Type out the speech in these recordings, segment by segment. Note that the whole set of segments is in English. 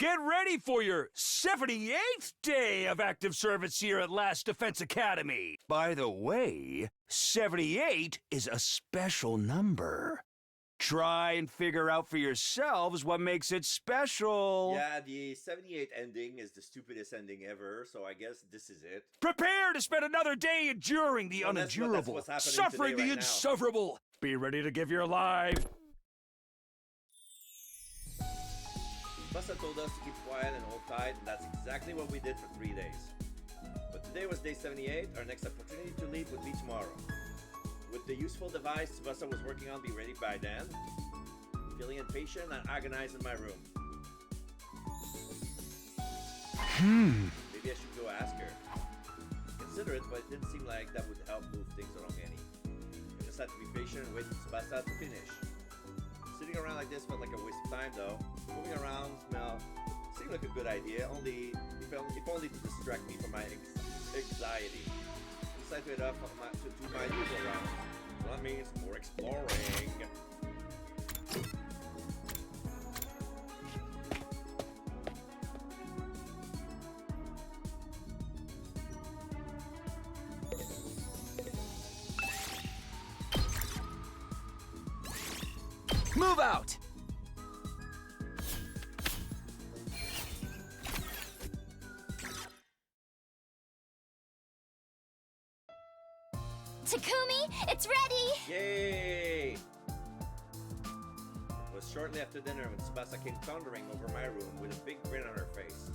Get ready for your 78th day of active service here at Last Defense Academy. By the way, 78 is a special number. Try and figure out for yourselves what makes it special. Yeah, the 78 ending is the stupidest ending ever, so I guess this is it. Prepare to spend another day enduring the Well, unendurable, that's what's happening suffering today the right now. insufferable. Be ready to give your life. Tsubasa told us to keep quiet and hold tight, and that's exactly what we did for 3 days. But today was day 78, our next opportunity to leave would be tomorrow. Would the useful device Tsubasa was working on be ready by then? Feeling impatient and agonized in my room. Maybe I should go ask her. Consider it, but it didn't seem like that would help move things along any. I just had to be patient and wait for Tsubasa to finish. Sitting around like this felt like a waste of time though. Moving around seemed like a good idea, only if only to distract me from my anxiety. I decided to head up to do my usual rounds. So that means more exploring. Move out! Takumi, it's ready! Yay! It was shortly after dinner when Tsubasa came thundering over my room with a big grin on her face.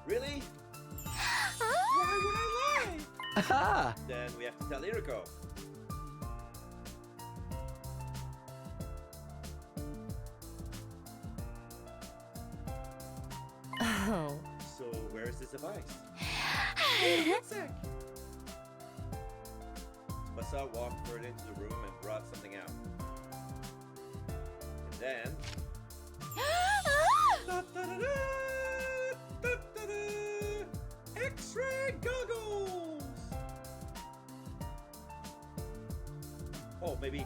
Really? Why would I lie? Aha! Then we have to tell Iriko. Oh. So where is this device? Tsubasa walked further into the room and brought something out. And then... X-ray goggles! Oh, maybe...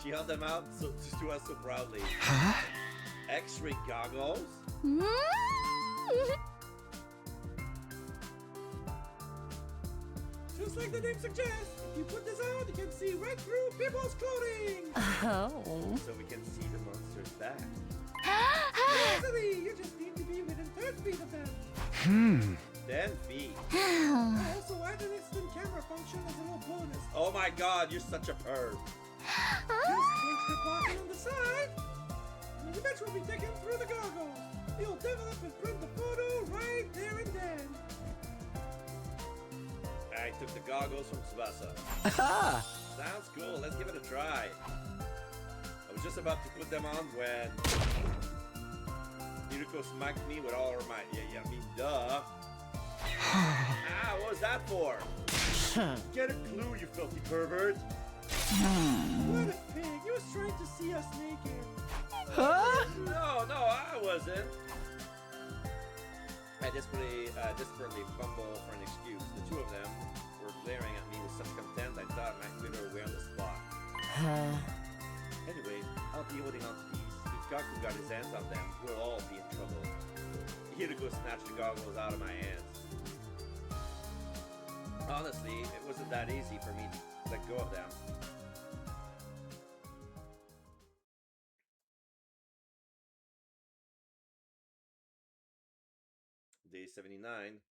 She held them out to us so proudly. Huh? X-ray goggles? Just like the name suggests, if you put this on, you can see right through people's clothing! Oh. So we can see the monster's back. Oh. Easily, you just need to be within 10 feet of them. 10 feet. Also, add an instant camera function as a little bonus. Oh my god, you're such a perv. Just pinch the button on the side, and the image will be taken through the goggles. You'll develop and print the photo right there and then. I took the goggles from Tsubasa. Aha! Sounds cool, let's give it a try. I was just about to put them on when Iriko smacked me with all her might. Yeah, I mean, duh. What was that for? Get a clue, you filthy pervert. What a pig, he was trying to see us naked. Huh? No, I wasn't. I desperately fumbled for an excuse. The two of them were glaring at me with such contempt I thought I might wither away on the spot. Anyway, I'll be holding on to these. If Gaku got his hands on them, we'll all be in trouble. Hiriko snatched the goggles out of my hands. Honestly, it wasn't that easy for me to let go of them. Day 79.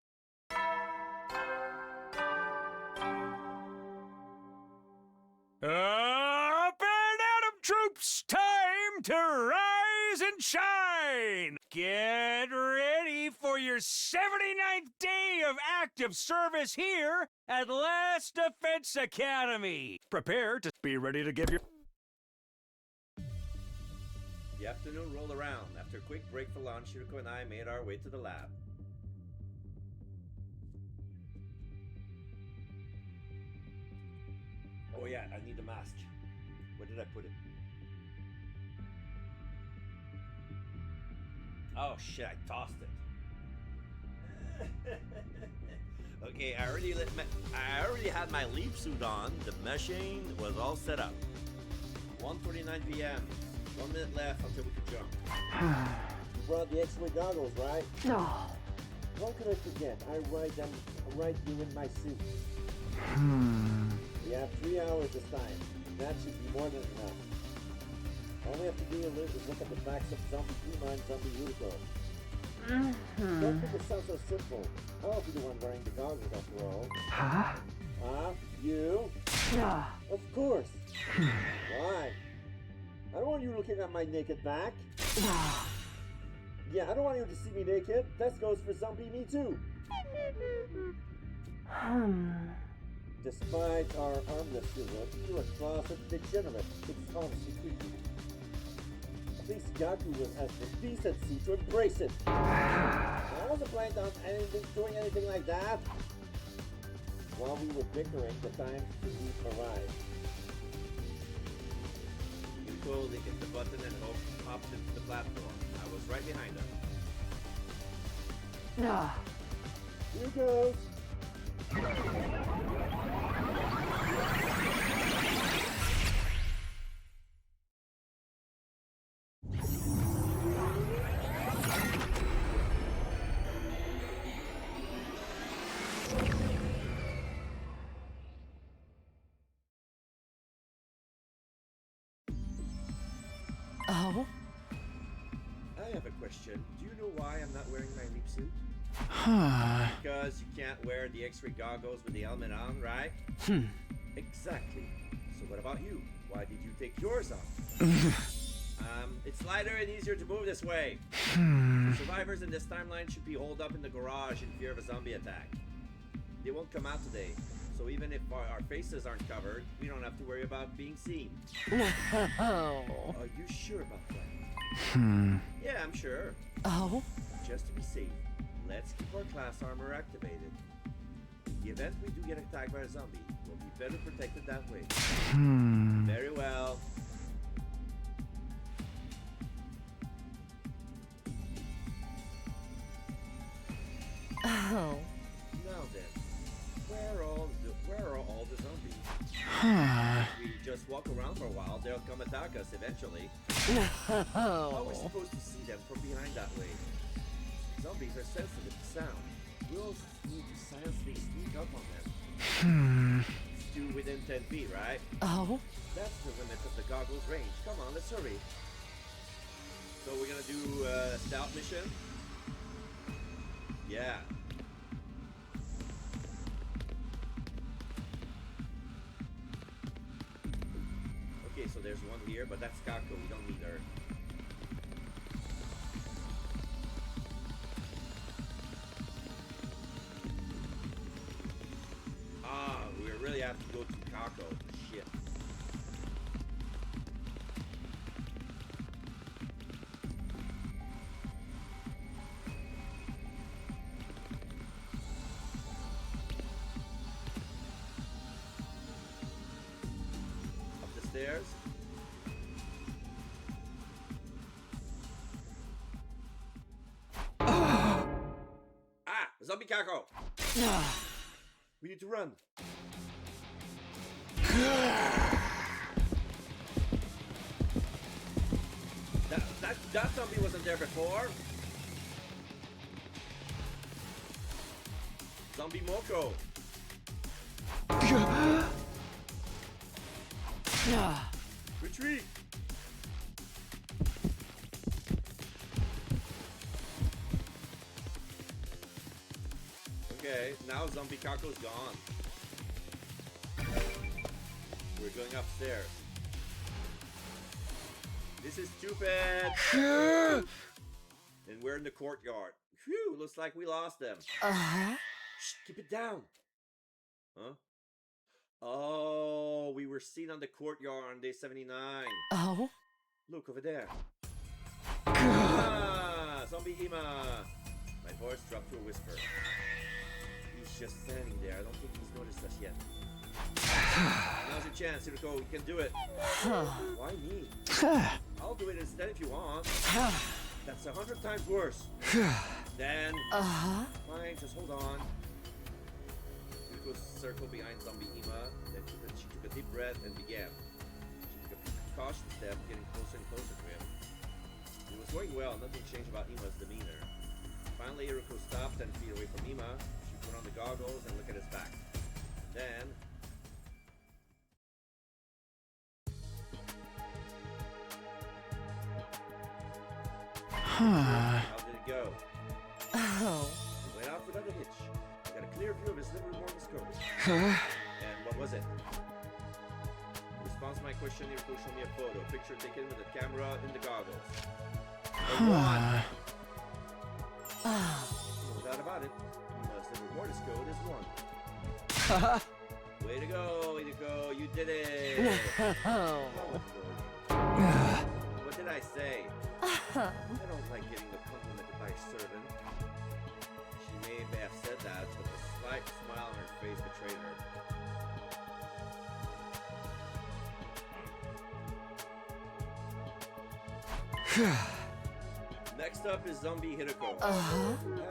Up and at 'em, troops! Time to rise and shine! Get ready for your 79th day of active service here at Last Defense Academy. Prepare to be ready to give your... The afternoon rolled around. After a quick break for lunch, Hiriko and I made our way to the lab. Oh yeah, I need the mask. Where did I put it? Oh shit, I tossed it. Okay, I already had my leap suit on. The machine was all set up. 1:49 p.m. 1 minute left until we could jump. You brought the X-ray goggles, right? No. How could I forget? I write you in my suit. We have 3 hours this time. That should be more than enough. All we have to do is look at the backs of Zombie Pima and Zombie Yuriko. Don't think it sounds so simple. I'll be the one wearing the goggles after all. Huh? You? No. Of course. Why? I don't want you looking at my naked back. Yeah, I don't want you to see me naked. That goes for Zombie Me too. Despite our armlessness, you're a closet degenerate. It's honestly creepy. At least Gaku has the decency to embrace it. I wasn't planning on doing anything like that. While we were bickering, the time to leave arrived. Yuko, they hit the button and hopped into the platform. I was right behind them. No. Here goes. Oh? I have a question. Do you know why I'm not wearing my leap suit? Because you can't wear the X-ray goggles with the helmet on, right? Exactly. So what about you? Why did you take yours off? It's lighter and easier to move this way. The survivors in this timeline should be holed up in the garage in fear of a zombie attack. They won't come out today, so even if our faces aren't covered, we don't have to worry about being seen. Oh. Are you sure about that? Yeah, I'm sure. Oh? Just to be safe, let's keep our class armor activated. In the event we do get attacked by a zombie, we'll be better protected that way. Very well. Oh. Now then, where are all the zombies? If we just walk around for a while, they'll come attack us eventually. How are we supposed to see them from behind that way? Zombies are sensitive to sound. We'll need to silently sneak up on them. Let's do within 10 feet, right? Oh? That's the limit of the goggles range. Come on, let's hurry. So we're gonna do a stealth mission? Yeah. Okay, so there's one here, but that's Kako. We don't need her. We really have to go to Kako. Shit. Up the stairs. Zombie Kako! We need to run. That zombie wasn't there before. Zombie Moko. Retreat. Okay, now Zombie Kako's gone. We're going upstairs. This is stupid! And we're in the courtyard. Phew, looks like we lost them. Shh, keep it down. Huh? Oh, we were seen on the courtyard on day 79. Oh? Look over there. Zombie Ima! My voice dropped to a whisper. He's just standing there. I don't think he's noticed us yet. Now's your chance, Hiroko. You can do it. Why me? I'll do it instead if you want. That's 100 times worse. Then, fine, just hold on. Yuriko circled behind zombie Ima. Then she took a deep breath and began. She took a cautious step, getting closer and closer to him. It was going well, nothing changed about Ima's demeanor. Finally, Yuriko stopped 10 feet away from Ima. She put on the goggles and looked at his back. Then, how did it go? Oh. He went out without a hitch. He got a clear view of his livermore scope. And what was it? In response to my question, Yuriko showed me a photo, a picture taken with the camera in the goggles. A one. No doubt about it. Ima's livermore code is one. Way to go, you did it! Oh. What did I say? I don't like getting the complimented by a servant. She may have said that, but the slight smile on her face betrayed her. Next up is Zombie Hideko. I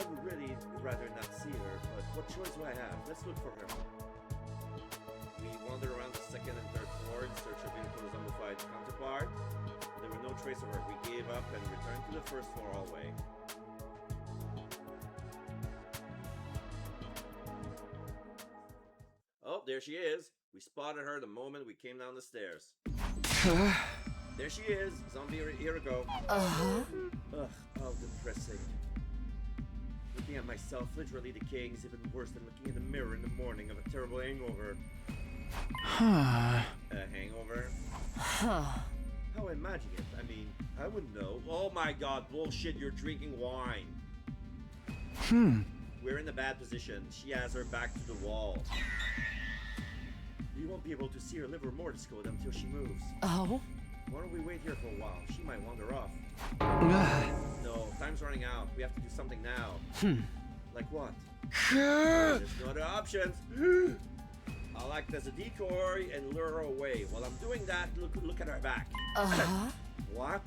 would really rather not see her, but what choice do I have? Let's look for her. We wandered around the second and third floor in search of Hideko's zombified counterpart. There were no trace of her. We gave up and returned to the first floor hallway. Oh, there she is. We spotted her the moment we came down the stairs. There she is, Zombie Hideko. Ugh, how depressing. Looking at myself, literally decaying, is even worse than looking in the mirror in the morning of a terrible hangover. A hangover? How imagine it? I mean, I wouldn't know. Oh my god, bullshit, you're drinking wine. We're in a bad position. She has her back to the wall. You won't be able to see her livermore code until she moves. Oh? Why don't we wait here for a while? She might wander off. No, time's running out. We have to do something now. Like what? There's no other options. I'll act as a decoy and lure her away. While I'm doing that, look at her back. What?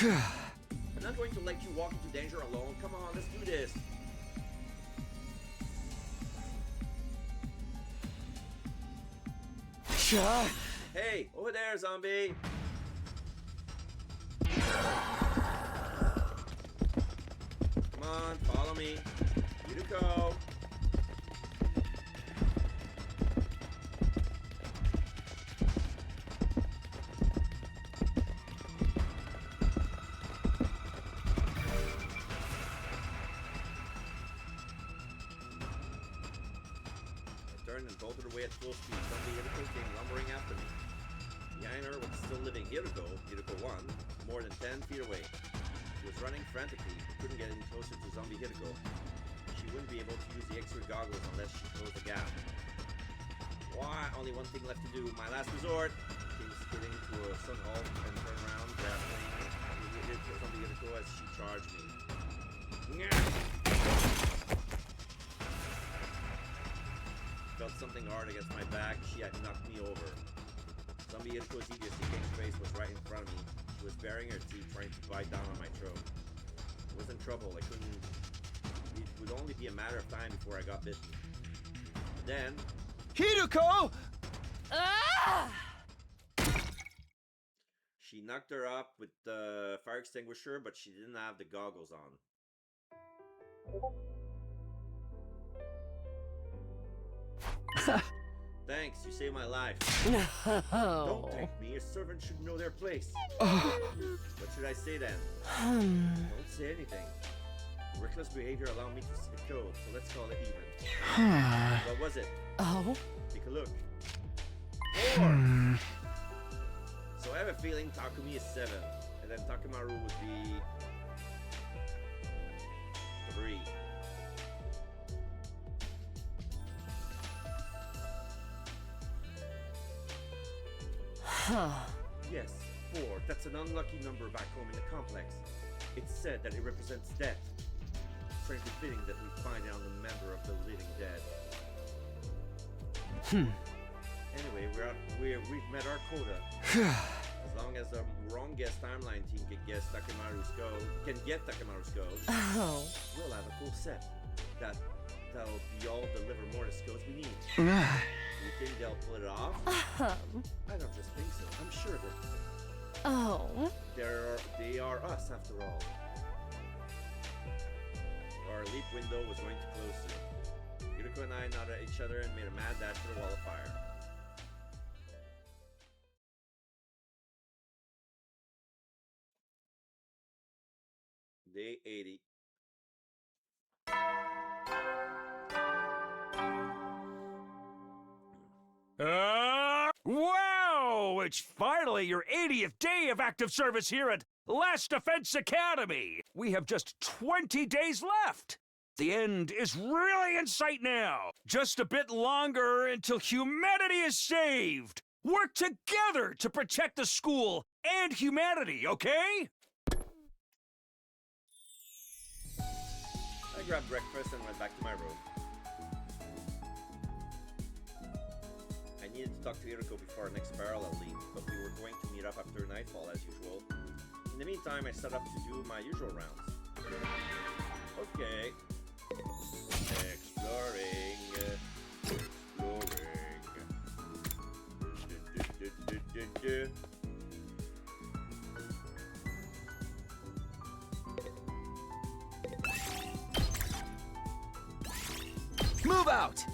I'm not going to let you walk into danger alone. Come on, let's do this. Hey, over there, zombie. Come on, follow me. Yuriko. I turned and bolted away at full speed. Zombie Yuriko came lumbering after me. Behind her was still living Yuriko 1, more than 10 feet away. She was running frantically, but couldn't get any closer to Zombie Hideko. She wouldn't be able to use the X-ray goggles unless she closed the gap. Why? Only one thing left to do. My last resort. Came skidding to a sun halt and turned around, grappling with Zombie Hideko as she charged me. Felt something hard against my back. She had knocked me over. Zombie Hidiko's hideous decaying face was right in front of me. She was baring her teeth, trying to bite down on my throat. I was in trouble. I couldn't. It would only be a matter of time before I got bitten. Then, Hideko! she knocked her up with the fire extinguisher, but she didn't have the goggles on. Thanks, you saved my life. Don't thank me. A servant should know their place. What should I say then? Don't say anything. Reckless behavior allowed me to see the code, so let's call it even. What was it? Oh? Take a look. 4! So I have a feeling Takumi is 7, and then Takamaru would be 3. Yes, 4. That's an unlucky number back home in the complex. It's said that it represents death. Strangely fitting that we find it on the member of the living dead. Anyway, we've met our quota. As long as the wrongest timeline team can get Takemaru's code, Oh. we'll have a full set. That'll be all the Livermore codes we need. Ah. You think they'll pull it off? I don't just think so. I'm sure that Oh. they are us after all. Our leap window was going to close soon. Yuriko and I nodded at each other and made a mad dash for the wall of fire. Day 80. Wow! It's finally your 80th day of active service here at Last Defense Academy. We have just 20 days left. The end is really in sight now. Just a bit longer until humanity is saved. Work together to protect the school and humanity, okay? I grabbed breakfast and went back to my room. I needed to talk to Yuriko before our next parallel leap, but we were going to meet up after nightfall as usual. In the meantime, I set up to do my usual rounds. Okay. Exploring. Move out!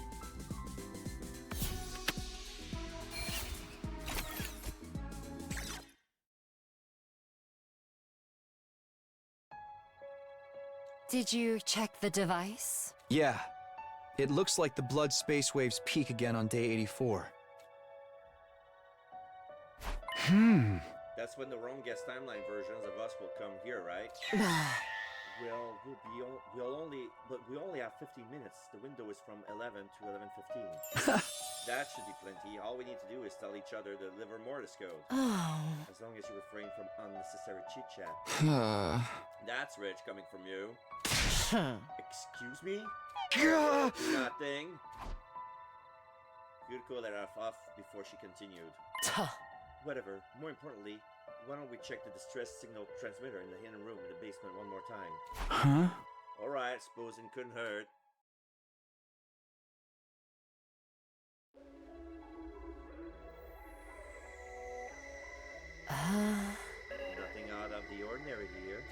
Did you check the device? Yeah. It looks like the blood space waves peak again on day 84. That's when the wrongest timeline versions of us will come here, right? Well, we only have 15 minutes. The window is from 11 to 11:15. That should be plenty. All we need to do is tell each other the liver mortis code. Oh. As long as you refrain from unnecessary chit chat. That's rich coming from you. Excuse me? Nothing. Yuriko let off before she continued. Whatever. More importantly, why don't we check the distress signal transmitter in the hidden room in the basement one more time? Huh? Alright, supposing couldn't hurt. Nothing out of the ordinary here.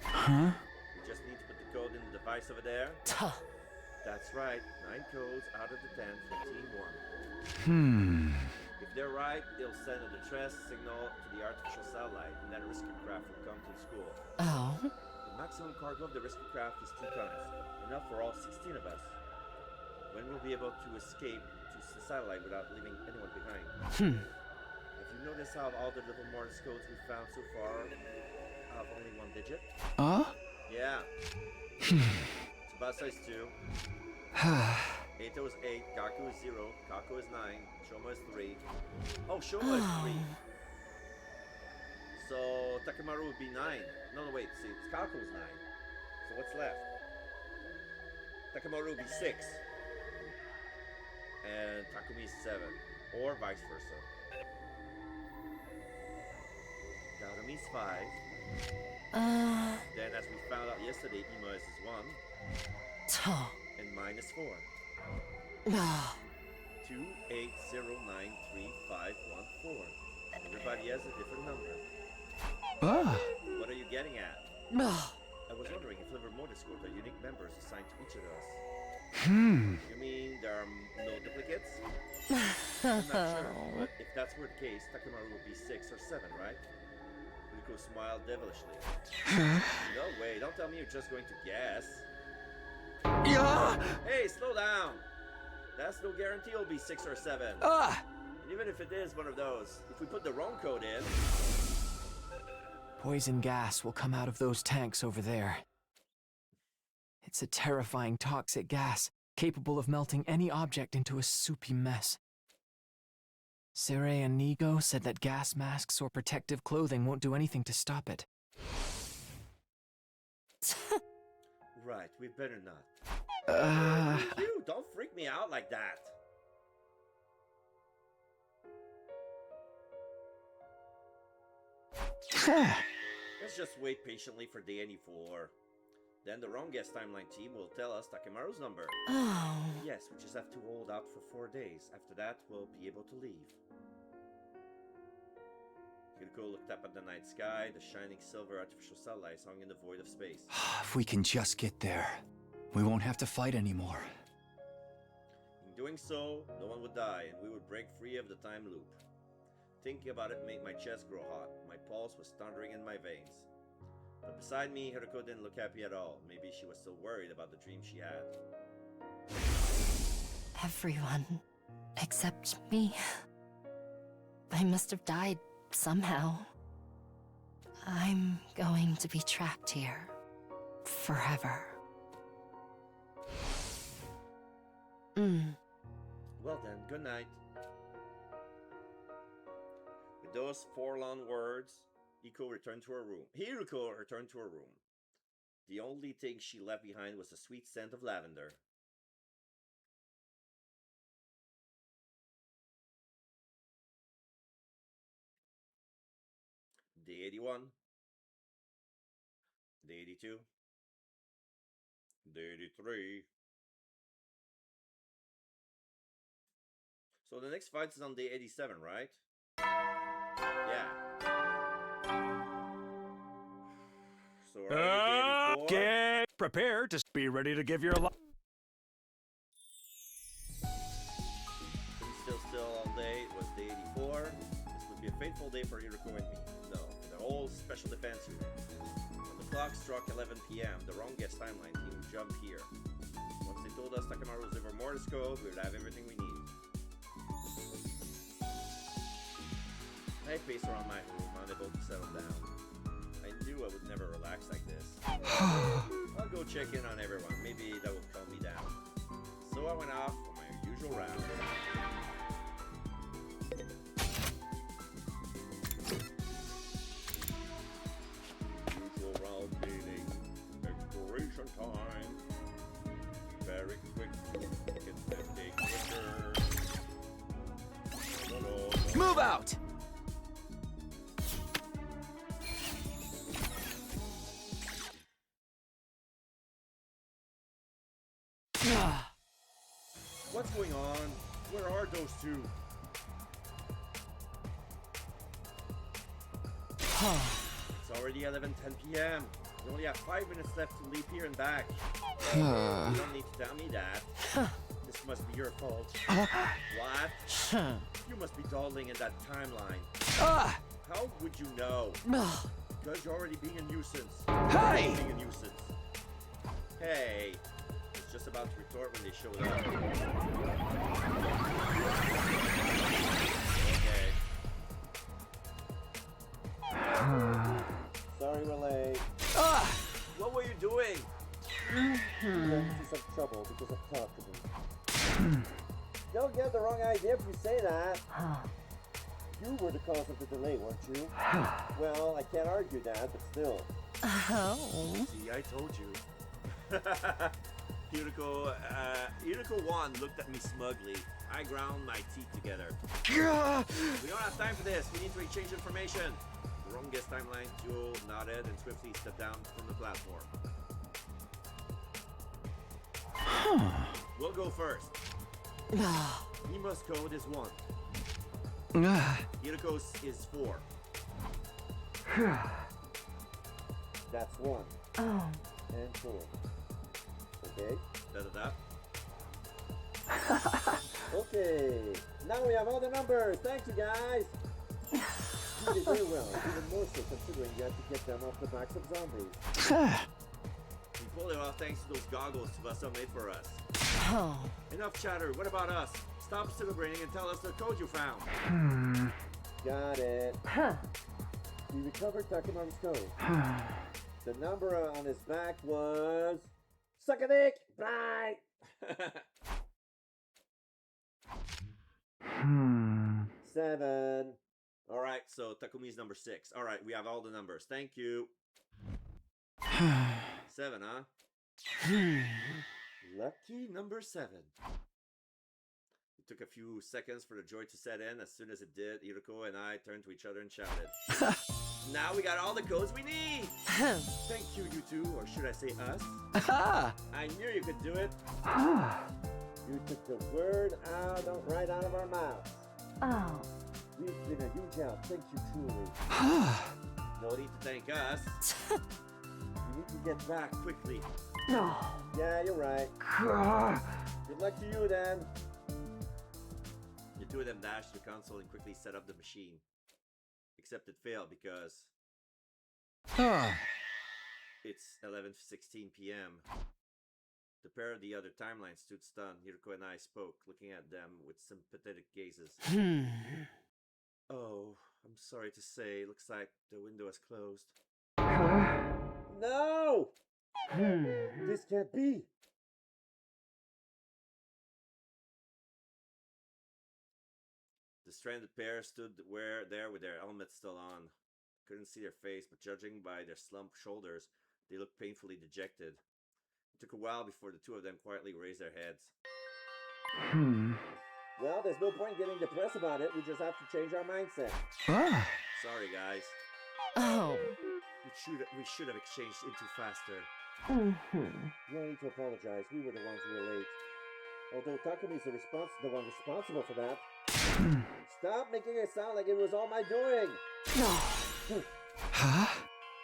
Huh? We just need to put the code in the device over there. That's right, 9 codes out of the 10 for Team 1. If they're right, they'll send a distress signal to the artificial satellite, and that rescue craft will come to the school. Oh. The maximum cargo of the rescue craft is 2 tons, enough for all 16 of us. When we'll be able to escape to the satellite without leaving anyone behind. Have you noticed how all the little Morse codes we found so far have only 1 digit? Yeah. Tsubasa is 2. Eito is 8, Gaku is 0, Kako is 9, Shoma is 3. Oh, Shoma is 3. So Takemaru would be 9. No, wait, see, it's Kako is 9. So what's left? Takemaru would be 6. And Takumi is 7. Or vice versa. Darumi is 5. Then as we found out yesterday, Ima is 1. And mine is 4. 280935514. Everybody has a different number. What are you getting at? I was wondering if Livermore Discord are unique members assigned to each of us. You mean there are no duplicates? I'm not sure, but if that's were the case, Takemaru would be 6 or 7, right? Yuriko smiled devilishly. No way, don't tell me you're just going to guess. Hey, slow down! That's no guarantee it'll be 6 or 7. And even if it is one of those, if we put the wrong code in... Poison gas will come out of those tanks over there. It's a terrifying toxic gas, capable of melting any object into a soupy mess. Sere and Nigo said that gas masks or protective clothing won't do anything to stop it. Right, we better not. You don't freak me out like that. Let's just wait patiently for day 84. Then the wrong guest timeline team will tell us Takemaru's number. Oh. Yes, we just have to hold out for 4 days. After that, we'll be able to leave. Kiriko looked up at the night sky. The shining silver artificial satellites hung in the void of space. If we can just get there, we won't have to fight anymore. In doing so, no one would die, and we would break free of the time loop. Thinking about it made my chest grow hot. My pulse was thundering in my veins. But beside me, Hiroko didn't look happy at all. Maybe she was still worried about the dream she had. Everyone except me. I must have died somehow. I'm going to be trapped here forever. Well then, good night. With those forlorn words, Hiroko returned to her room. The only thing she left behind was the sweet scent of lavender. Day 81. Day 82. Day 83. So the next fight is on day 87, right? Yeah. So we're on day 84. Get prepared to be ready to give your life. Still all day. It was day 84. This would be a fateful day for Hiroko and me. No, for the whole special defense unit. When the clock struck 11 p.m., the wrong guest timeline team jumped here. Once they told us Takemaru was over Mordisco, we would have everything we need. I paced around my room, unable to settle down. I knew I would never relax like this. I'll go check in on everyone. Maybe that will calm me down. So I went off for my usual round. Usual round meaning exploration time. Very quick. It's the big quicker. Move out! What's going on? Where are those two? It's already 11:10 p.m. We only have 5 minutes left to leave here and back. You don't need to tell me that. This must be your fault. What? You must be dawdling in that timeline. How would you know? Because you're already being a nuisance. Hey! Being a nuisance. Hey. Was just about to retort when they showed up. Okay. Sorry we're late. What were you doing? You're into some trouble because of talking. Don't get the wrong idea if you say that. You were the cause of the delay, weren't you? Well, I can't argue that, but still. Oh. See, I told you. Hiroko 1 looked at me smugly. I ground my teeth together. We don't have time for this. We need to exchange information. The wrong guest timeline duo nodded and swiftly stepped down from the platform. We'll go first. Nima's code is 1. Hiroko's is 4. That's 1. Oh. And 4. Okay. Da-da-da. Okay. Now we have all the numbers. Thank you, guys. You did very well. Even more so considering you had to get them off the backs of zombies. We pulled it off thanks to those goggles Tsubasa made for us. Oh. Enough chatter. What about us? Stop celebrating and tell us the code you found. Got it. We recovered Takemaru's code. The number on his back was... Suck a dick! Bye! 7. Alright, so Takumi's number 6. Alright, we have all the numbers. Thank you. 7, huh? Lucky number 7. It took a few seconds for the joy to set in. As soon as it did, Hiroko and I turned to each other and shouted. Now we got all the codes we need. Thank you, you two, or should I say us? Ah! I knew you could do it. You took the word right out of our mouths. Oh. You've been a huge help. Thank you truly. No need to thank us. You need to get back quickly. No. Yeah, you're right. Good luck to you then. The two of them dashed to the console and quickly set up the machine. Except it failed because Ah. it's 11:16 p.m. The pair of the other timelines stood stunned. Hiroko and I spoke, looking at them with sympathetic gazes. Oh, I'm sorry to say, looks like the window is closed. No! This can't be! The stranded pair stood there with their helmets still on. Couldn't see their face, but judging by their slumped shoulders, they looked painfully dejected. It took a while before the two of them quietly raised their heads. Well, there's no point getting depressed about it. We just have to change our mindset. Ah. Sorry, guys. Oh. We should have exchanged into faster. Mm-hmm. No need to apologize. We were the ones who were late. Although Takumi is the one responsible for that. Stop making it sound like it was all my doing. Huh?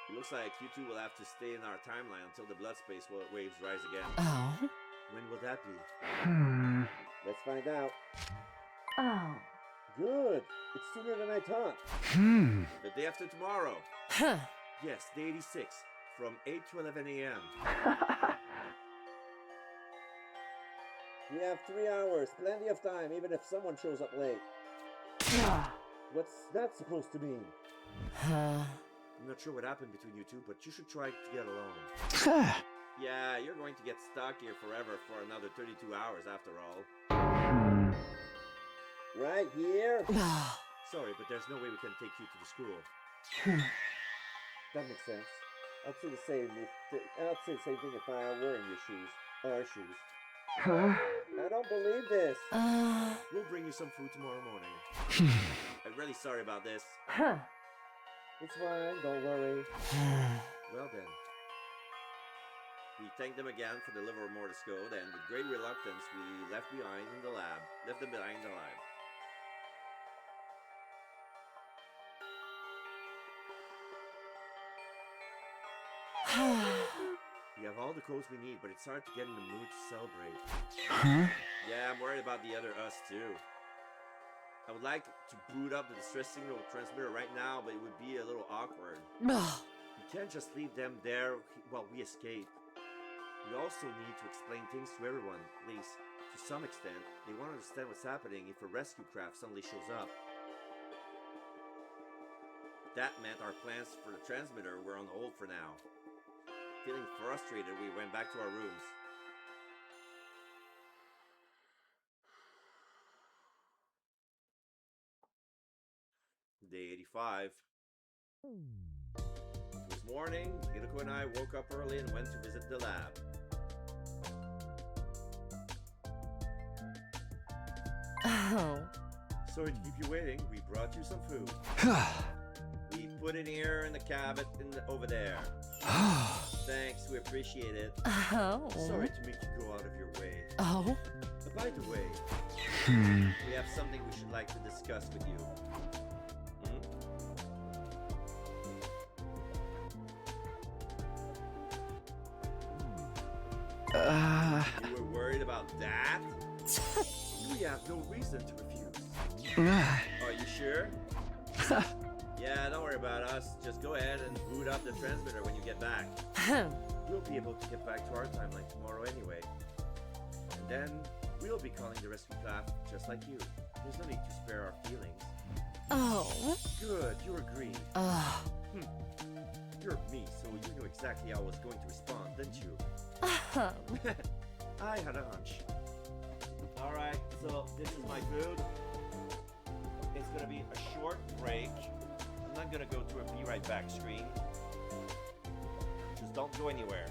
It looks like you two will have to stay in our timeline until the blood space waves rise again. Oh. When will that be? Hmm. Let's find out. Oh. Good. It's sooner than I thought. Hmm. The day after tomorrow. Huh. Yes, day 86. From 8 to 11 a.m. We have 3 hours. Plenty of time, even if someone shows up late. What's that supposed to mean? I'm not sure what happened between you two, but you should try to get along. Yeah, you're going to get stuck here forever for another 32 hours after all. Right here? Sorry, but there's no way we can take you to the school. That makes sense. I'd say the same thing if I were in your shoes. Our shoes. I don't believe this. We'll bring you some food tomorrow morning. I'm really sorry about this. It's fine, don't worry. Well then. We thanked them again for the Livermore Mortisco, then with great reluctance we left them behind in the lab. We have all the codes we need, but it's hard to get in the mood to celebrate. Huh? Yeah, I'm worried about the other us too. I would like to boot up the distress signal transmitter right now, but it would be a little awkward. We can't just leave them there while we escape. We also need to explain things to everyone, at least to some extent. They won't understand what's happening if a rescue craft suddenly shows up. That meant our plans for the transmitter were on hold for now. Feeling frustrated, we went back to our rooms. Day 85. It was morning. Hiroko and I woke up early and went to visit the lab. Oh. Sorry to keep you waiting. We brought you some food. We put it here in the cabinet over there. Thanks, we appreciate it. Oh. Sorry to make you go out of your way. Oh. By the way, we have something we should like to discuss with you. You were worried about that? We have no reason to refuse. Are you sure? Yeah, don't worry about us. Just go ahead and boot up the transmitter when you get back. We'll be able to get back to our timeline tomorrow anyway. And then we'll be calling the rescue craft just like you. There's no need to spare our feelings. Oh. Good, you agree. Oh. You're me, so you knew exactly how I was going to respond, didn't you? I had a hunch. Alright, so this is my food. It's gonna be a short break. I'm not gonna go to a be right back screen. Just don't go anywhere.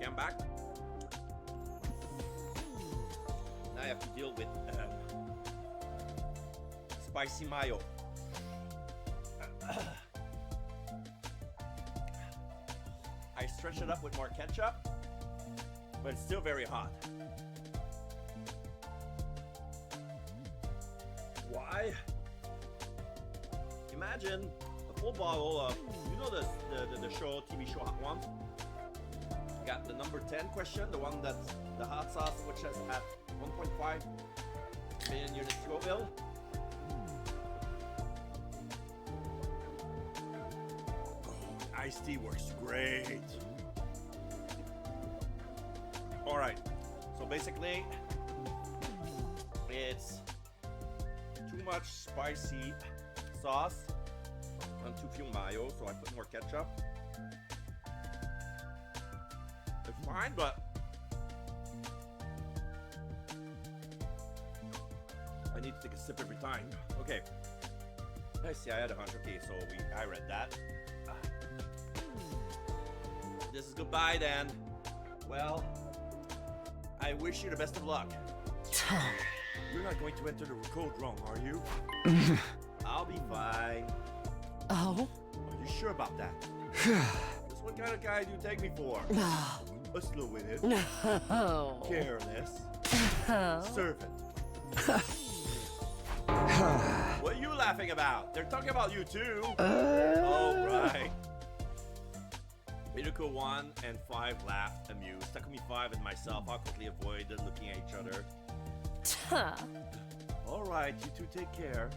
I'm back. Now I have to deal with spicy mayo. I stretch it up with more ketchup, but it's still very hot. Why? Imagine a full bottle of, you know, the show, TV show Hot Ones? You got the number 10 question, the one that's the hot sauce, which is at 1.5 million units Scoville. Iced tea works great. All right, so basically, it's too much spicy sauce and too few mayo, so I put more ketchup. It's fine, but I need to take a sip every time. Okay. I see, I had a hunch. Okay, so I read that. This is goodbye then. Well, I wish you the best of luck. You're not going to enter the code wrong, are you? I'll be fine. Oh? Are you sure about that? Just what kind of guy do you take me for? A slow-witted, No. careless, Oh. servant. What are you laughing about? They're talking about you too. Oh, right. Miruko 1 and 5 laughed, amused. Takumi 5 and myself awkwardly avoided looking at each other. All right, you two take care.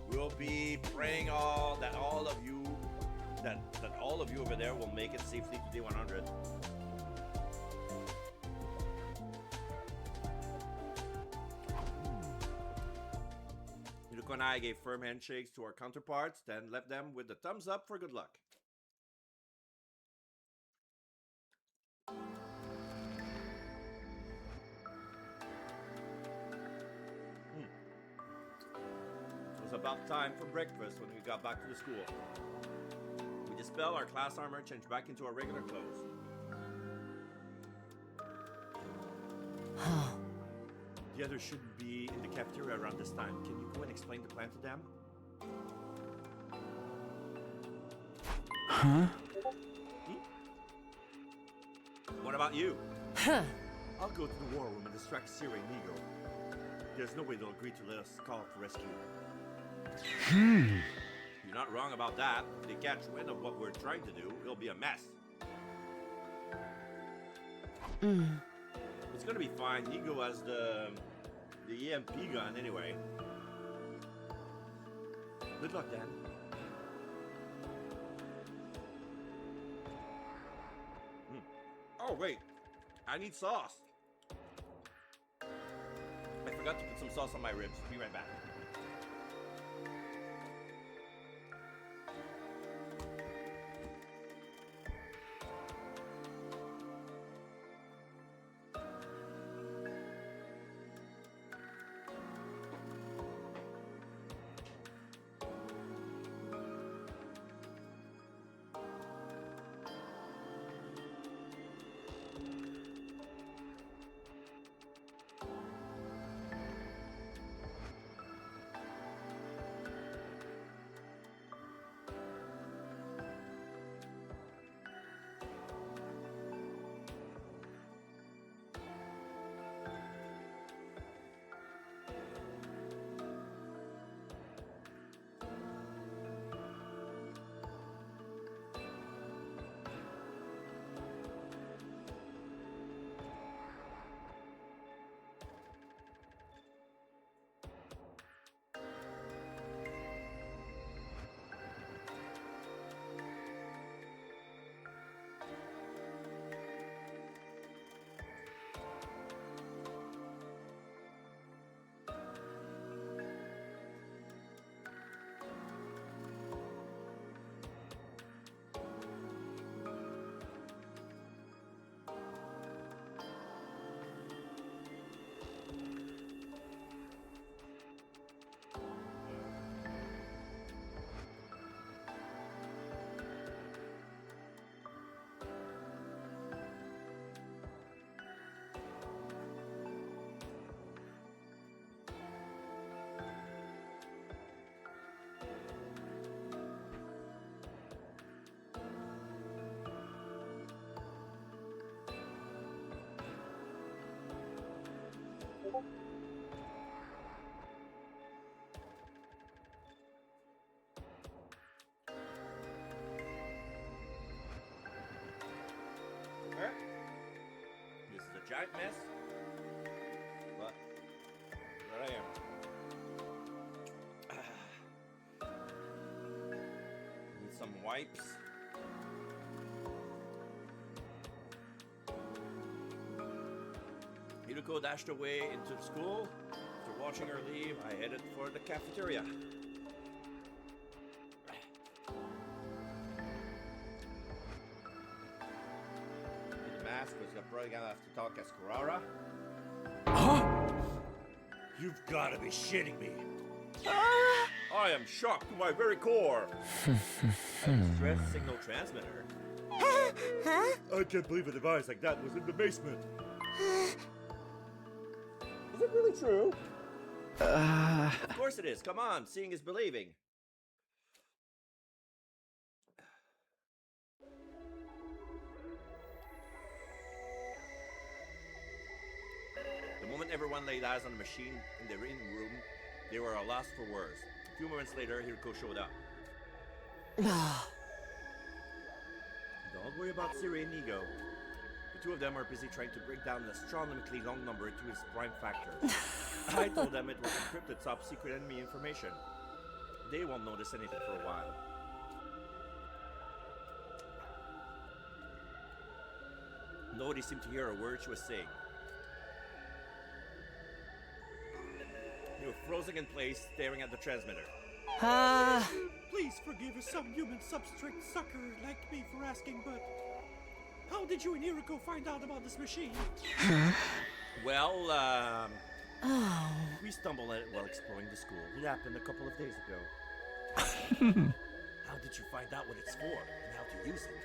We'll be praying that all of you over there will make it safely to day 100. Miruko and I gave firm handshakes to our counterparts, then left them with the thumbs up for good luck. It was about time for breakfast when we got back to the school. We dispelled our class armor and changed back into our regular clothes. The others shouldn't be in the cafeteria around this time. Can you go and explain the plan to them? Huh? What about you? Huh. I'll go to the war room and distract Siri and Nigo. There's no way they'll agree to let us call for rescue. You're not wrong about that. If they catch wind of what we're trying to do, it'll be a mess. It's gonna be fine. Nigo has the EMP gun anyway. Good luck, Dan. Oh wait, I need sauce. I forgot to put some sauce on my ribs. Be right back. Alright. This is a giant mess. But there I am. Need some wipes. Hiruko dashed away into school. After watching her leave, I headed for the cafeteria. The mask was probably gonna have to talk as Kurara. You've gotta be shitting me. I am shocked to my very core. A distress signal transmitter. I can't believe a device like that was in the basement. Is it really true? Of course it is. Come on, seeing is believing. The moment everyone laid eyes on the machine in the reading room, they were at a loss for words. A few moments later, Hiruko showed up. Don't worry about Siri and Nigo. The two of them are busy trying to break down an astronomically long number to its prime factor. I told them it was encrypted top secret enemy information. They won't notice anything for a while. Nobody seemed to hear a word she was saying. They were frozen in place, staring at the transmitter. Please forgive a subhuman substrate sucker like me for asking, but how did you and Hiruko find out about this machine? Well, we stumbled at it while exploring the school. It happened a couple of days ago. How did you find out what it's for and how to use it?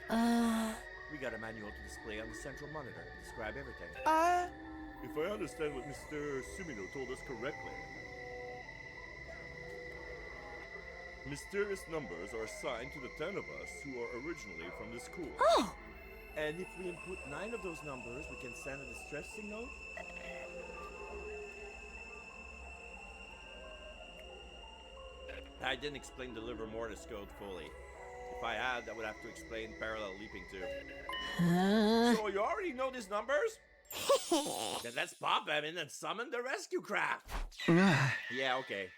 We got a manual to display on the central monitor to describe everything. If I understand what Mr. Sumino told us correctly, mysterious numbers are assigned to the 10 of us who are originally from the school. And if we input 9 of those numbers, we can send a distress signal? I didn't explain the liver mortis code fully. If I had, I would have to explain parallel leaping too. So you already know these numbers? Then let's pop them in and summon the rescue craft! Yeah, okay.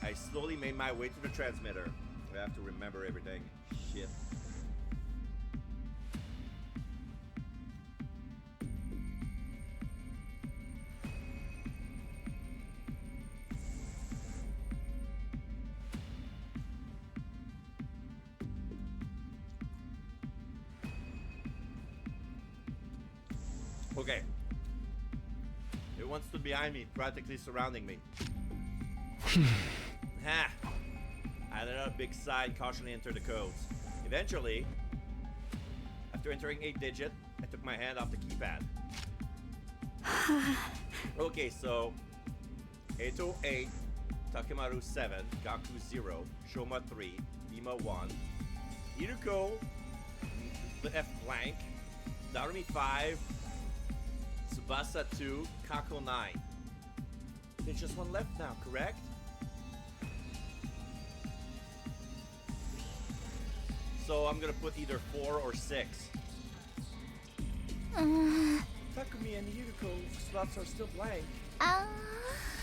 I slowly made my way to the transmitter. I have to remember everything. Shit. Okay. Everyone stood behind me, practically surrounding me. Ha! I let out a big sigh and cautiously entered the codes. Eventually, after entering 8-digit, I took my hand off the keypad. Okay, so 808, Takemaru 7, Gaku 0, Shoma 3, Dima 1, Hiruko F blank, Darumi 5, Tsubasa 2, Kako 9. There's just one left now, correct? So I'm gonna put either 4 or 6. Takumi and Hiruko slots are still blank.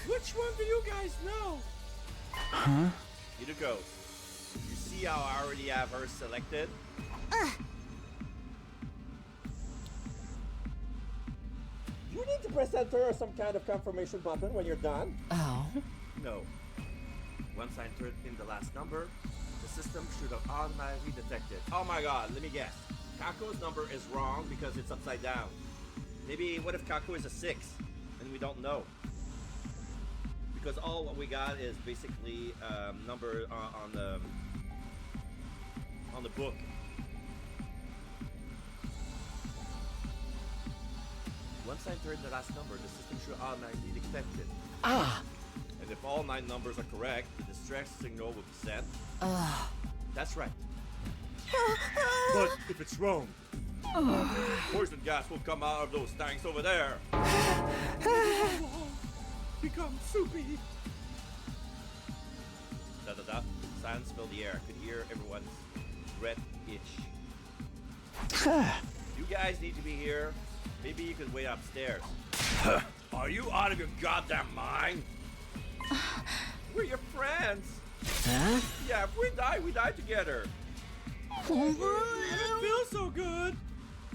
Which one do you guys know? Hiruko, you see how I already have her selected? You need to press enter or some kind of confirmation button when you're done. No. Once I entered in the last number, the system should have automatically detected. Oh my god, let me guess. Kako's number is wrong because it's upside down. Maybe, what if Kako is a 6? And we don't know. Because all what we got is basically number on the book. Once I entered the last number, the system should automatically detect it. And if all 9 numbers are correct, the distress signal will be sent. That's right. But if it's wrong, Poison gas will come out of those tanks over there. Become soupy. Da da da. Silence filled the air. I could hear everyone's breath itch. You guys need to be here. Maybe you could wait upstairs. Are you out of your goddamn mind? We're your friends. Huh? Yeah, if we die together. It feels so good.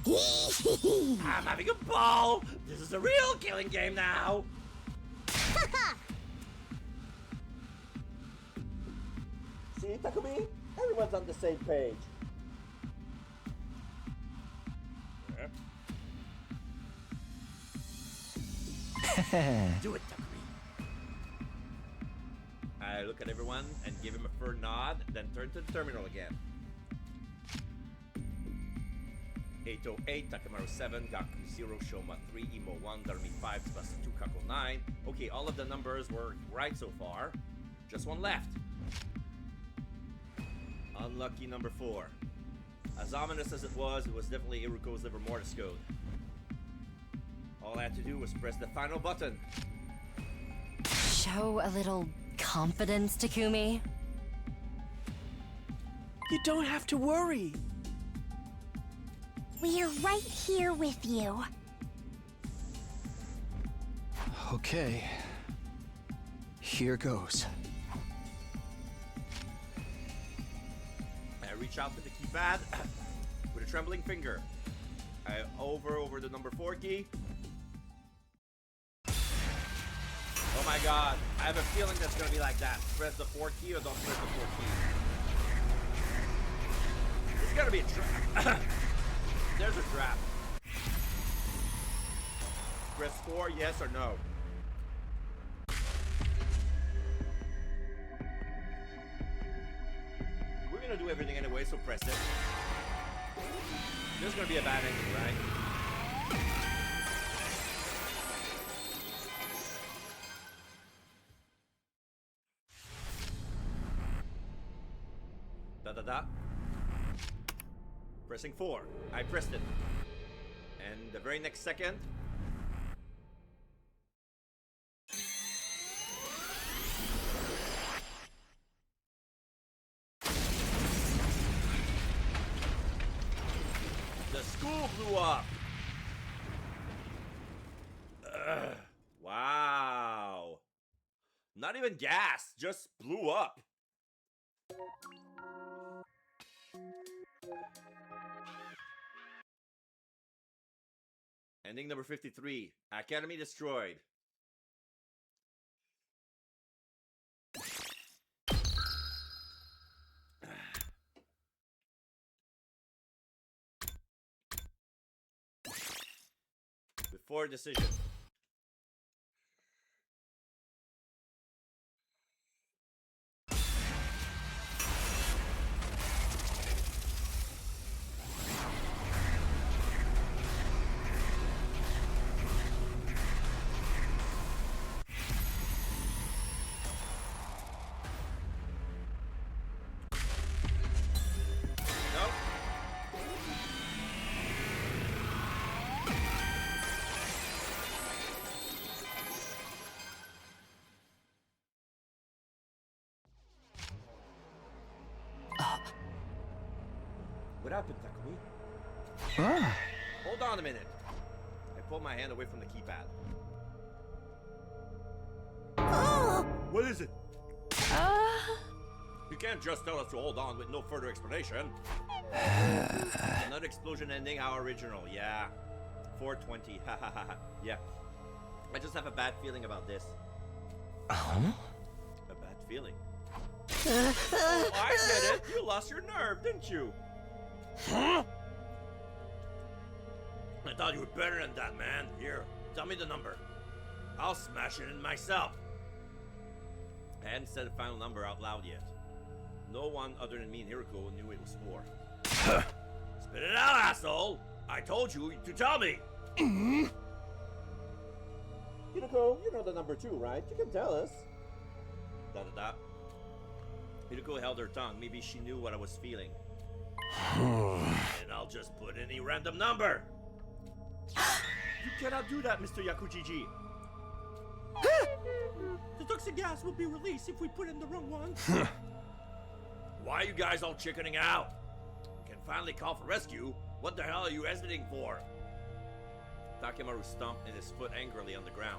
I'm having a ball. This is a real killing game now. See, Takumi? Everyone's on the same page. Do it, Takumi. I look at everyone and give him a firm nod, then turn to the terminal again. 808, Takamaru 7, Gaku 0, Shoma 3, Imo 1, Darumi 5, Tsubasa 2, Kako 9. Okay, all of the numbers were right so far. Just one left. Unlucky number 4. As ominous as it was definitely Iruko's liver mortis code. All I had to do was press the final button. Show a little confidence, Takumi. You don't have to worry. We're right here with you. Okay. Here goes. I reach out to the keypad with a trembling finger. I over the number 4 key. Oh my god, I have a feeling that's gonna be like that. Press the 4 key or don't press the 4 key. It's gonna be a trap. There's a trap. Press 4, yes or no. We're gonna do everything anyway, so press it. There's gonna be a bad ending, right? Da da da. Pressing 4. I pressed it. And the very next second. The school blew up. Ugh. Wow. Not even gas, just blew up. Ending number 53. Academy destroyed. Before decision. What happened, Takumi? Ah. Hold on a minute. I pulled my hand away from the keypad. What is it? You can't just tell us to hold on with no further explanation. Another explosion ending our original, yeah. 420, hahaha, yeah. I just have a bad feeling about this. Huh? A bad feeling. Oh, I get it. You lost your nerve, didn't you? Huh? I thought you were better than that, man. Here, tell me the number. I'll smash it in myself. I hadn't said the final number out loud yet. No one other than me and Hiroko knew it was 4. Spit it out, asshole! I told you to tell me! Hiroko, you know the number 2, right? You can tell us. Da da da. Hiroko held her tongue. Maybe she knew what I was feeling. And I'll just put any random number. You cannot do that, Mr. Yakujiji. The toxic gas will be released if we put in the wrong one. Why are you guys all chickening out? We can finally call for rescue. What the hell are you hesitating for? Takimaru stomped his foot angrily on the ground.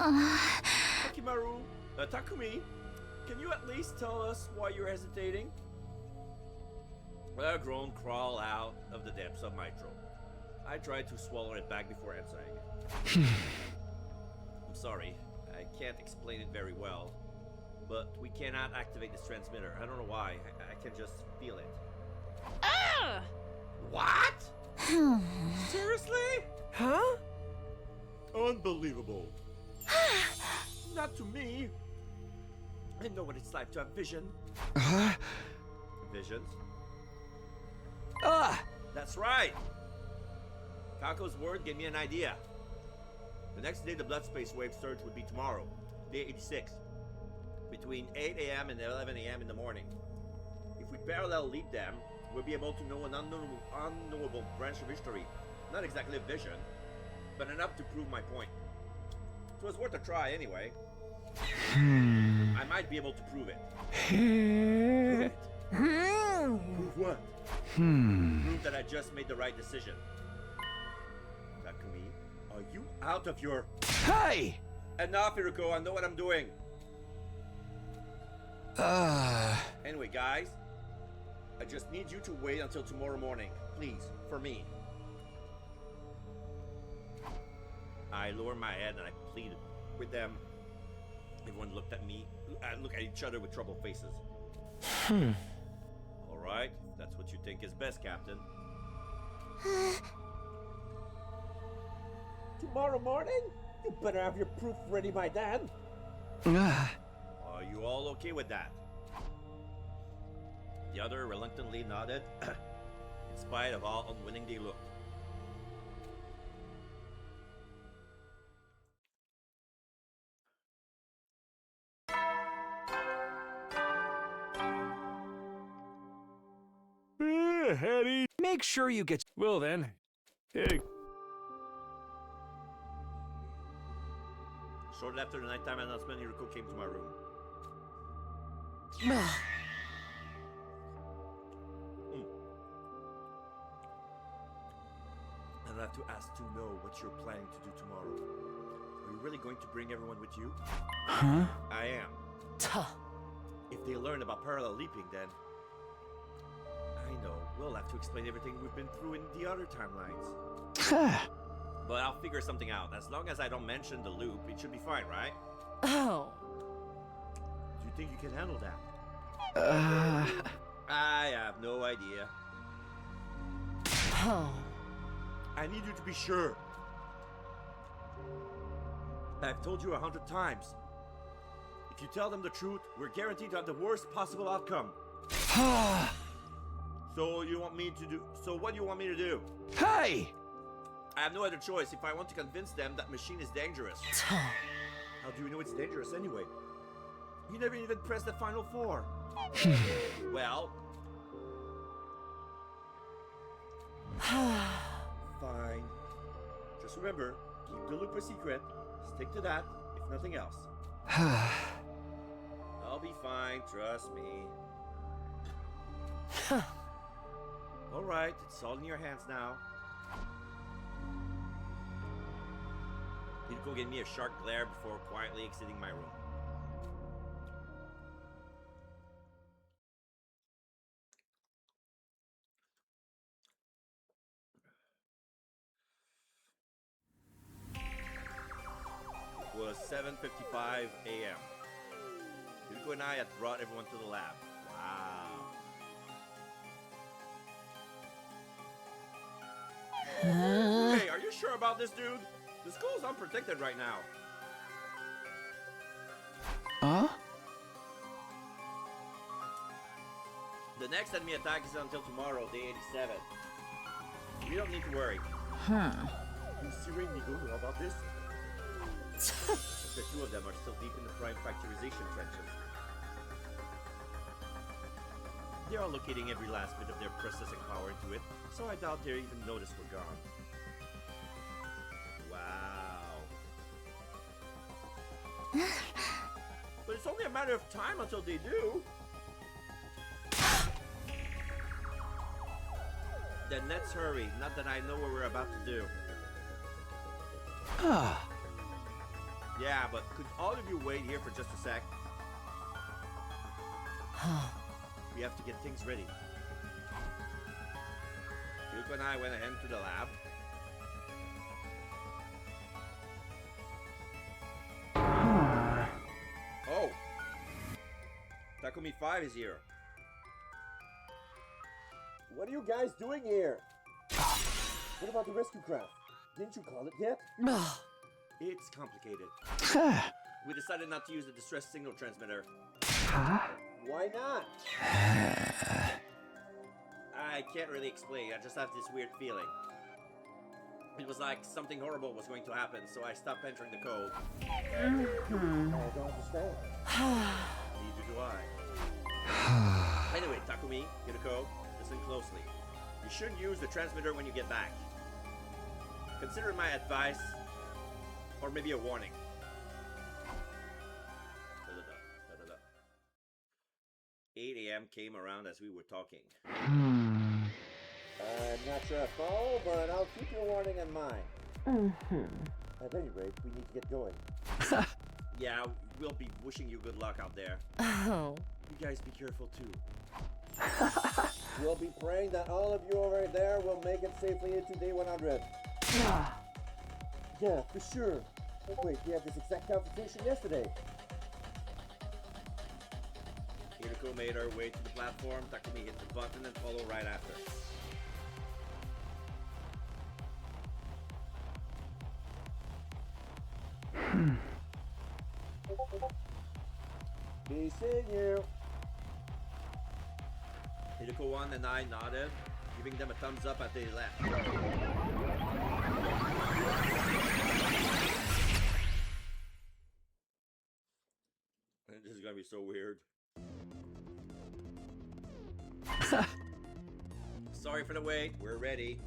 Takimaru, Takumi, can you at least tell us why you're hesitating? A groan crawled out of the depths of my throat. I tried to swallow it back before answering. I'm sorry, I can't explain it very well, but we cannot activate this transmitter. I don't know why. I can just feel it. What? Seriously? Huh? Unbelievable. Not to me. I know what it's like to have vision. Visions? Ah! That's right. Kako's word gave me an idea. The next day the blood space wave surge would be tomorrow, day 86. Between 8 a.m. and 11 a.m. in the morning. If we parallel lead them, we'll be able to know an unknowable branch of history. Not exactly a vision, but enough to prove my point. It was worth a try anyway. I might be able to prove it. Prove it. Prove what? Prove that I just made the right decision. Takumi, are you out of your... Hey! Enough, Hiruko, I know what I'm doing. Anyway, guys, I just need you to wait until tomorrow morning. Please, for me. I lowered my head and I pleaded with them. Everyone looked at me, looked at each other with troubled faces. Alright, if that's what you think is best, Captain. Tomorrow morning? You better have your proof ready by then. Are you all okay with that? The other reluctantly nodded, in spite of how unwilling they looked. Hetty. Make sure you get. Well then. Hey. Shortly after the nighttime announcement, Hiruko came to my room. I'd have to ask to know what you're planning to do tomorrow. Are you really going to bring everyone with you? Huh? I am. If they learn about parallel leaping, then... I know, we'll have to explain everything we've been through in the other timelines. But I'll figure something out. As long as I don't mention the loop, it should be fine, right? Oh. Do you think you can handle that? I have no idea. Oh. I need you to be sure. I've told you 100 times. If you tell them the truth, we're guaranteed to have the worst possible outcome. So what do you want me to do? Hey! I have no other choice if I want to convince them that machine is dangerous. How do you know it's dangerous anyway? You never even pressed the final 4. Well... Fine. Just remember, keep the loop a secret. Stick to that, if nothing else. I'll be fine, trust me. Alright, it's all in your hands now. Hiruko gave me a sharp glare before quietly exiting my room. It was 7:55 a.m. Hiruko and I had brought everyone to the lab. Wow. Hey, are you sure about this, dude? The school's unprotected right now. Huh? The next enemy attack is until tomorrow, day 87. We don't need to worry. Do Siri and Nigo know about this? The two of them are still deep in the prime factorization trenches. They're allocating every last bit of their processing power into it, so I doubt they even noticed we're gone. Wow. But it's only a matter of time until they do. Then let's hurry, not that I know what we're about to do. Yeah, but could all of you wait here for just a sec? We have to get things ready. Yuko and I went ahead to the lab. Oh! Takumi 5 is here. What are you guys doing here? What about the rescue craft? Didn't you call it yet? It's complicated. We decided not to use the distress signal transmitter. Why not? I can't really explain. I just have this weird feeling. It was like something horrible was going to happen, so I stopped entering the code. I don't understand. Neither do I. Anyway, Takumi, Hiroko, listen closely. You shouldn't use the transmitter when you get back. Consider my advice, or maybe a warning. 8 a.m. came around as we were talking. I'm not sure I follow, but I'll keep your warning in mind. At any rate, we need to get going. Yeah, we'll be wishing you good luck out there. Oh. You guys be careful too. We'll be praying that all of you over there will make it safely into day 100. Yeah, for sure. Wait, we had this exact conversation yesterday. Hiroko made her way to the platform. Takumi hit the button and followed right after. Be seeing you. Hiroko 1 and I nodded, giving them a thumbs up as they left. This is gonna be so weird. Sorry for the wait, we're ready.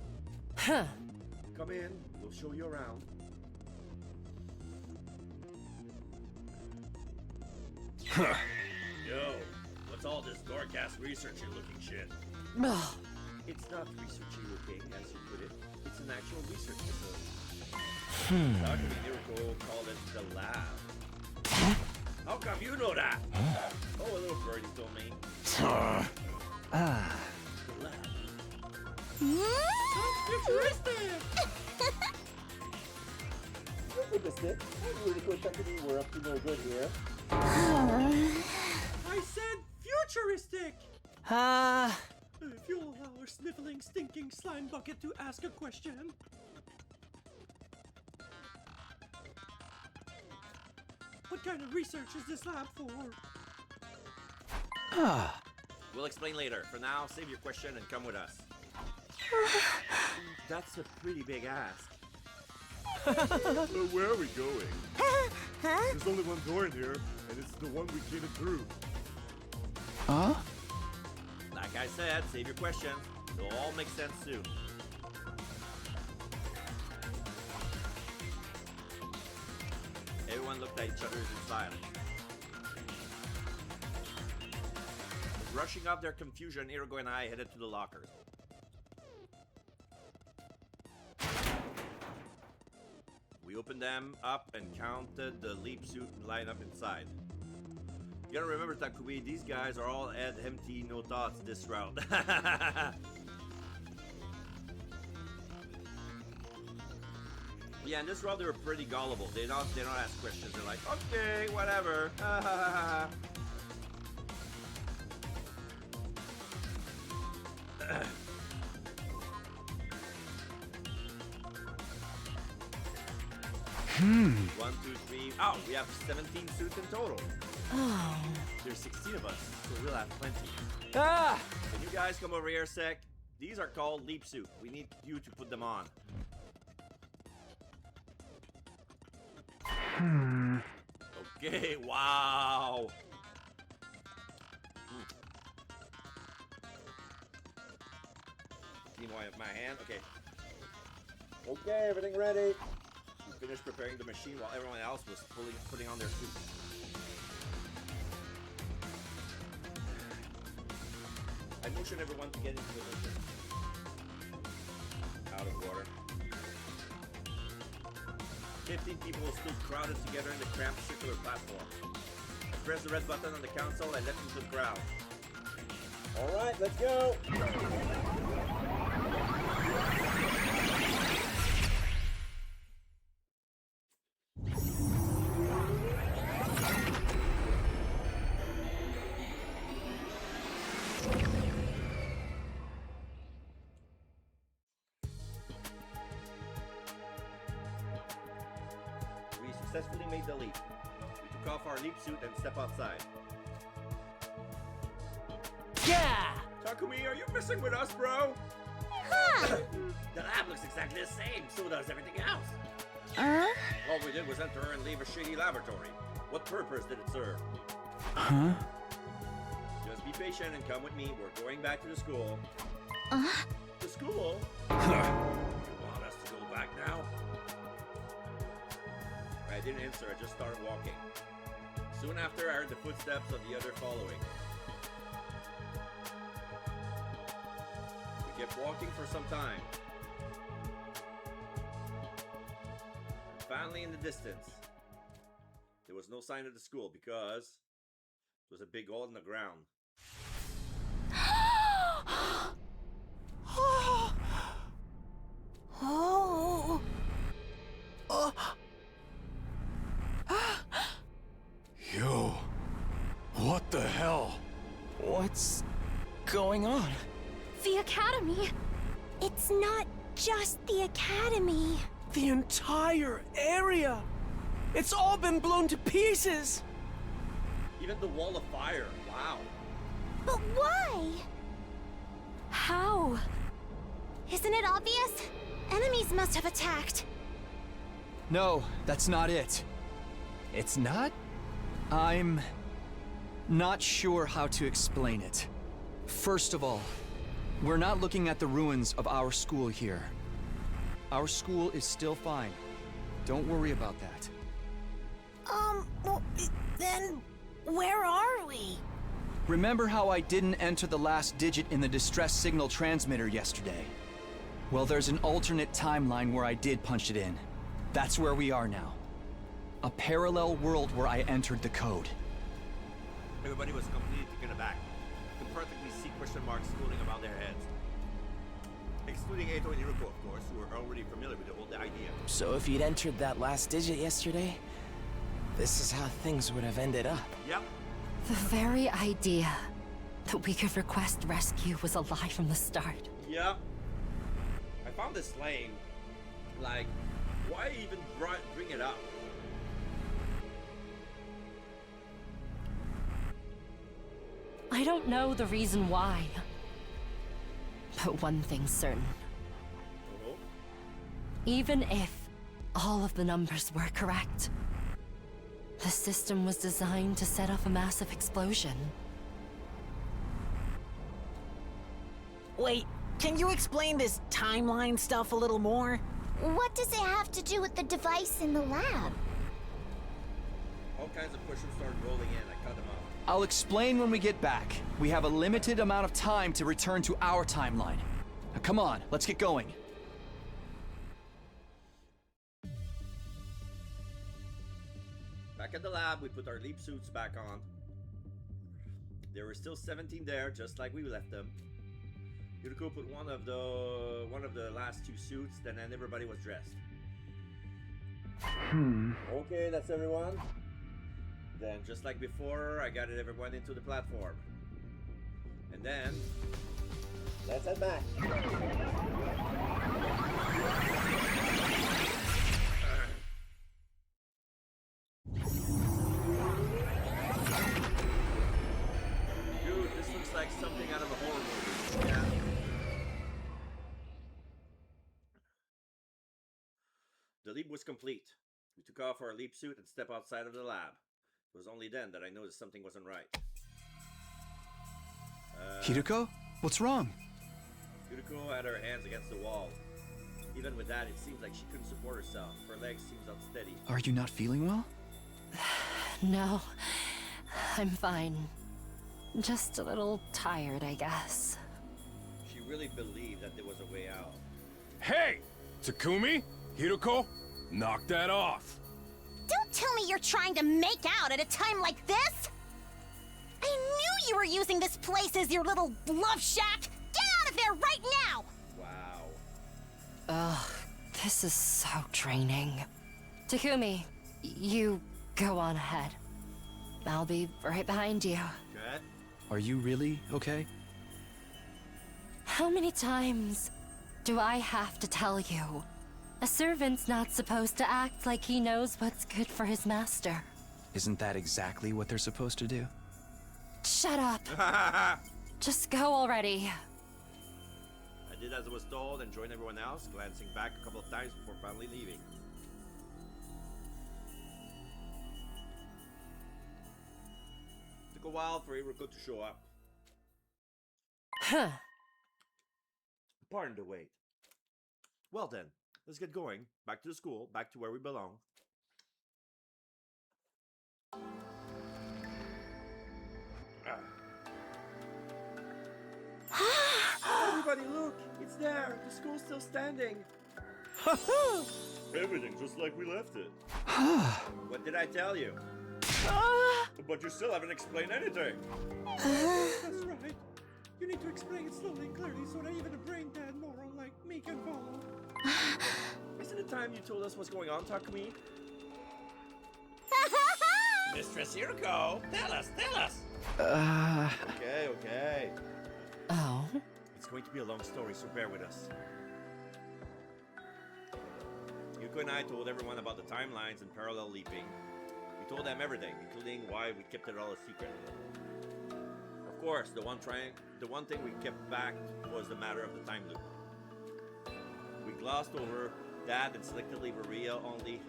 Come in, we'll show you around. Yo, what's all this Dorcas researchy looking shit? It's not researchy looking, as you put it. It's an actual research facility. Dr. Hiroko called it the lab. How come you know that? Oh, a little birdie told me. The lab. Futuristic! Take a stick. I really could think we're up to no good here. I said futuristic! If you'll allow our sniffling, stinking slime bucket to ask a question. What kind of research is this lab for? We'll explain later. For now, save your question and come with us. That's a pretty big ask. Where are we going? There's only one door in here, and it's the one we came in through. Like I said, save your questions. It'll all make sense soon. Everyone looked at each other in silence. Rushing off their confusion, Irigo and I headed to the lockers. We opened them up and counted the leap suit lineup inside. You gotta remember, Takumi, these guys are all head empty, no thoughts this route. Yeah, in this route they were pretty gullible. They don't ask questions. They're like, okay, whatever. One, two, three. Oh, we have 17 suits in total. Oh. There's 16 of us, so we'll have plenty. Ah! Can you guys come over here a sec? These are called leap suit. We need you to put them on. Okay, wow. Need more of my hand? Okay. Okay, everything ready. We finished preparing the machine while everyone else was putting on their suits. I motion everyone to get into position. Out of water. 15 people stood crowded together in the cramped circular platform. I pressed the red button on the console and left into the crowd. Alright, let's go! We successfully made the leap. We took off our leap suit and stepped outside. Yeah! Takumi, are you messing with us, bro? Huh? The lab looks exactly the same, so does everything else. Uh? All we did was enter and leave a shady laboratory. What purpose did it serve? Huh? Just be patient and come with me. We're going back to the school. Uh? The school? You want us to go back now? I didn't answer, I just started walking. Soon after, I heard the footsteps of the other following. We kept walking for some time. And finally, in the distance, there was no sign of the school because there was a big hole in the ground. Oh. Yo, what the hell? What's going on? The Academy. It's not just the Academy. The entire area! It's all been blown to pieces! Even the wall of fire. Wow. But why? How? Isn't it obvious? Enemies must have attacked. No, that's not it. It's not? I'm not sure how to explain it. First of all, we're not looking at the ruins of our school here. Our school is still fine. Don't worry about that. Well, then where are we? Remember how I didn't enter the last digit in the distress signal transmitter yesterday? Well, there's an alternate timeline where I did punch it in. That's where we are now. A parallel world where I entered the code. Everybody was completely taken aback. You could practically see question marks floating around their heads. Excluding Eito and Iruko, of course, who were already familiar with the whole idea. So if you'd entered that last digit yesterday, this is how things would have ended up. Yep. The very idea that we could request rescue was a lie from the start. Yep. I found this lame. Like, why even bring it up? I don't know the reason why. But one thing's certain. Oh. Even if all of the numbers were correct, the system was designed to set off a massive explosion. Wait, can you explain this timeline stuff a little more? What does it have to do with the device in the lab? All kinds of questions started rolling in. I cut them off. I'll explain when we get back. We have a limited amount of time to return to our timeline. Now, come on, let's get going. Back at the lab, we put our leap suits back on. There were still 17 there, just like we left them. Yuriko put one of the last two suits, then everybody was dressed. Okay, that's everyone. Then, just like before, I guided everyone into the platform. And then, let's head back. Dude, this looks like something out of a horror movie. Yeah. The leap was complete. We took off our leap suit and stepped outside of the lab. It was only then that I noticed something wasn't right. Hiruko? What's wrong? Yuriko Yuriko had her hands against the wall. Even with that, it seems like she couldn't support herself. Her legs seems unsteady. Are you not feeling well? No, I'm fine. Just a little tired, I guess. She really believed that there was a way out. Hey! Takumi? Hiroko? Knock that off! Don't tell me you're trying to make out at a time like this! I knew you were using this place as your little love shack! Get out of there right now! Wow. Ugh, this is so draining. Takumi, you go on ahead. I'll be right behind you. Okay. Are you really okay? How many times do I have to tell you? A servant's not supposed to act like he knows what's good for his master. Isn't that exactly what they're supposed to do? Shut up. Just go already. I did as I was told and joined everyone else, glancing back a couple of times before finally leaving. Took a while for Hiroko to show up. Huh. Pardon the wait. Well then, let's get going. Back to the school, back to where we belong. Everybody look! It's there! The school's still standing! Everything just like we left it. What did I tell you? But you still haven't explained anything! That's right. You need to explain it slowly and clearly so that even a brain-dead moron like me can follow. Isn't it time you told us what's going on, Takumi? Mistress Hiroko! Tell us! Tell us! Okay, okay. Oh? It's going to be a long story, so bear with us. Yuko and I told everyone about the timelines and parallel leaping. We told them everything, including why we kept it all a secret. Of course, the one thing we kept back was the matter of the time loop. We glossed over that and selectively revealed only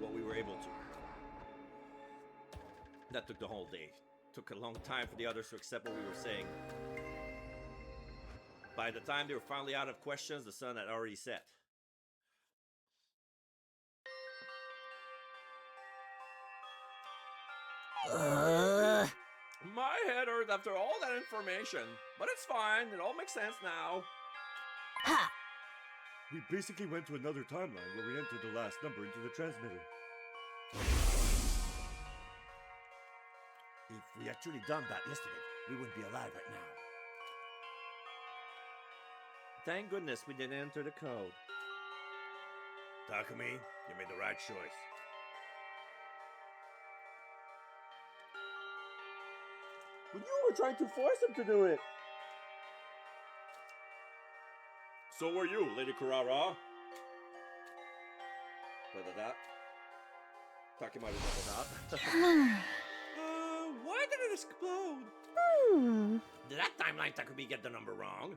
what we were able to. That took the whole day. Took a long time for the others to accept what we were saying. By the time they were finally out of questions, the sun had already set. My head hurt after all that information, but it's fine. It all makes sense now. Ha! We basically went to another timeline where we entered the last number into the transmitter. If we actually done that yesterday, we wouldn't be alive right now. Thank goodness we didn't enter the code. Takumi, you made the right choice. But you were trying to force him to do it. So were you, Lady Kurara. Da-da-da. Takuma da-da-da. Why did it explode? Did that timeline Takumi get the number wrong?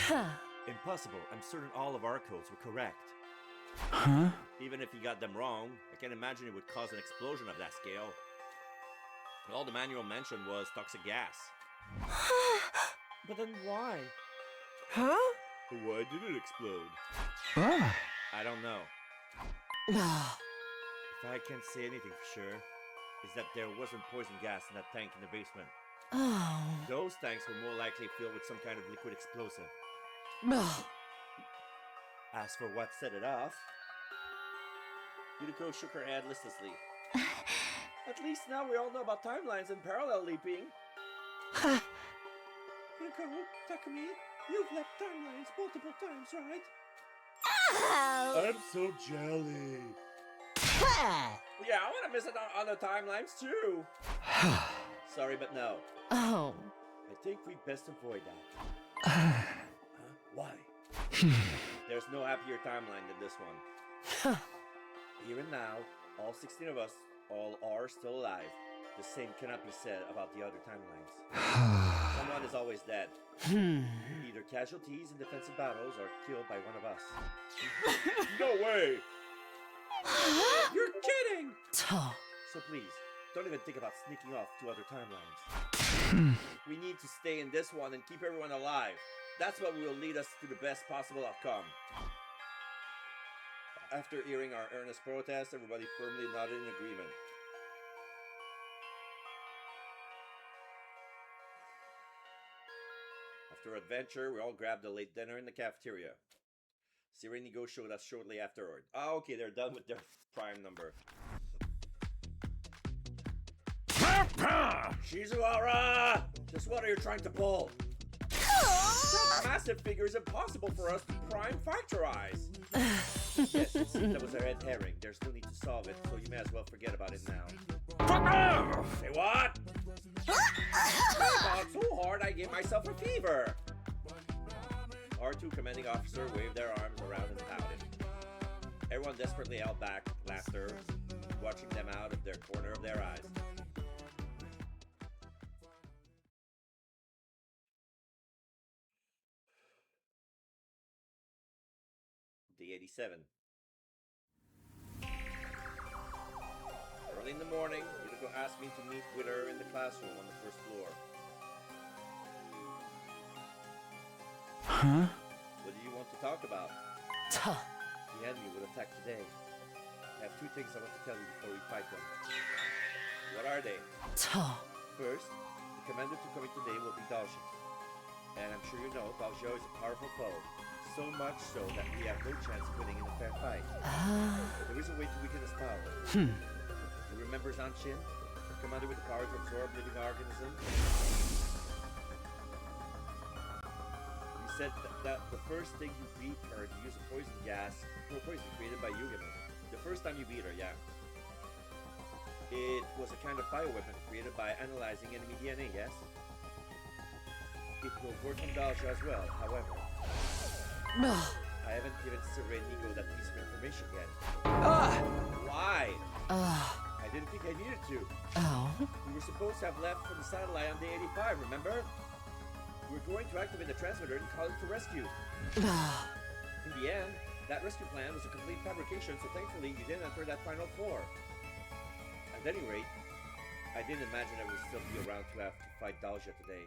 Huh. Impossible. I'm certain all of our codes were correct. Huh? Even if he got them wrong, I can't imagine it would cause an explosion of that scale. All the manual mentioned was toxic gas. But then why? Huh? Why did it explode? Ah. I don't know. Oh. If I can't say anything for sure, is that there wasn't poison gas in that tank in the basement. Oh. Those tanks were more likely filled with some kind of liquid explosive. Oh. As for what set it off, Yuriko shook her head listlessly. At least now we all know about timelines and parallel leaping. Hiroko, Takumi, you've left timelines multiple times, right? Oh! I'm so jelly. Yeah, I want to visit on other timelines too. Sorry, but no. Oh. I think we'd best avoid that. Huh? Why? There's no happier timeline than this one. Here and now, all 16 of us, all are still alive. The same cannot be said about the other timelines. Someone is always dead. Either casualties in defensive battles or killed by one of us. No way! You're kidding! Oh. So please, don't even think about sneaking off to other timelines. We need to stay in this one and keep everyone alive. That's what will lead us to the best possible outcome. After hearing our earnest protest, everybody firmly nodded in agreement. After adventure, we all grabbed a late dinner in the cafeteria. Siri and Nigo showed us shortly afterward. Ah, okay, they're done with their prime number. Shizuhara! Just what are you trying to pull? That massive figure is impossible for us to prime factorize. Yes, it seems that was a red herring. There's no need to solve it, so you may as well forget about it now. Say what? I fought so hard I gave myself a fever. Our two commanding officers waved their arms around and pouted. Everyone desperately held back laughter, watching them out of their corner of their eyes. Day 87. Early in the morning, Yuriko asked me to meet with her in the classroom on the first floor. Huh? What do you want to talk about? Tuh. The enemy will attack today. I have two things I want to tell you before we fight them. What are they? Tuh. First, the commander to come in today will be Dalsha. And I'm sure you know, Dalsha is a powerful foe. So much so that we have no chance of winning in a fair fight. There is a way to weaken his power. You remember Zanshin? The commander with the power to absorb living organisms? He said that the first thing you beat her to use a poison created by Yugami. The first time you beat her, yeah. It was a kind of bioweapon created by analyzing enemy DNA, yes? It will work on Dalsha as well, however. I haven't given Siri and Nigo that piece of information yet. Why? I didn't think I needed to. We were supposed to have left from the satellite on day 85, remember? We were going to activate the transmitter and call it to rescue. In the end, that rescue plan was a complete fabrication, so thankfully you didn't enter that final floor. At any rate, I didn't imagine I would still be around to have to fight Dalsha today.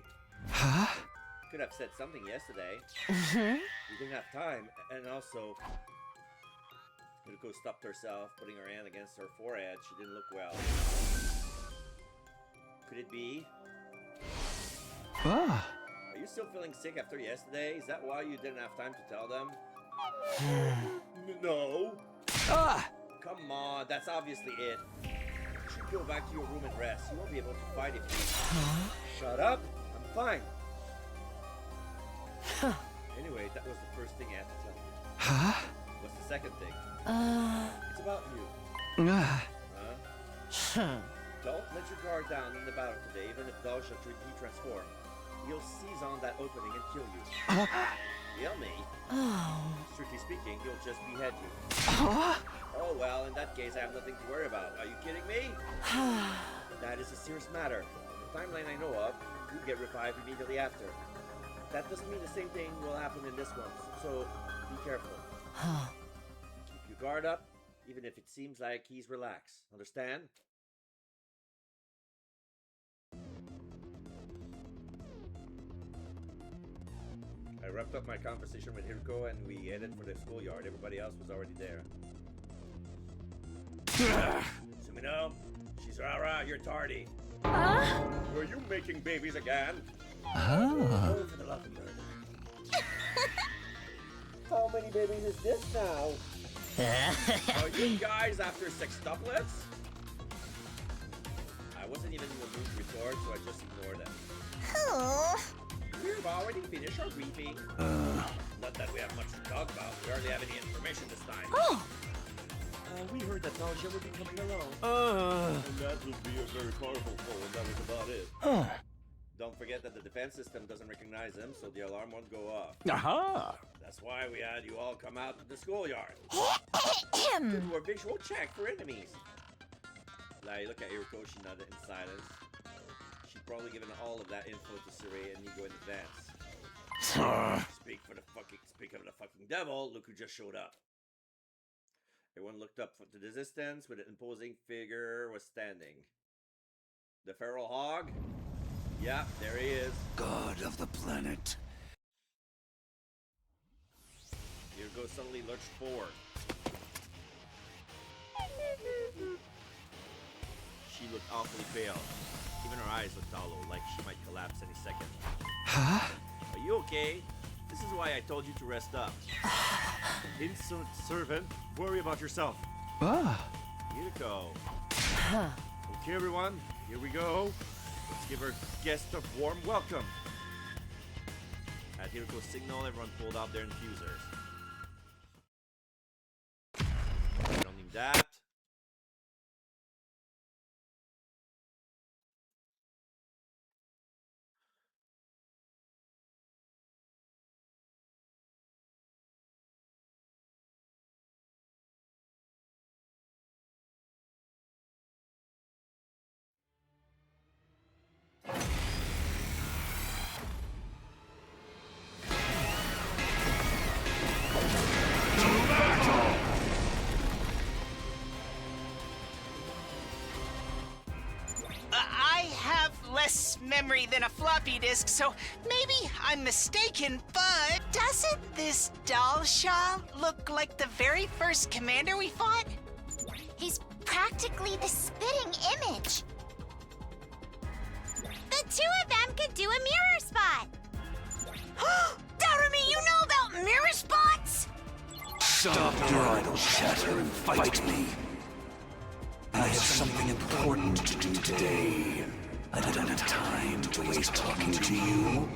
Huh? Could have said something yesterday. We didn't have time, and also Yuriko stopped herself, putting her hand against her forehead. She didn't look well. Could it be? Are you still feeling sick after yesterday? Is that why you didn't have time to tell them? No. Come on, that's obviously it. You should go back to your room and rest. You won't be able to fight if you... Shut up! I'm fine. Anyway, that was the first thing I had to tell you. Huh? What's the second thing? It's about you. Don't let your guard down in the battle today, even if Dalsha de-transform. He'll seize on that opening and kill you. Kill me? Strictly speaking, he'll just behead you. Oh well, in that case I have nothing to worry about. Are you kidding me? That is a serious matter. The timeline I know of, you get revived immediately after. That doesn't mean the same thing will happen in this one, so be careful. Keep your guard up, even if it seems like he's relaxed. Understand? I wrapped up my conversation with Hirko and we headed for the schoolyard. Everybody else was already there. Sumino, Shizuhara, you're tardy. Were you making babies again? Oh, for the love of God. How many babies is this now? Are you guys after sextuplets? I wasn't even in the mood to retort, so I just ignored them. We've already finished our briefing. Not that we have much to talk about. We hardly have any information this time. We heard that Dalsha would be coming along. And that would be a very powerful foe, and that was about it. Don't forget that the defense system doesn't recognize him, so the alarm won't go off. Aha! That's why we had you all come out to the schoolyard. To do a visual check for enemies. Like, look at Hiroko, she nodded in silence. She'd probably given all of that info to Siri and Nigo in advance. Speak of the fucking devil, look who just showed up. Everyone looked up to the distance where the imposing figure was standing. The feral hog? Yeah, there he is. God of the planet. Hiriko suddenly lurched forward. She looked awfully pale. Even her eyes looked hollow, like she might collapse any second. Huh? Are you okay? This is why I told you to rest up. Insolent servant, worry about yourself. Ah. Hiriko. Okay, everyone, here we go. Let's give our guest a warm welcome. At Hiriko's signal, everyone pulled out their infusers. I don't need that. I have less memory than a floppy disk, so maybe I'm mistaken, but doesn't this Dalsha look like the very first commander we fought? He's practically the spitting image. The two of them could do a mirror spot. Darumi, you know about mirror spots? Stop your idle chatter and fight me. I have something important to do today. I don't have time to waste talking to you.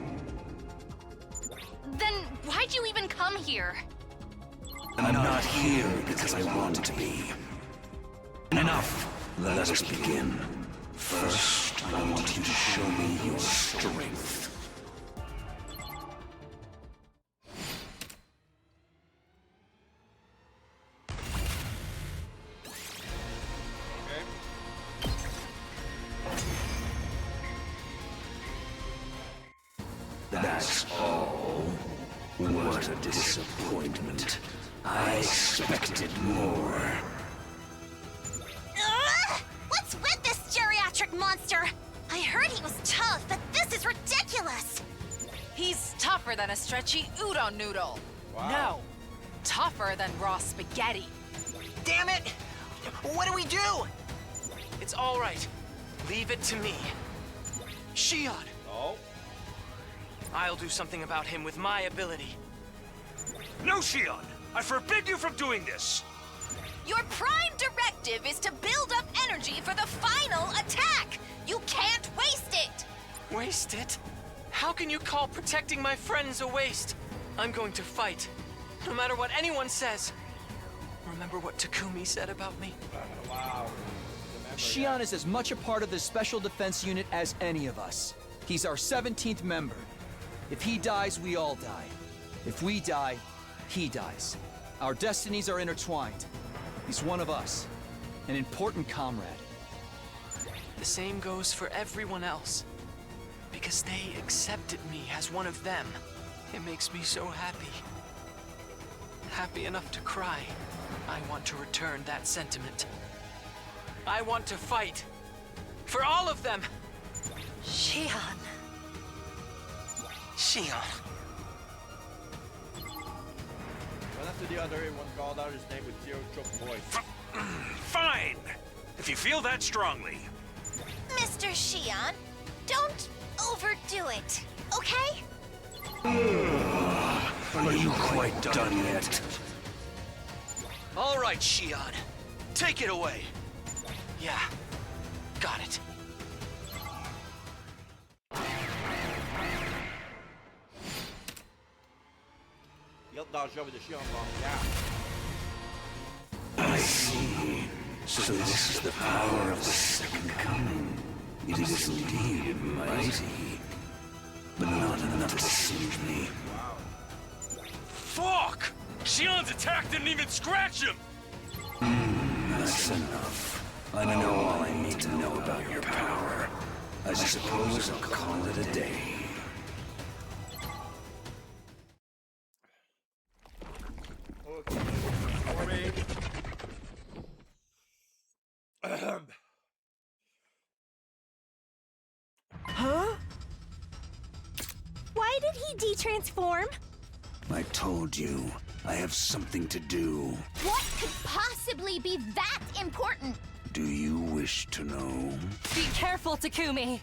Then why'd you even come here? I'm not here because I want to be. Enough. Let us begin. First, I want you to show me your strength. That's all? What a disappointment. I expected more. What's with this geriatric monster? I heard he was tough, but this is ridiculous. He's tougher than a stretchy udon noodle. Wow. No, tougher than raw spaghetti. Damn it! What do we do? It's all right. Leave it to me. Shion, Oh? I'll do something about him with my ability. No, Shion! I forbid you from doing this! Your prime directive is to build up energy for the final attack. You can't waste it. Waste it? How can you call protecting my friends a waste? I'm going to fight, no matter what anyone says. Remember what Takumi said about me? Wow. Shion is as much a part of the Special Defense Unit as any of us. He's our 17th member. If he dies, we all die. If we die, he dies. Our destinies are intertwined. He's one of us, an important comrade. The same goes for everyone else. Because they accepted me as one of them. It makes me so happy. Happy enough to cry. I want to return that sentiment. I want to fight. For all of them! Shion. Shion. One after the other, everyone called out his name with zero-choke voice. Fine! If you feel that strongly. Mr. Shion, don't overdo it, okay? Are you quite done yet? All right, Shion. Take it away. Yeah, got it. Yelled Dalsha with the Shion bomb. Yeah. I see. So this is the power of the Second Coming. It is indeed mighty, but not enough to singe me. Fuck! Shion's attack didn't even scratch him! That's enough. I know all I need to know about your power. I suppose I'll call it a day. Okay. Forming. Huh? Why did he de-transform? I told you, I have something to do. What could possibly be that important? Do you wish to know? Be careful, Takumi.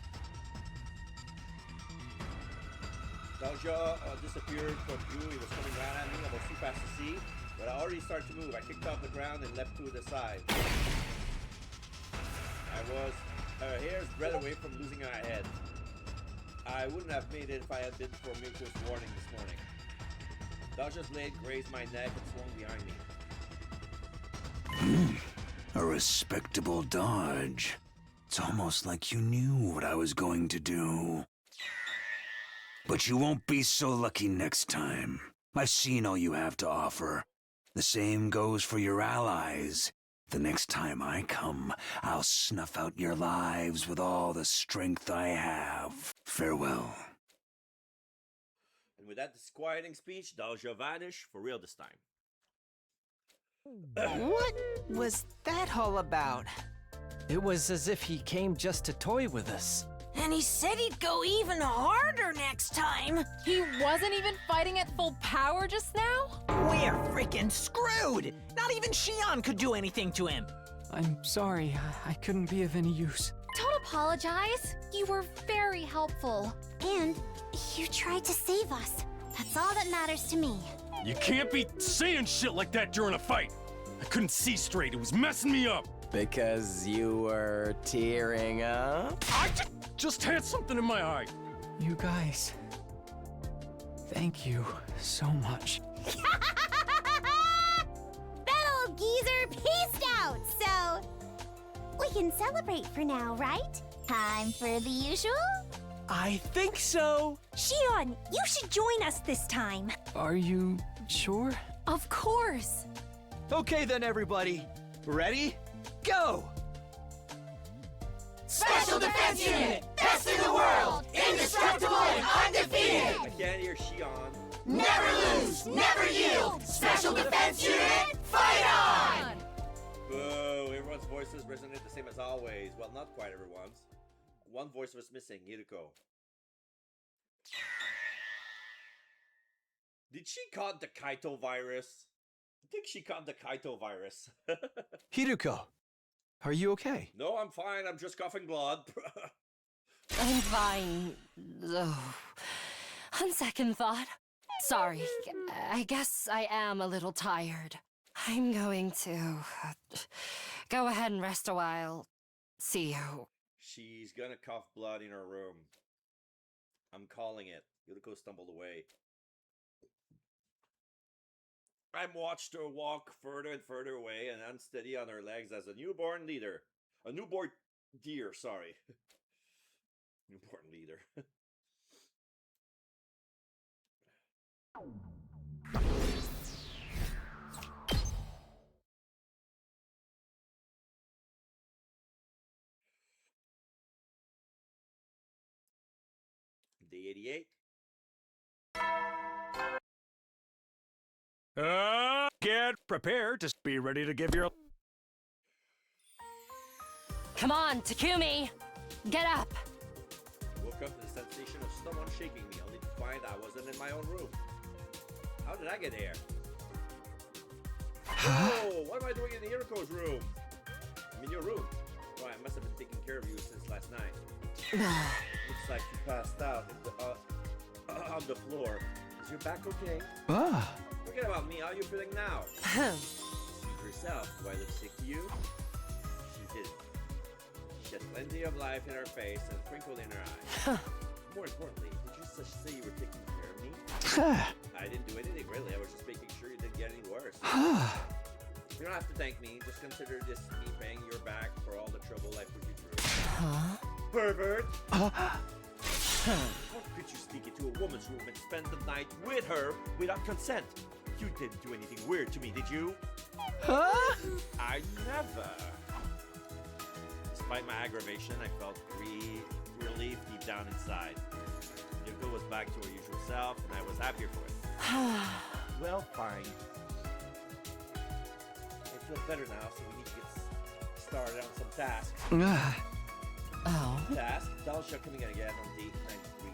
Dalja disappeared from view. He was coming right at me. I was too fast to see, but I already started to move. I kicked off the ground and leapt to the side. I was hairs breadth away from losing my head. I wouldn't have made it if I had been for Miko's warning this morning. Dalja's blade grazed my neck and swung behind me. A respectable dodge. It's almost like you knew what I was going to do. But you won't be so lucky next time. I've seen all you have to offer. The same goes for your allies. The next time I come, I'll snuff out your lives with all the strength I have. Farewell. And with that disquieting speech, Dalja vanished for real this time. What was that all about? It was as if he came just to toy with us. And he said he'd go even harder next time. He wasn't even fighting at full power just now? We're freaking screwed! Not even Shion could do anything to him. I'm sorry, I couldn't be of any use. Don't apologize. You were very helpful. And you tried to save us. That's all that matters to me. You can't be saying shit like that during a fight. I couldn't see straight. It was messing me up. Because you were tearing up? I just had something in my eye. You guys, thank you so much. That old geezer peaced out, so we can celebrate for now, right? Time for the usual? I think so. Shion, you should join us this time. Are you sure? Of course. Okay then, everybody. Ready? Go! Special Defense Unit! Best in the world! Indestructible and undefeated! I can't hear Shion. Never lose! Never yield! Special Defense Unit, fight on! Boo! Everyone's voices resonate the same as always. Well, not quite everyone's. One voice was missing, Hiriko. Did she caught the Kaito virus? I think she caught the Kaito virus. Hiruko, are you okay? No, I'm fine. I'm just coughing blood. I'm fine. Oh. On second thought. Sorry. I guess I am a little tired. I'm going to go ahead and rest a while. See you. She's gonna cough blood in her room. I'm calling it. Hiriko stumbled away. I watched her walk further and further away and unsteady on her legs as a newborn leader. A newborn deer, sorry. Newborn leader. Day 88. Get prepared to be ready to give your... Come on, Takumi! Get up! Woke up to the sensation of someone shaking me, only to find I wasn't in my own room. How did I get here? Oh, what am I doing in Hiriko's room? I'm in your room. Oh, I must have been taking care of you since last night. Looks like you passed out on the floor. Is your back okay? Forget about me. How are you feeling now? See for yourself. Do I look sick to you? She didn't. She had plenty of life in her face and a twinkle in her eye. More importantly, did you just say you were taking care of me? I didn't do anything really. I was just making sure you didn't get any worse. You don't have to thank me. Just consider this me paying your back for all the trouble I put you through. Pervert! How could you sneak into a woman's room and spend the night with her without consent? You didn't do anything weird to me, did you? I never. Despite my aggravation, I felt relief deep down inside. Hiriko was back to her usual self, and I was happier for it. Well, fine. I feel better now, so we need to get started on some tasks. Task, Dalsha coming in again on date 93.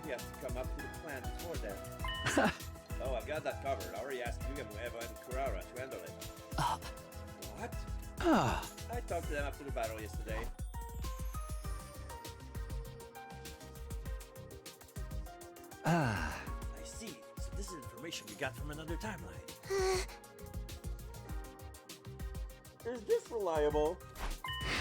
We have to come up with a plan before then. Oh, I've got that covered. I already asked Yuga, Mueva, and Kurara to handle it. What? I talked to them after the battle yesterday. I see. So this is information we got from another timeline. Is this reliable?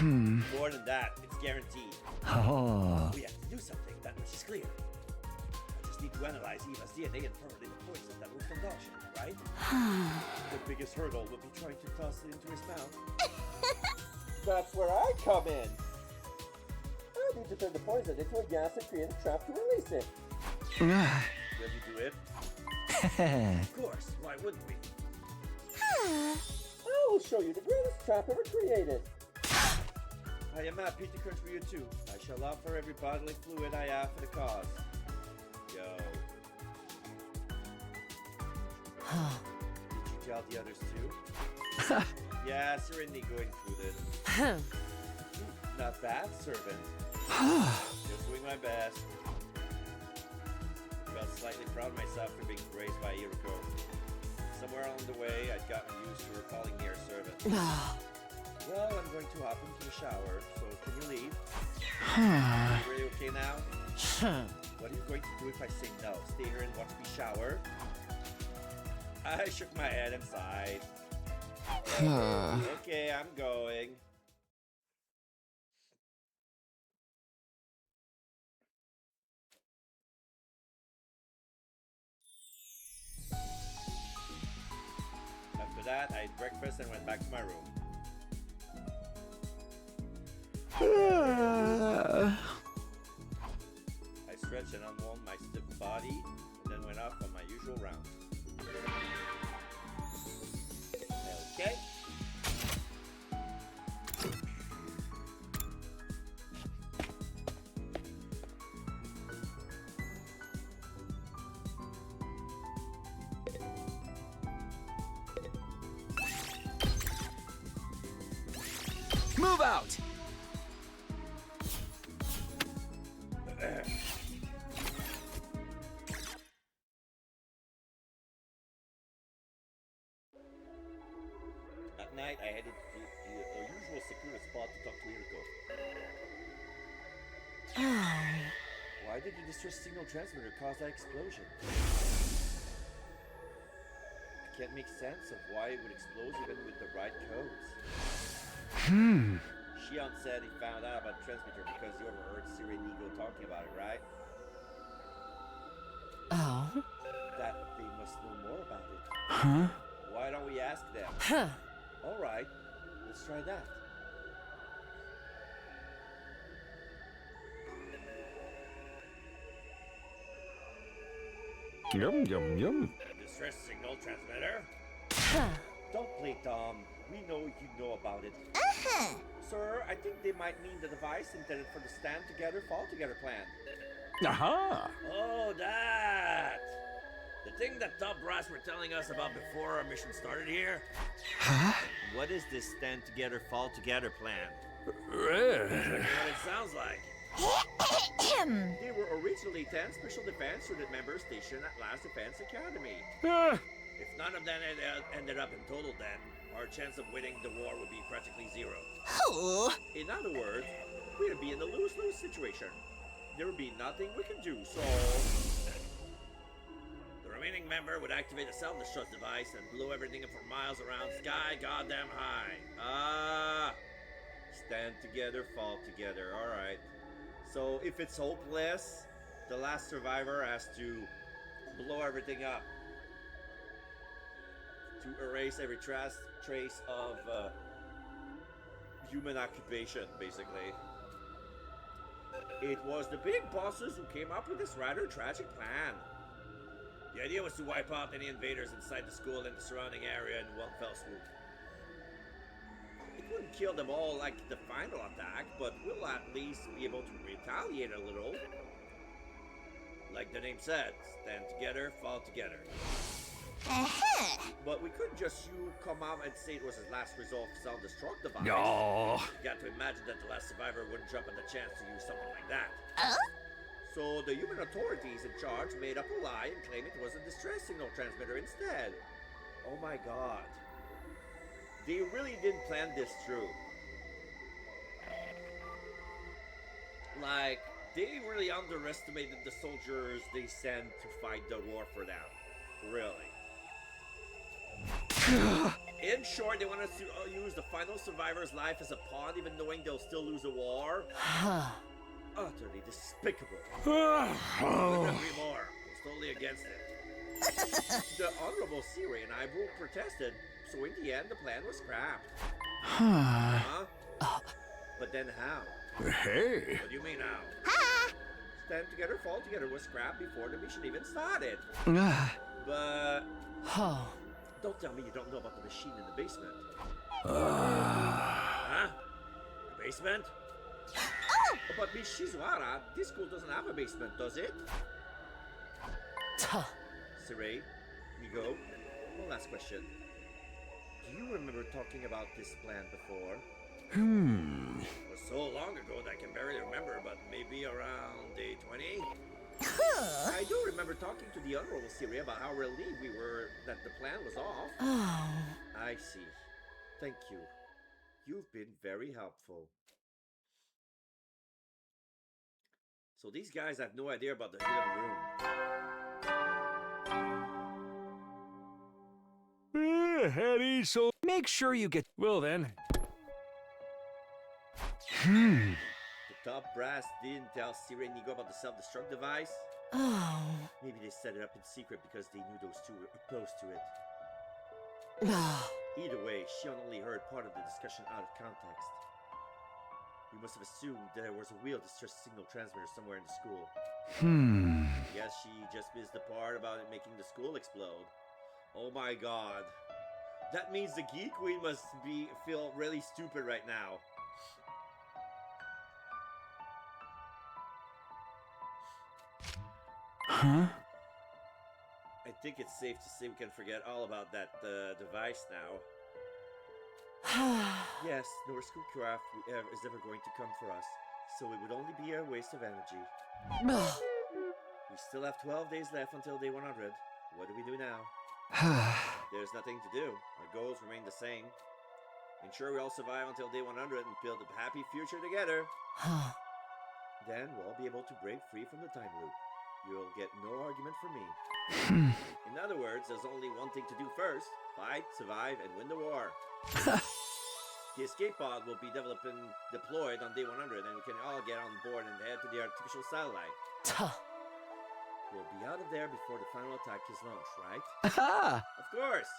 More than that, it's guaranteed. Oh. We have to do something, that much is clear. I just need to analyze Eva's DNA and permanently the poison that was from Dalshan, right? The biggest hurdle will be trying to toss it into his mouth. That's where I come in. I need to turn the poison into a gas and create a trap to release it. Will you do it? Of course, why wouldn't we? I will show you the greatest trap ever created. I am happy to contribute too. I shall offer every bodily fluid I have for the cause. Yo. Did you tell the others too? Yeah, Serenity going through this. Not bad, servant. Just doing my best. I felt slightly proud of myself for being praised by Iruko. Somewhere along the way, I'd gotten used to her calling me her servant. Well, I'm going to hop into the shower, so can you leave? You really okay now? What are you going to do if I say no? Stay here and watch me shower? I shook my head and sighed. Okay, I'm going. After that, I ate breakfast and went back to my room. I stretched and unwound my stiff body, and then went off on my usual round. Okay. Move out! At night, I headed to the usual secluded spot to talk to Iruko. Why did the distress signal transmitter cause that explosion? I can't make sense of why it would explode even with the right codes. Shion said he found out about the transmitter because he overheard Siri and Nigo talking about it, right? Oh? That they must know more about it. Huh? Why don't we ask them? Huh. Alright, let's try that. Yum, yum, yum. Distress signal transmitter? Huh. Don't play dumb. We know you know about it. Sir, I think they might mean the device intended for the Stand Together, Fall Together plan. Aha! Oh, that! The thing that Top Brass were telling us about before our mission started here? Huh? What is this Stand Together, Fall Together plan? What it sounds like. They were originally 10 Special Defense Unit members stationed at Last Defense Academy. If none of them ended up in total death, our chance of winning the war would be practically zero. In other words, we'd be in a lose-lose situation. There would be nothing we can do, so... The remaining member would activate a self-destruct device and blow everything up for miles around sky goddamn high. Stand together, fall together, alright. So if it's hopeless, the last survivor has to blow everything up. To erase every trace of human occupation, basically. It was the big bosses who came up with this rather tragic plan. The idea was to wipe out any invaders inside the school and the surrounding area in one fell swoop. It wouldn't kill them all like the final attack, but we'll at least be able to retaliate a little. Like the name said, stand together, fall together. But we couldn't just come out and say it was his last resolve self-destruct device. No. You got to imagine that the last survivor wouldn't jump at the chance to use something like that. So the human authorities in charge made up a lie and claimed it was a distress signal transmitter instead. Oh my god. They really didn't plan this through. Like, they really underestimated the soldiers they sent to fight the war for them. Really. In short, they wanted to use the final survivor's life as a pawn, even knowing they'll still lose a war. Utterly despicable. Couldn't agree more. I was totally against it. The Honorable Siri and I both protested, so in the end, the plan was scrapped. Huh? But then how? Hey! What do you mean how? Stand together, fall together was scrapped before the mission even started. But... don't tell me you don't know about the machine in the basement. Huh? The basement? Oh, but Miss Shizuhara, this school doesn't have a basement, does it? Sirei, Migo, one last question. Do you remember talking about this plan before? It was so long ago that I can barely remember, but maybe around day 20? I do remember talking to the Honorable Siri about how relieved we were that the plan was off. I see. Thank you. You've been very helpful. So these guys have no idea about the hidden room. Eddie, so Make sure you get. well then. The top brass didn't tell Siri and Nigo about the self-destruct device. Maybe they set it up in secret because they knew those two were opposed to it. Either way, Shion only heard part of the discussion out of context. We must have assumed that there was a real distress signal transmitter somewhere in the school. Guess she just missed the part about it making the school explode. Oh my god. That means the Geek Queen must feel really stupid right now. I think it's safe to say we can forget all about that device now. Yes, no Schoolcraft is ever going to come for us, so it would only be a waste of energy. We still have 12 days left until day 100. What do we do now? There's nothing to do. Our goals remain the same. Ensure we all survive until day 100 and build a happy future together. Then we'll all be able to break free from the time loop. You'll get no argument from me. In other words, there's only one thing to do first. Fight, survive, and win the war. The escape pod will be deployed on day 100, and we can all get on board and head to the artificial satellite. We'll be out of there before the final attack is launched, right? Of course!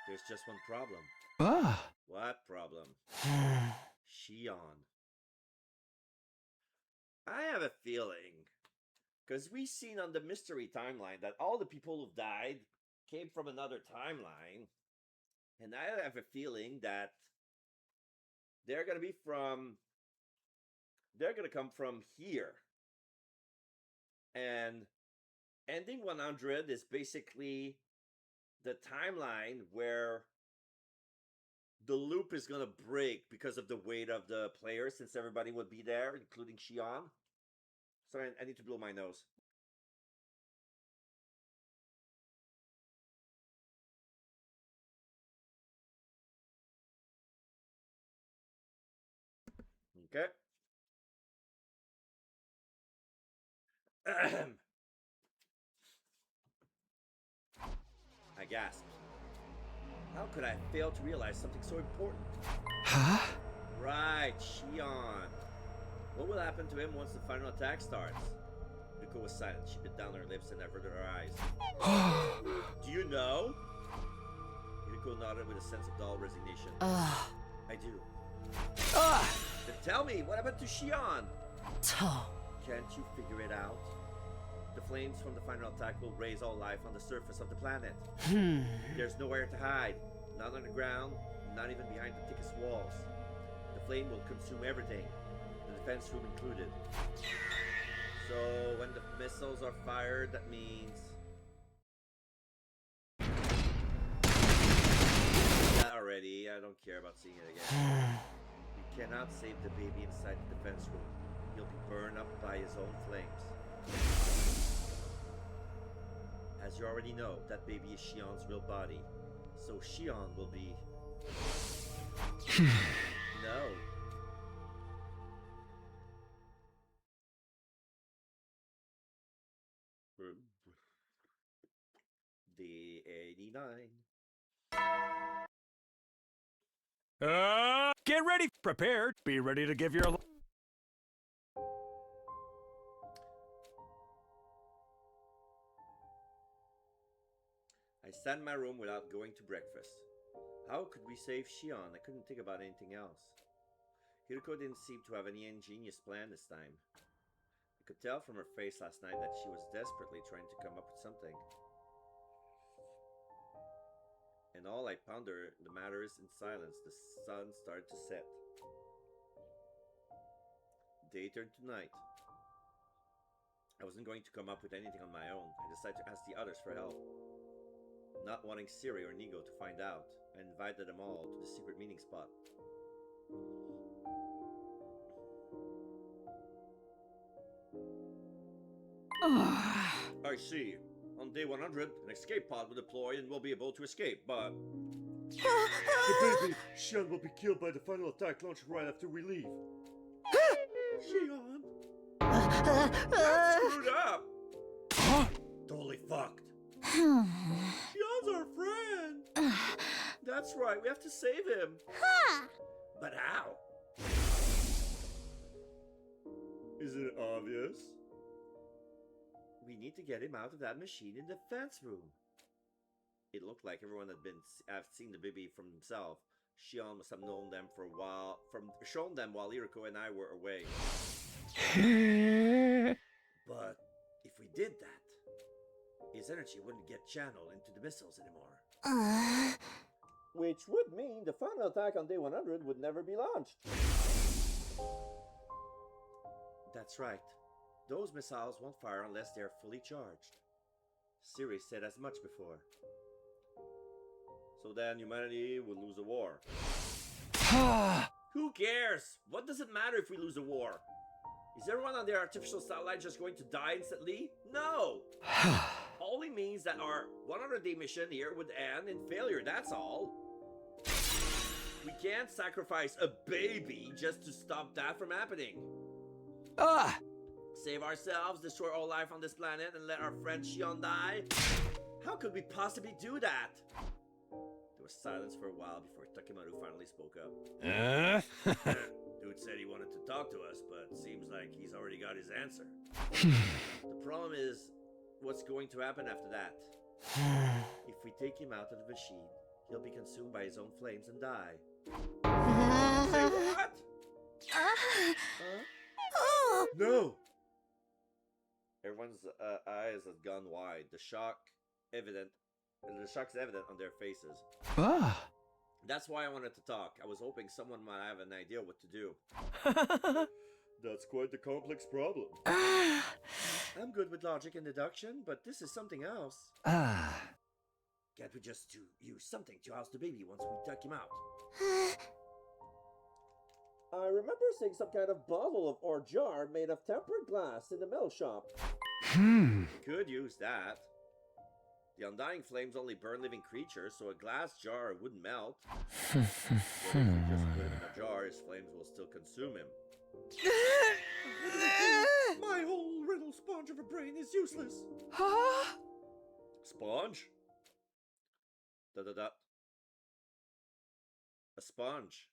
There's just one problem. What problem? Shion. I have a feeling, because we've seen on the mystery timeline that all the people who died came from another timeline, and I have a feeling that they're gonna come from here. And ending 100 is basically the timeline where the loop is gonna break because of the weight of the players, since everybody would be there, including Shion. Sorry, I need to blow my nose. Okay. I gasped. How could I fail to realize something so important? Right, Shion. What will happen to him once the final attack starts? Yuko was silent. She bit down her lips and averted her eyes. Do you know? Yuko nodded with a sense of dull resignation. I do. Then tell me, what happened to Shion? Can't you figure it out? The flames from the final attack will raise all life on the surface of the planet. There's nowhere to hide. Not on the ground, not even behind the thickest walls. The flame will consume everything, the defense room included. So when the missiles are fired, that means... That already, I don't care about seeing it again. You cannot save the baby inside the defense room. he'll be burned up by his own flames. As you already know, that baby is Shion's real body. So Shion will be... No. The 89. Get ready, prepared, be ready to give your... I sat in my room without going to breakfast. How could we save Shion? I couldn't think about anything else. Hiriko didn't seem to have any ingenious plan this time. I could tell from her face last night that she was desperately trying to come up with something. And all I pondered the matter is in silence. The sun started to set. Day turned to night. I wasn't going to come up with anything on my own. I decided to ask the others for help. Not wanting Siri or Nigo to find out, I invited them all to the secret meeting spot. I see. On day 100, an escape pod will deploy and we'll be able to escape, but... The baby, Shion will be killed by the final attack launched right after we leave. Shion! That's screwed up! Totally fucked. Shion's our friend! That's right, we have to save him. But how? Isn't it obvious? We need to get him out of that machine in the fence room. It looked like everyone had seen the baby from himself. Shion must have known them for a while, shown them while Hiriko and I were away. But if we did that, his energy wouldn't get channeled into the missiles anymore. Which would mean the final attack on day 100 would never be launched. That's right. Those missiles won't fire unless they're fully charged. Siri said as much before. So then humanity will lose a war. Who cares? What does it matter if we lose a war? Is everyone on the artificial satellite just going to die instantly? No! Only means that our 100-day mission here would end in failure, that's all. We can't sacrifice a baby just to stop that from happening. Save ourselves, destroy all life on this planet, and let our friend Shion die? How could we possibly do that? There was silence for a while before Takemaru finally spoke up. Dude said he wanted to talk to us, but it seems like he's already got his answer. The problem is, what's going to happen after that? If we take him out of the machine, he'll be consumed by his own flames and die. Say what? No! Everyone's eyes have gone wide. The shock's evident on their faces. That's why I wanted to talk. I was hoping someone might have an idea what to do. That's quite the complex problem. I'm good with logic and deduction, but this is something else. Can't we just use something to house the baby once we tuck him out? I remember seeing some kind of bottle or jar made of tempered glass in the metal shop. Could use that. The undying flames only burn living creatures, so a glass jar wouldn't melt. But if we just put him in a jar, his flames will still consume him. My whole riddle sponge of a brain is useless. Sponge? A sponge.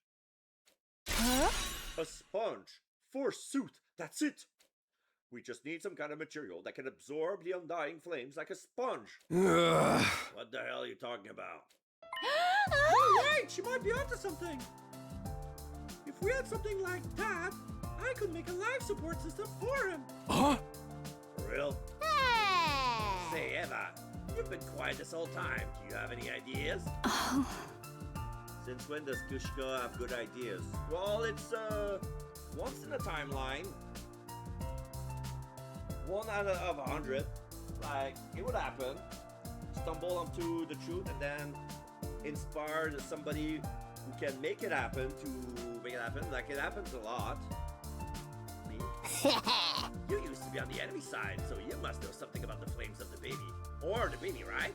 A sponge. Forsooth, that's it. We just need some kind of material that can absorb the undying flames like a sponge. What the hell are you talking about? Oh, wait, she might be onto something. If we had something like that, I could make a life support system for him. For real? Say, Eva, you've been quiet this whole time. Do you have any ideas? Since when does Kushiko have good ideas? Well, it's, once in a timeline. 1 out of 100. Like, it would happen. Stumble onto the truth and then inspire somebody who can make it happen to make it happen. Like, it happens a lot. Me. You used to be on the enemy side, so you must know something about the flames of the baby. Or the baby, right?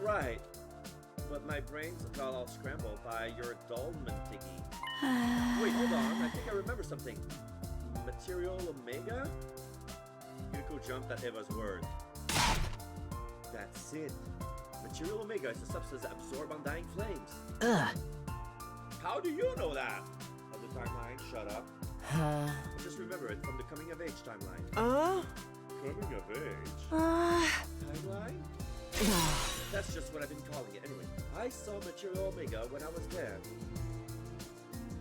Right. But my brain's got all scrambled by your dolman thingy. Wait, hold on. I think I remember something. Material Omega? Yuriko jumped at Eva's word. That's it. Material Omega is a substance that absorbs undying flames. Ugh. How do you know that? Other timeline, shut up. Just remember it from the coming of age timeline. Coming of age? Timeline? That's just what I've been calling it. Anyway, I saw Material Omega when I was there.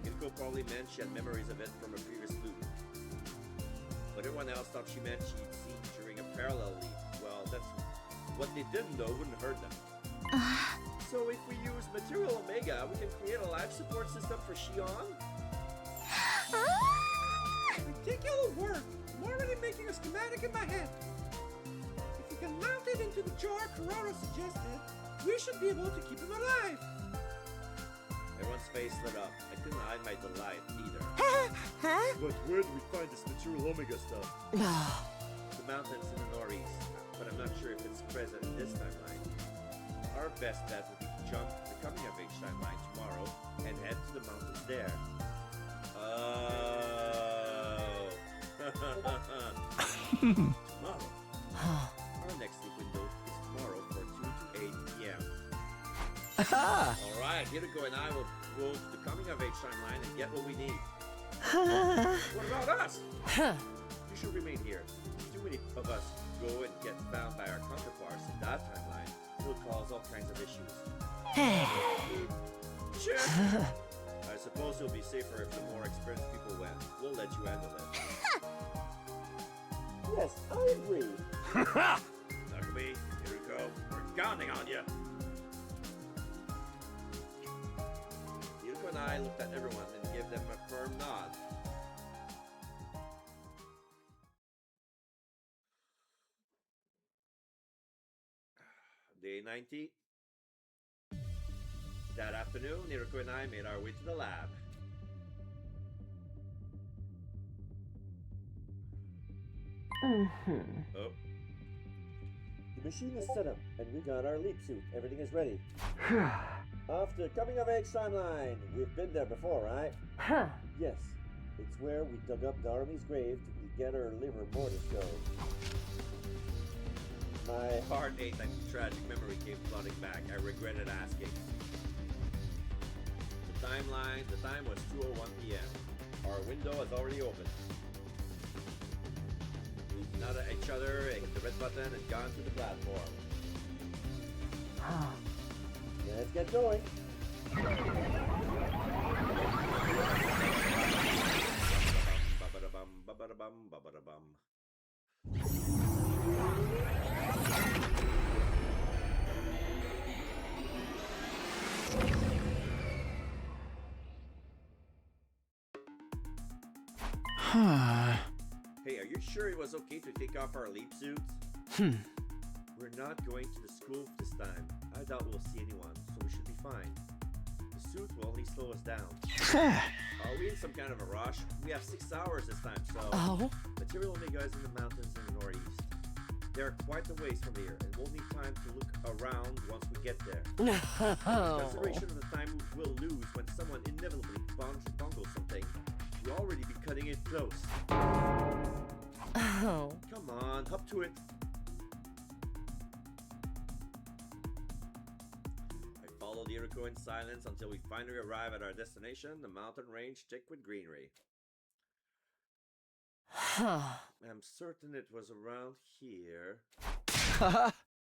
Yuriko probably meant she had memories of it from a previous loop. But everyone else thought she meant she'd seen during a parallel leap. Well, that's what they didn't know wouldn't hurt them. So if we use Material Omega, we can create a life support system for Shion? I think it'll work. I'm already making a schematic in my head. If we can mount it into the jar Kurara suggested, we should be able to keep him alive. Everyone's face lit up. I couldn't hide my delight either. Huh? But where do we find this Material Omega stuff? The mountains in the northeast, but I'm not sure if it's present in this timeline. Our best bet would be to jump to the coming of age timeline tomorrow and head to the mountains there. Tomorrow. Our next sleep window is tomorrow for 2 to 8 p.m. Alright, Yuriko and I will go to the coming of age timeline and get what we need. What about us? You should remain here. If too many of us go and get found by our counterparts in that timeline, it will cause all kinds of issues. Shit! I suppose it'll be safer if the more experienced people went. We'll let you handle it. Yes, I agree. Nakami, Yuriko, we're counting on you. Yuriko and I looked at everyone and gave them a firm nod. Day 90. That afternoon, Yuriko and I made our way to the lab. Oh. The machine is set up, and we got our leap suit. Everything is ready. After coming of age timeline, we've been there before, right? Yes. It's where we dug up Darumi's grave to get her liver mortis go. My heart ached and tragic memory came flooding back. I regretted asking. The timeline, the time was 2:01 p.m. Our window has already opened. We nodded at each other and hit the red button and gone to the platform. Let's get going. Ba-ba-da-bum, ba-ba-da-bum, ba-ba-da-bum. Hey, are you sure it was okay to take off our leap suits? We're not going to the school this time. I doubt we'll see anyone, so we should be fine. The suit will only slow us down. Are we in some kind of a rush? We have 6 hours this time, so... Material Omega is in the mountains in the northeast. They're quite a ways from here, and we'll need time to look around once we get there. In consideration of the time we'll lose when someone inevitably bungles something, we'll already be cutting it close. Come on, up to it. I followed Yuriko in silence until we finally arrive at our destination, the mountain range thick with greenery. I'm certain it was around here.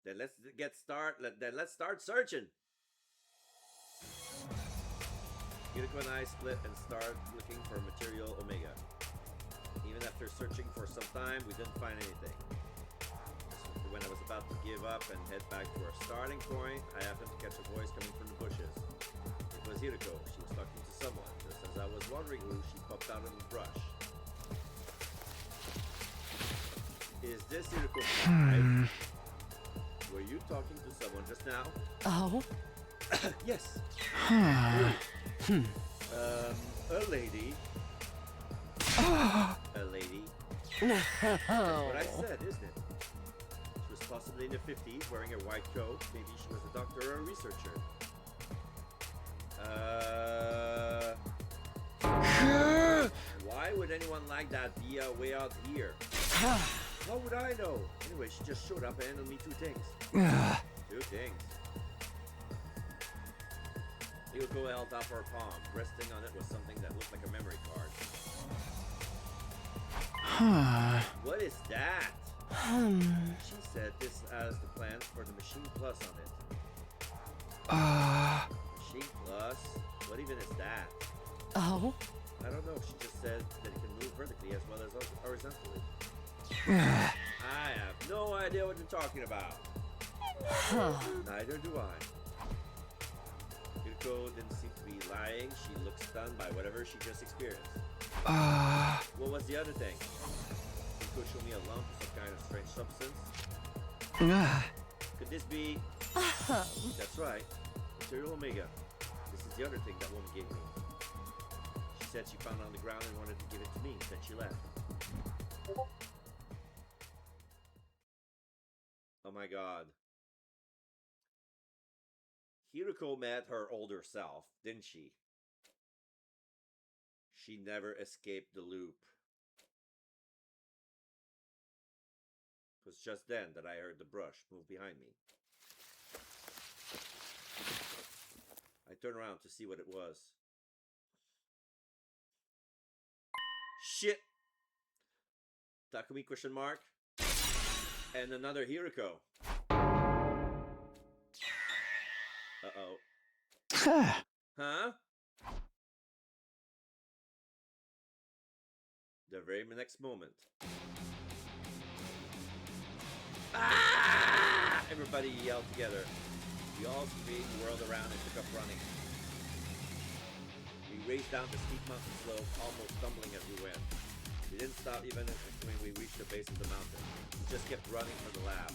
Then let's start searching. Yuriko and I split and started looking for Material Omega. Even after searching for some time, we didn't find anything. So when I was about to give up and head back to our starting point, I happened to catch a voice coming from the bushes. It was Yuriko. She was talking to someone. Just as I was wondering who, she popped out of the brush. Is this Yuriko 5? Were you talking to someone just now? Yes. A lady. a lady. That's what I said, isn't it? She was possibly in the 50s, wearing a white coat. Maybe she was a doctor or a researcher. Why would anyone like that via way out here? How would I know? Anyway, she just showed up and handed me two things. Two things. Hiro held up her palm. Resting on it was something that looked like a memory card. What is that? She said this has the plans for the Machine Plus on it. Machine Plus? What even is that? Oh? I don't know. She just said that it can move vertically as well as horizontally. I have no idea what you're talking about. Neither do I. Hiro didn't seem to be lying. She looked stunned by whatever she just experienced. What was the other thing? Hiro showed me a lump of some kind of strange substance. Could this be... That's right. Material Omega. This is the other thing that woman gave me. She said she found it on the ground and wanted to give it to me, then she left. Oh my god. Hiro met her older self, didn't she? She never escaped the loop. It was just then that I heard the brush move behind me. I turned around to see what it was. Shit! Takumi question mark? And another Hiro. Uh-oh. Huh? The very next moment. Ah! Everybody yelled together. We all screamed, whirled around, and took off running. We raced down the steep mountain slope, almost stumbling as we went. We didn't stop even when we reached the base of the mountain. We just kept running for the lab.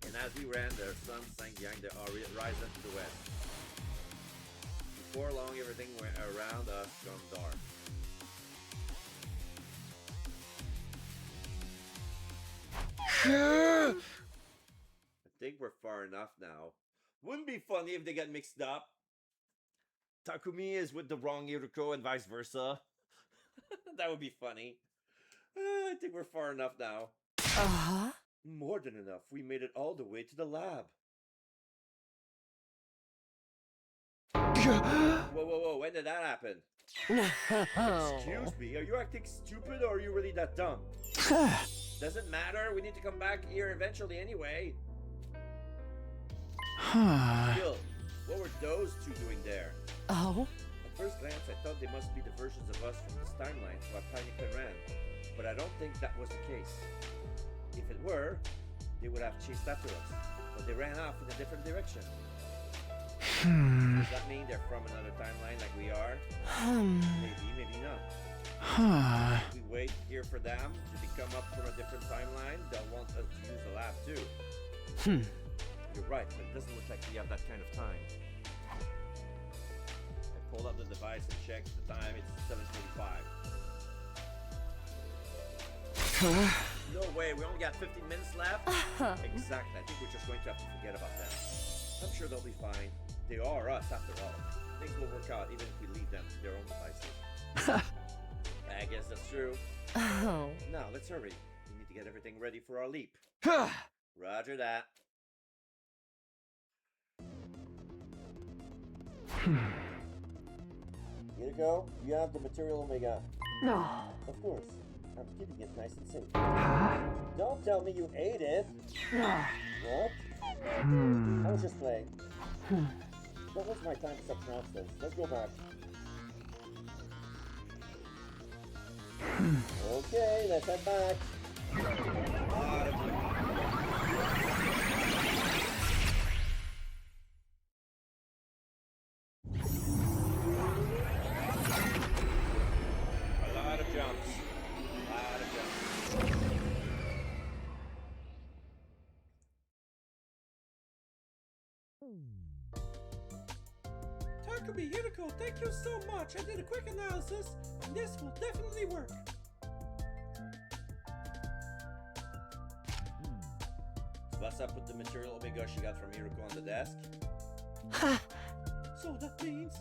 And as we ran, the sun sank behind the horizon to the west. Before long, everything around us gone dark. I think we're far enough now. Wouldn't be funny if they get mixed up. Takumi is with the wrong Hiro and vice versa. That would be funny. I think we're far enough now. Uh-huh. More than enough. We made it all the way to the lab. Whoa. When did that happen? Excuse me, are you acting stupid or are you really that dumb? Doesn't matter, we need to come back here eventually anyway. Still, what were those two doing there? Oh? At first glance, I thought they must be the versions of us from this timeline who have panicked and ran. But I don't think that was the case. If it were, they would have chased after us. But they ran off in a different direction. Does that mean they're from another timeline like we are? Maybe, maybe not. If we wait here for them to come up from a different timeline, they'll want us to use the lab too. You're right, but it doesn't look like we have that kind of time. I pulled up the device and checked the time. It's 7:45. No way, we only got 15 minutes left? Exactly, I think we're just going to have to forget about them. I'm sure they'll be fine. They are us after all. Things will work out even if we leave them to their own devices. I guess that's true. Oh. Now, let's hurry. We need to get everything ready for our leap. Roger that. Here you go. You have the Material Omega. No. Of course. I'm keeping it nice and safe. Don't tell me you ate it. What? I was just playing. That was my time for such nonsense. Let's go back. Okay, let's head back. A lot of jumps. Takumi, Hideko, thank you so much. I did a quick analysis, and this will definitely work. Tsubasa put the material Omega she got from Hiroko on the desk. So that means...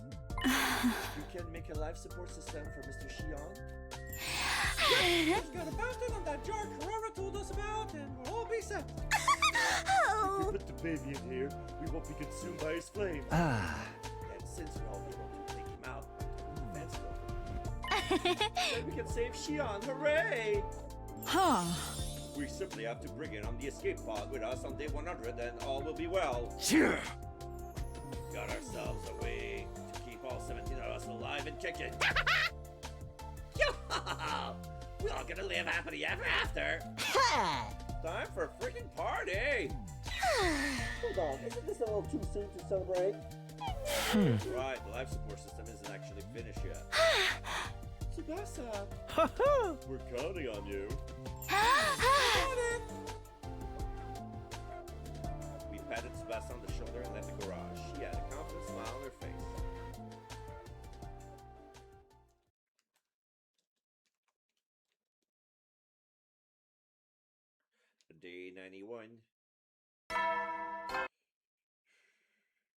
You can make a life support system for Mr. Shion? Just gotta bounce it on that jar Karara told us about, and we'll all be set. If we put the baby in here, we won't be consumed by his flames. And since we're all able to take him out, then we can save Shion, hooray! We simply have to bring in on the escape pod with us on day 100 and all will be well. Sure. Got ourselves a way to keep all 17 of us alive and kicking. We're all gonna live happily ever after. Time for a freaking party! Hold on, isn't this a little too soon to celebrate? Right, the life support system isn't actually finished yet. Tsubasa! We're counting on you. We patted Tsubasa on the shoulder and left the garage. She had a confident smile on her face. Day 91.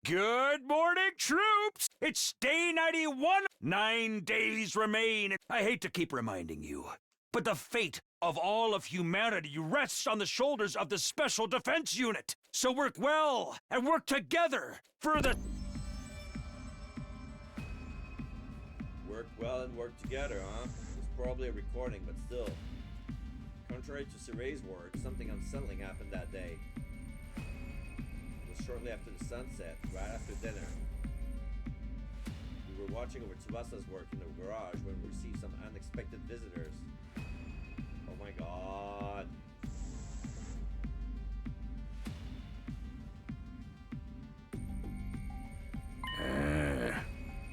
Good morning, troops! It's day 91. 9 days remain. I hate to keep reminding you, but the fate of all of humanity rests on the shoulders of the Special Defense Unit. So work well and work together for the... Work well and work together, huh? It's probably a recording, but still. Contrary to Siray's work, something unsettling happened that day. It was shortly after the sunset, right after dinner. We were watching over Tsubasa's work in the garage when we received some unexpected visitors. Oh my god.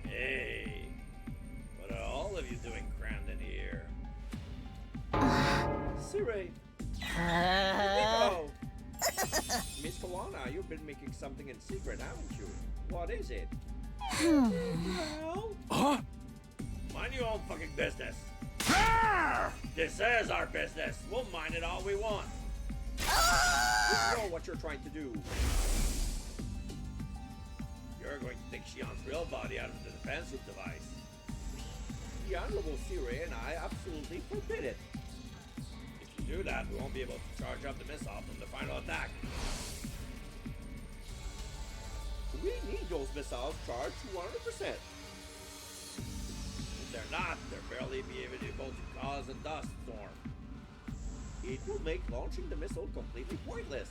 Hey, what are all of you doing crammed in here? Siray! Nico! Miss Kawana, you've been making something in secret, haven't you? What is it? Well... Huh? Mind your own fucking business. This is our business. We'll mind it all we want. We know what you're trying to do. You're going to take Shion's real body out of the defensive device. The Honorable Siray and I absolutely forbid it. If you do that, we won't be able to charge up the missile from the final attack. We need those missiles charged to 100%. If they're not, they'll barely be able to cause a dust storm. It will make launching the missile completely pointless.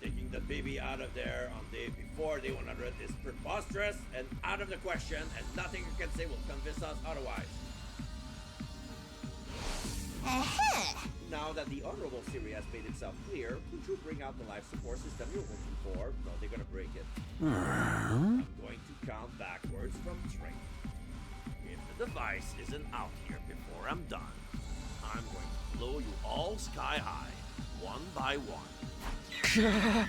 Taking the baby out of there on day before day 100 is preposterous and out of the question, and nothing you can say will convince us otherwise. Now that the Honorable Siray has made itself clear, would you bring out the life support system you're looking for? No, they're gonna break it. I'm going to count backwards from 3. If the device isn't out here before I'm done, I'm going to blow you all sky high, one by one. Okay,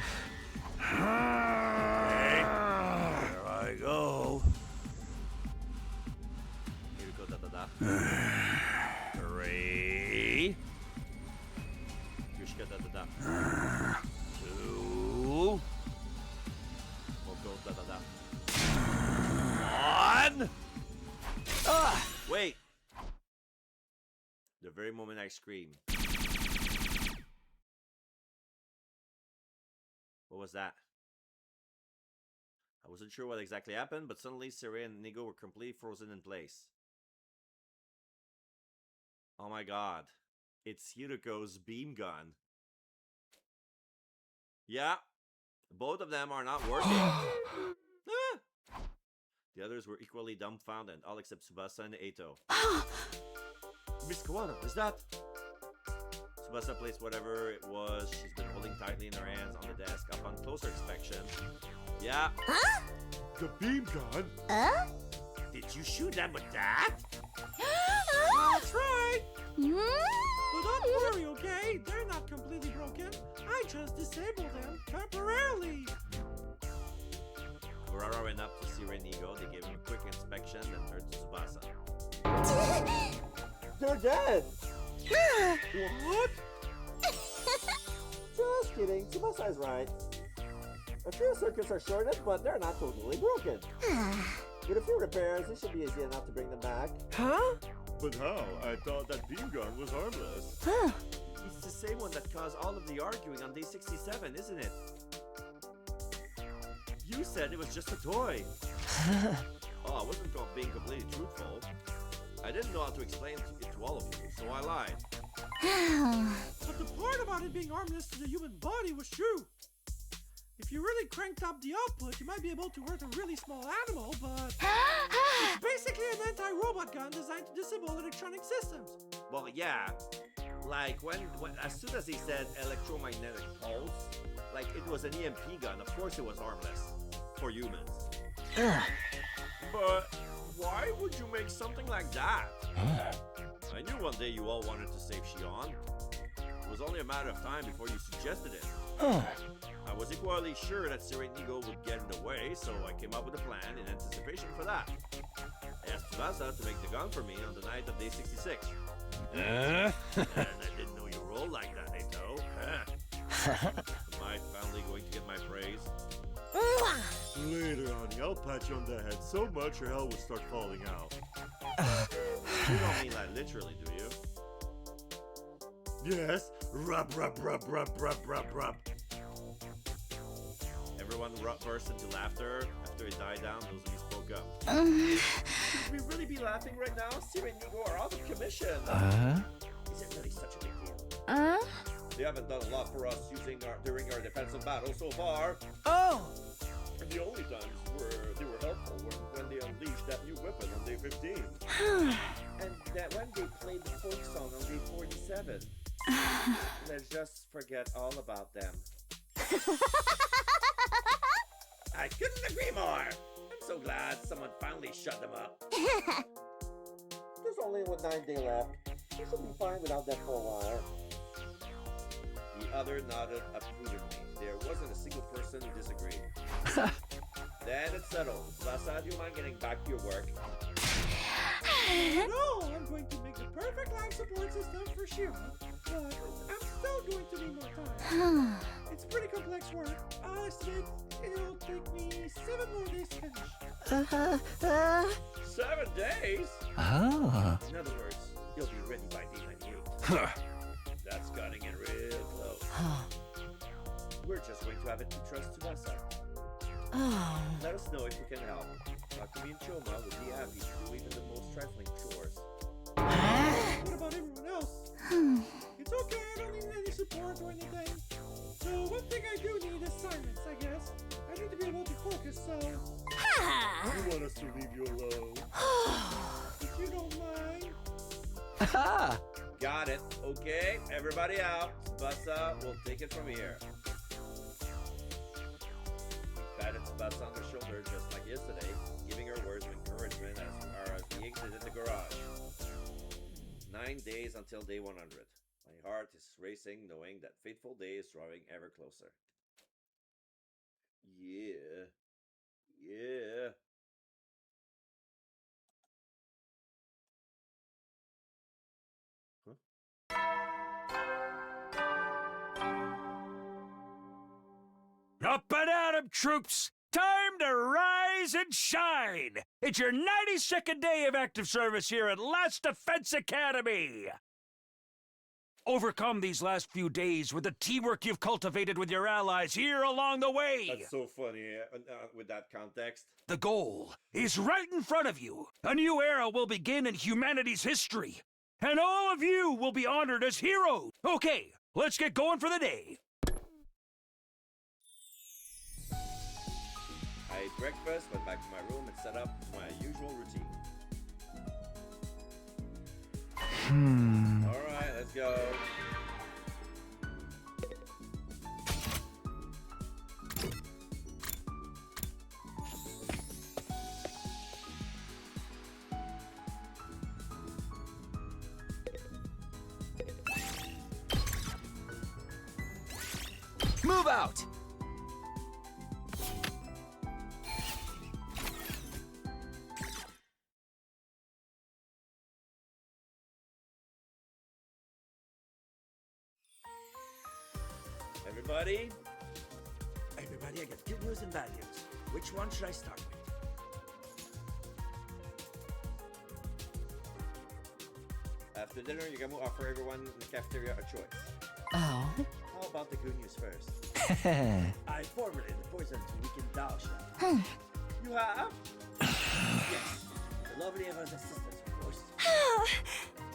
here I go. Here we go, da-da-da. 3. Yushka, da-da-da. 2. We'll go, da-da-da. 1. Ah! Wait. The very moment I scream. What was that? I wasn't sure what exactly happened, but suddenly Siray and Inigo were completely frozen in place. Oh my god. It's Hiruko's beam gun. Yeah. Both of them are not working. The others were equally dumbfounded, all except Tsubasa and Eito. Miss Kawana, is that? Tsubasa placed whatever it was she's been holding tightly in her hands on the desk. Upon closer inspection, yeah. Huh? The beam gun? Did you shoot them with that? That's right! But don't worry, okay? They're not completely broken. I just disabled them temporarily. Kurara went up to Siren Eagle, they gave him a quick inspection, then turned to Tsubasa. They're dead! What? Just kidding, Tsubasa's right. A few circuits are shorted, but they're not totally broken. With a few repairs, it should be easy enough to bring them back. Huh? But how? I thought that beam gun was harmless. It's the same one that caused all of the arguing on day 67, isn't it? You said it was just a toy. Oh, I wasn't being completely truthful. I didn't know how to explain it to all of you, so I lied. But the part about it being harmless to the human body was true. If you really cranked up the output, you might be able to hurt a really small animal, but it's basically an anti-robot gun designed to disable electronic systems. Well, yeah. Like, when as soon as he said electromagnetic pulse, like it was an EMP gun, of course it was harmless. For humans. But why would you make something like that? I knew one day you all wanted to save Shion. It was only a matter of time before you suggested it. I was equally sure that Siren Eagle would get in the way, so I came up with a plan in anticipation for that. I asked Tsubasa to make the gun for me on the night of day 66. And I didn't know you rolled like that, Eito. Am I finally going to get my praise? Later, honey, I'll pat you on the head so much your hair will start falling out. You don't mean that literally, do you? Yes. Rub, rub, rub, rub, rub, rub, rub. Everyone burst into laughter. After it died down, Nozomi spoke up. Should we really be laughing right now? Siren Eagle are out of commission. Is it really such a big deal? They haven't done a lot for us during our defensive battle so far. And the only times they were helpful were when they unleashed that new weapon on day 15. And that when they played the folk song on day 47. Let's just forget all about them. I couldn't agree more. I'm so glad someone finally shut them up. There's only 9 days left. We should be fine without them for a while. The other nodded approvingly. There wasn't a single person who disagreed. Then it's settled. Tsubasa, do you mind getting back to your work? No, I'm going to make the perfect life support system for Shion, but I'm still going to need more time. It's pretty complex work. I estimate it'll take me 7 more days to finish. 7 days? Oh. In other words, you'll be ready by day 98. That's cutting it real close. We're just going to have it to trust Tsubasa. Let us know if we can help. Takumi and Choma would be happy to do even the most trifling chores. What about everyone else? It's okay, I don't need any support or anything. So one thing I do need is silence, I guess. I need to be able to focus, so... You want us to leave you alone? If you don't mind. Got it. Okay, everybody out. Tsubasa will take it from here. We patted Tsubasa on the shoulder just like yesterday, giving her words of encouragement as we exited the garage. 9 days until day 100. My heart is racing, knowing that fateful day is drawing ever closer. Yeah. Yeah. Up and at 'em, troops! Time to rise and shine! It's your 92nd day of active service here at Last Defense Academy! Overcome these last few days with the teamwork you've cultivated with your allies here along the way! That's so funny with that context. The goal is right in front of you. A new era will begin in humanity's history. And all of you will be honored as heroes! Okay, let's get going for the day! I ate breakfast, went back to my room, and set up my usual routine. Alright, let's go. Move out! everybody. Everybody, I got good news and bad news. Which one should I start with? After dinner, you're gonna offer everyone in the cafeteria a choice. Oh? How about the good news first? I formulated the poison to weaken Dalsha. You have? Yes. The lovely Eva's assistance, of course.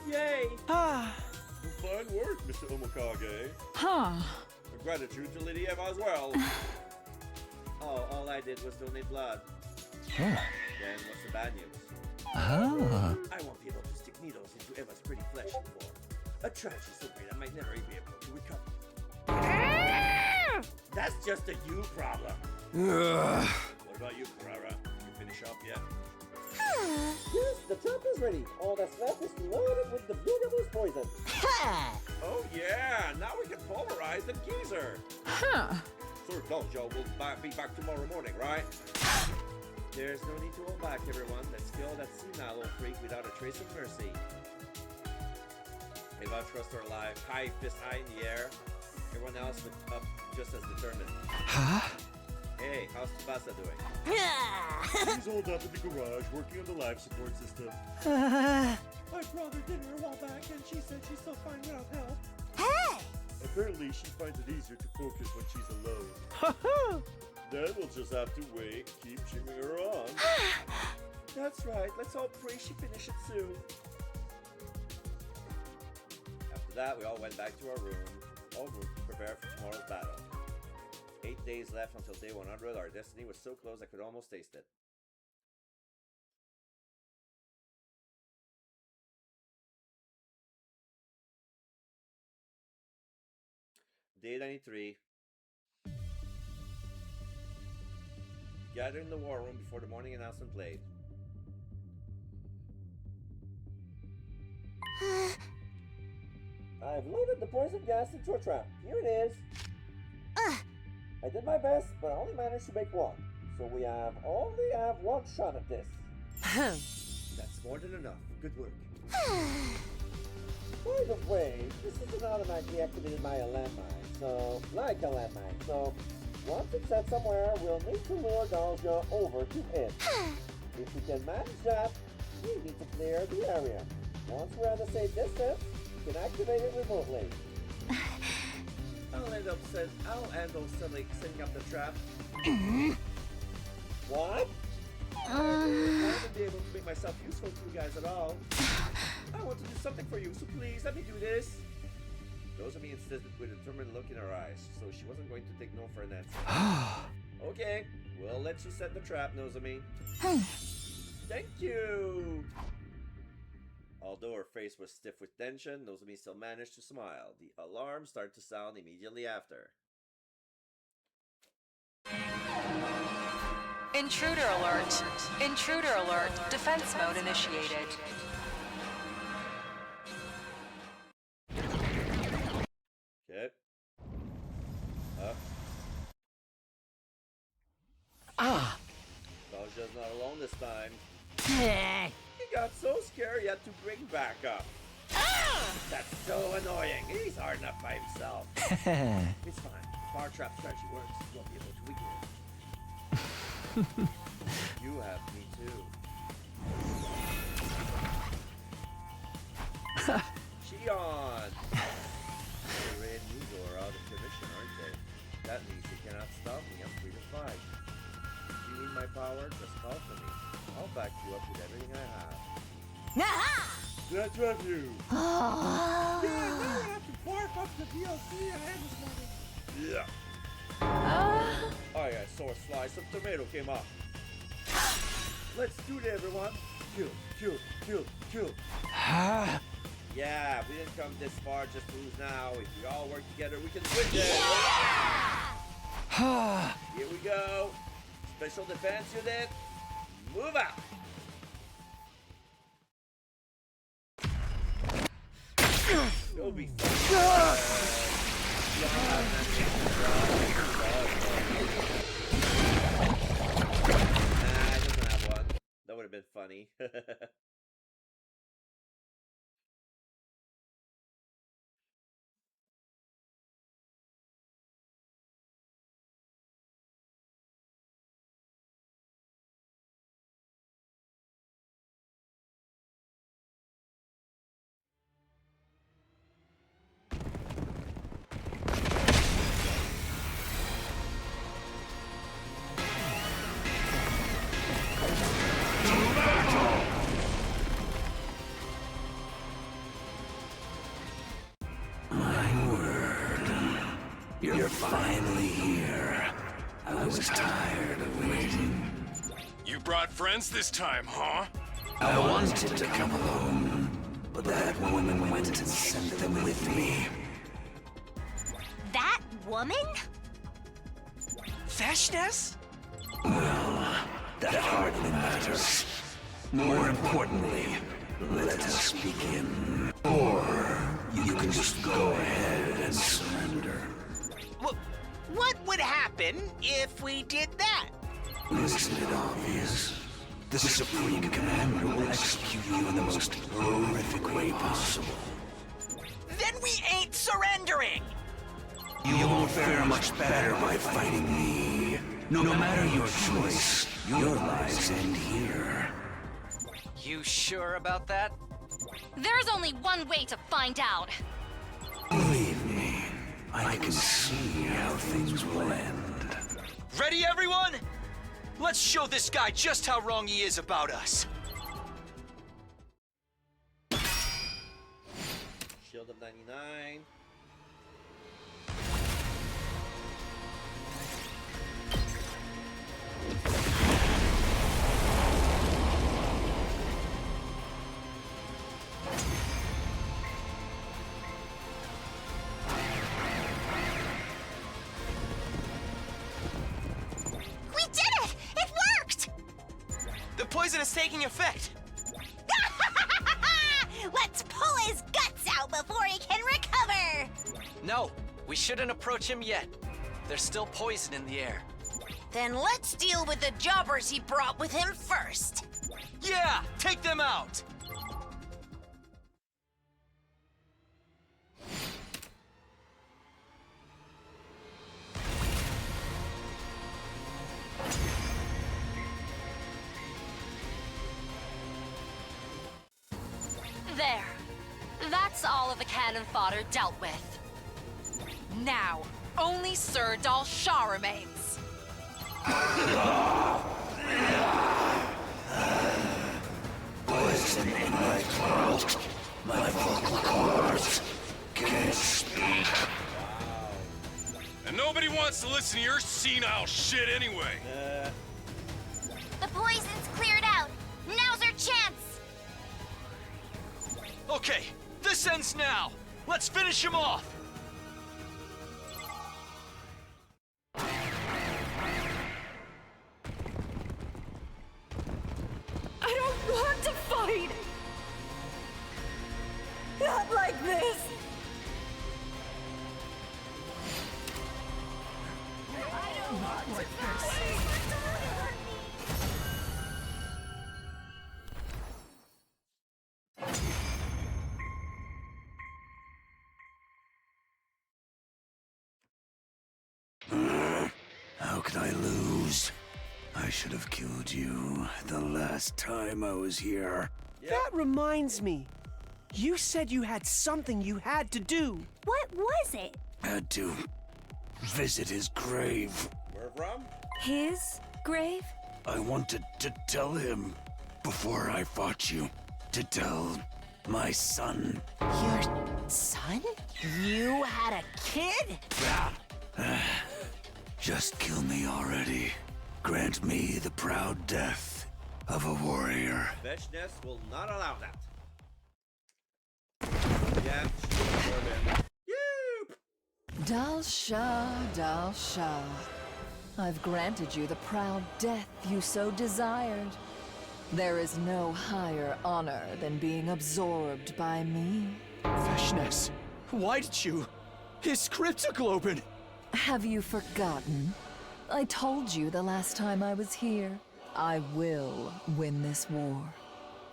Yay! Fine work, Mr. Omokage. Huh. Gratitude to Lady Eva as well. Oh, all I did was donate blood. Huh. Then what's the bad news? Ah. I won't be able to stick needles into Eva's pretty flesh anymore. A tragedy so great I might never be able to recover. That's just a you problem. What about you, Carrara? You finish up yet? Yes, the trap is ready. All that's left is to load it with the Boogaboos poison. Oh yeah, now we can pulverize the geezer. Huh. Sir Dalsha will be back tomorrow morning, right? There's no need to hold back, everyone. Let's kill that senile old freak without a trace of mercy. Eva trusts her alive, high fist high in the air. Everyone else with up just as determined. Huh? Hey, how's Tsubasa doing? She's holed up in the garage working on the life support system. I brought her dinner a while back, and she said she's still fine without help. Hey! Apparently, she finds it easier to focus when she's alone. Then we'll just have to wait, keep cheering her on. That's right. Let's all pray she finishes soon. After that, we all went back to our room, to prepare for tomorrow's battle. 8 days left until day 100. Our destiny was so close I could almost taste it. Day 93. Gather in the war room before the morning announcement played. I've loaded the poison gas into a trap. Here it is. I did my best, but I only managed to make one. So we only have one shot at this. That's more than enough. Good work. By the way, this isn't automatically activated by a landmine, so like a landmine. So once it's set somewhere, we'll need to lure Dalsha over to it. If we can manage that, we need to clear the area. Once we're at a safe distance, we can activate it remotely. I'll handle setting up the trap. What? I haven't been able to make myself useful to you guys at all. I want to do something for you, so please let me do this. Nozomi insisted with a determined look in her eyes, so she wasn't going to take no for an answer. Okay, we'll let you set the trap, Nozomi. Thank you! Although her face was stiff with tension, Nozomi still managed to smile. The alarm started to sound immediately after. Intruder alert! Intruder alert! Defense mode initiated. Okay. Dalsha's not alone this time. He got so scared he had to bring backup. That's so annoying. He's hard enough by himself. It's fine. If our trap strategy works, we'll be able to weaken it. You have me too. Shion! Ray and Mugo are out of commission, aren't they? That means they cannot stop me. I'm free to fight. If you need my power, just call for me. I'll back you up with everything I have. Glad to have you. Yeah, now we have to barf up the DLC ahead this morning. Yeah. Oh yeah, I saw a slice of tomato came up. Let's do it, everyone. Kill, kill, kill, kill. Yeah, we didn't come this far just to lose now. If we all work together, we can switch it. Here we go. Special defense unit, move out. Go be Nah, it doesn't have one. That would have been funny. finally here. I was tired of waiting. You brought friends this time, huh? I wanted to come alone, but that woman went and sent them with me. That woman? Vashnes? Well, that hardly matters. More importantly, let us begin. Or you can just go ahead and surrender. What would happen if we did that? Isn't it obvious? The Supreme Commander will execute you in the most horrific way possible. Then we ain't surrendering! You won't fare much better by fighting me. No matter your choice, your lives end here. You sure about that? There's only one way to find out. Believe me, I can see how things will end. Ready, everyone? Let's show this guy just how wrong he is about us. Shield of 99. We did it! It worked! The poison is taking effect! Let's pull his guts out before he can recover! No, we shouldn't approach him yet. There's still poison in the air. Then let's deal with the jobbers he brought with him first. Yeah, take them out! There. That's all of the cannon fodder dealt with. Now, only Sir Dal Shah remains. Poison in my throat. My vocal cords can't speak. And nobody wants to listen to your senile shit anyway. The poison's cleared out. Now's our chance. Okay, this ends now. Let's finish him off. I don't want to fight! Not like this! I don't want to fight! How could I lose? I should have killed you the last time I was here. That reminds me. You said you had something you had to do. What was it? Had to visit his grave. Where from? His grave? I wanted to tell him before I fought you. To tell my son. Your son? You had a kid? Just kill me already. Grant me the proud death of a warrior. Vashnes will not allow that. Yeah, she's Dal Shah, Dal Shah. I've granted you the proud death you so desired. There is no higher honor than being absorbed by me. Vashnes, why did you? His cryptoglobin! Have you forgotten? I told you the last time I was here. I will win this war.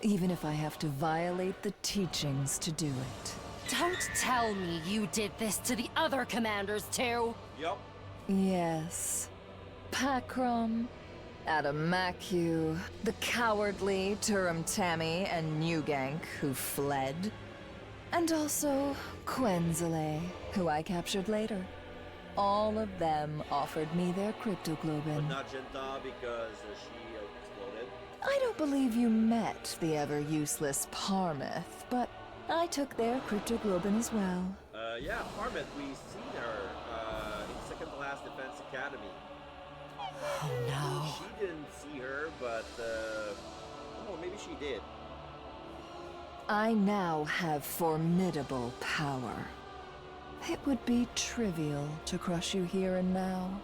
Even if I have to violate the teachings to do it. Don't tell me you did this to the other commanders too! Yup. Yes. Pakram, Adamaku, the cowardly Turum Tammy and Nugank who fled. And also Quenzele, who I captured later. All of them offered me their cryptoglobin. But not Genta because she exploded. I don't believe you met the ever-useless Parmeth, but I took their cryptoglobin as well. Yeah, Parmeth, we seen her in the second Fast Defense Academy. Oh no. She didn't see her, but oh, maybe she did. I now have formidable power. It would be trivial to crush you here and now.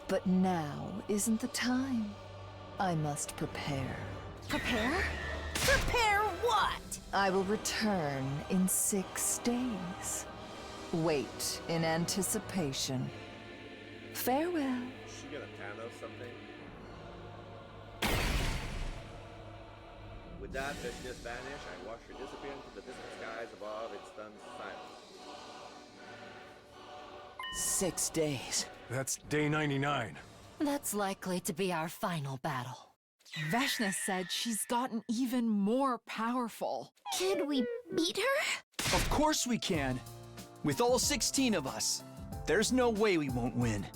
But now isn't the time. I must prepare. Prepare? Prepare what? I will return in 6 days. Wait in anticipation. Farewell. Is she gonna Thanos something? With that, Vishnius vanish. I watch her disappear into the distant skies above in stunned silence. 6 days. That's day 99. That's likely to be our final battle. Veshna said she's gotten even more powerful. Could we beat her? Of course we can. With all 16 of us. There's no way we won't win.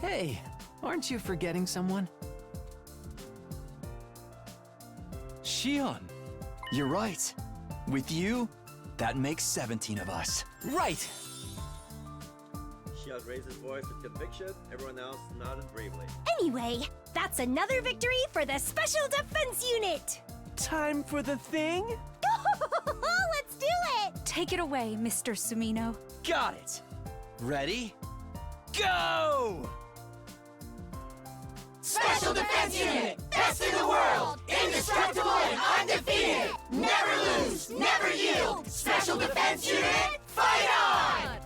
Hey, aren't you forgetting someone? Shion. You're right. With you, that makes 17 of us. Right! Shion raised his voice with conviction. Everyone else nodded bravely. Anyway, that's another victory for the Special Defense Unit! Time for the thing? Let's do it! Take it away, Mr. Sumino. Got it. Ready? Go! Special Defense Unit! Best in the world! Indestructible and undefeated! Never lose! Never yield! Special Defense Unit, fight on!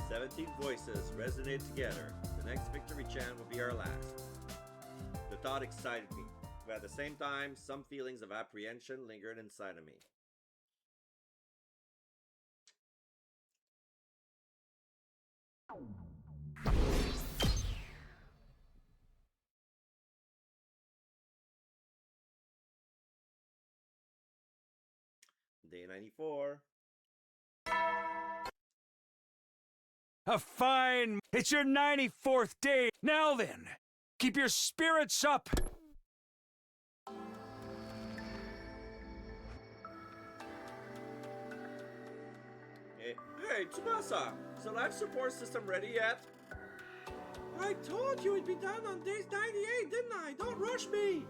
17 voices resonate together. The next victory chant will be our last. The thought excited me, but at the same time, some feelings of apprehension lingered inside of me. Day 94. A fine. It's your 94th day. Now then, keep your spirits up. Hey, Tsubasa! Is the life support system ready yet? I told you it'd be done on day 98, didn't I? Don't rush me!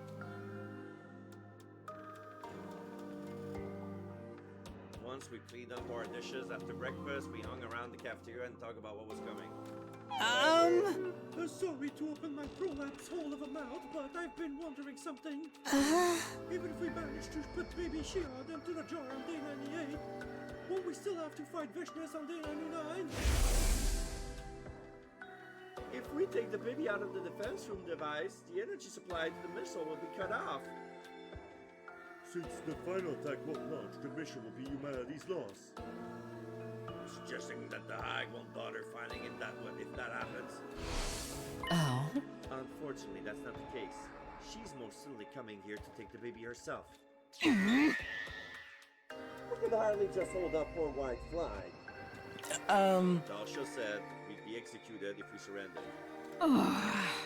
Once we cleaned up our dishes after breakfast, we hung around the cafeteria and talked about what was coming. Sorry to open my prolapse hole of a mouth, but I've been wondering something. Even if we manage to put baby Shion into the jar on day 98, won't we still have to fight Vishnius on day 99? If we take the baby out of the defense room device, the energy supply to the missile will be cut off. Since the final attack won't launch, the mission will be humanity's loss. Suggesting that the Hag won't bother finding it that way if that happens. Oh? Unfortunately, that's not the case. She's most certainly coming here to take the baby herself. We could hardly just hold up poor white fly. Dalsha said we'd be executed if we surrendered.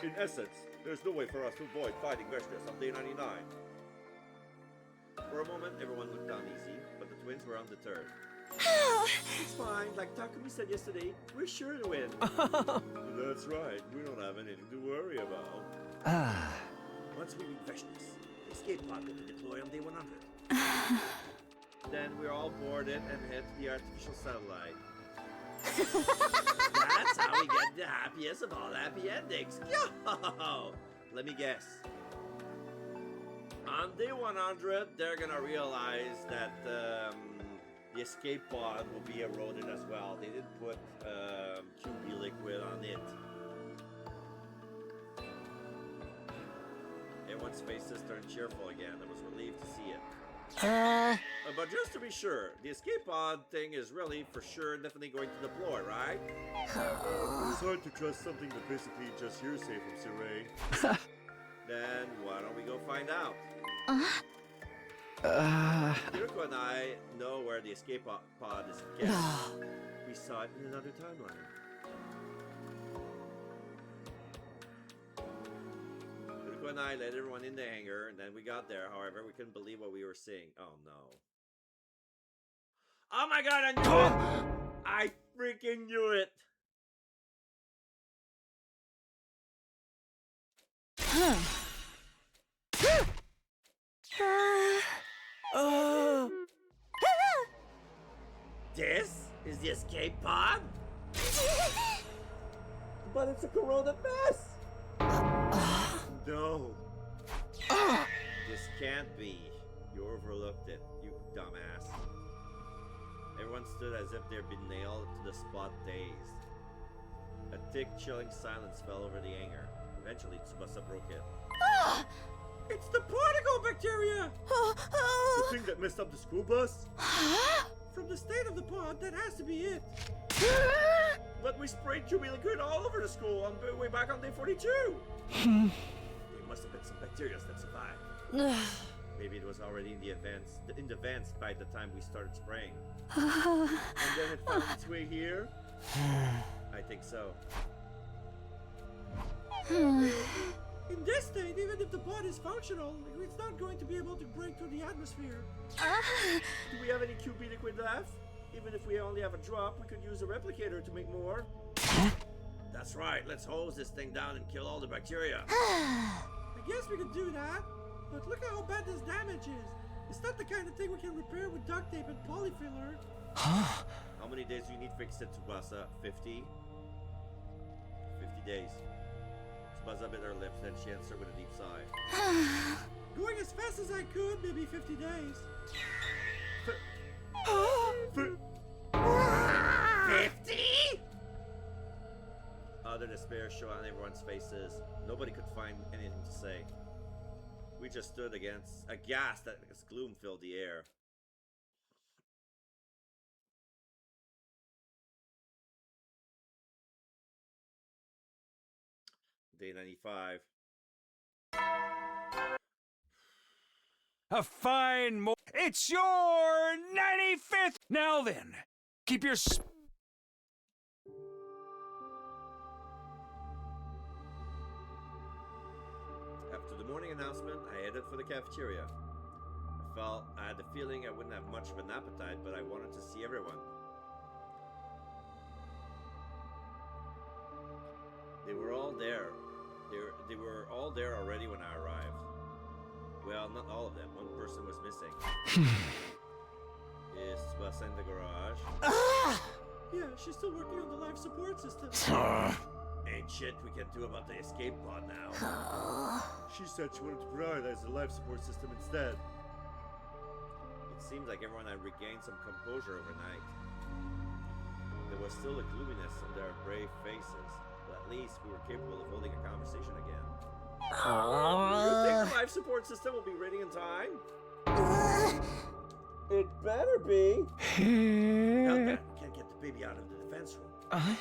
In essence, there's no way for us to avoid fighting Veshnius on day 99. For a moment, everyone looked uneasy, but the twins were undeterred. It's fine, like Takumi said yesterday, we're sure to win. That's right, we don't have anything to worry about. Once we reach Veshnius, the escape pod will be deployed on day 100. Then we're all boarded and head to the artificial satellite. That's how we get the happiest of all happy endings. Yo! Let me guess. On day 100, they're gonna realize that the escape pod will be eroded as well. They didn't put QB liquid on it. Everyone's faces turned cheerful again. I was relieved to see it. But just to be sure, the escape pod thing is really for sure definitely going to deploy, right? It's hard to trust something that basically just hearsay from Saray. Then why don't we go find out? Kiriko and I know where the escape pod is kept. We saw it in another timeline. Kiriko and I let everyone in the hangar, and then we got there. However, we couldn't believe what we were seeing. Oh no. Oh my god, I knew it! freaking knew it! This is the escape pod? But it's a corroded mess! No. This can't be. You overlooked it, you dumbass. Everyone stood as if they'd been nailed to the spot, dazed. A thick, chilling silence fell over the hangar. Eventually, Tsubasa broke it. It's the particle bacteria! The thing that messed up the school bus? From the state of the pod, that has to be it. But we sprayed QB liquid all over the school on the way back on day 42! There must have been some bacteria that survived. Maybe it was already in the vents by the time we started spraying. And then it found its way here? I think so. In this state, even if the pod is functional, it's not going to be able to break through the atmosphere. Do we have any QB liquid left? Even if we only have a drop, we could use a replicator to make more. That's right, let's hose this thing down and kill all the bacteria. I guess we could do that, but look at how bad this damage is. It's not the kind of thing we can repair with duct tape and polyfiller. How many days do you need to fix it, Tsubasa? 50? 50 days. Tsubasa bit her lips, then she answered with a deep sigh. Going as fast as I could, maybe 50 days. 50? Utter despair showed on everyone's faces. Nobody could find anything to say. We just stood aghast as gloom filled the air. Day 95. A fine It's your 95th! Now then, keep your After the morning announcement, I headed for the cafeteria. I had the feeling I wouldn't have much of an appetite, but I wanted to see everyone. They were all there. They were all there already when I arrived. Well, not all of them. One person was missing. Is Tsubasa in the garage? Yeah, she's still working on the life support system. Ain't shit we can do about the escape pod now. She said she wanted to prioritize the life support system instead. It seemed like everyone had regained some composure overnight. There was still a gloominess on their brave faces, but at least we were capable of holding a conversation again. You think the life support system will be ready in time? It better be. Now then, we can't get the baby out of the defense room.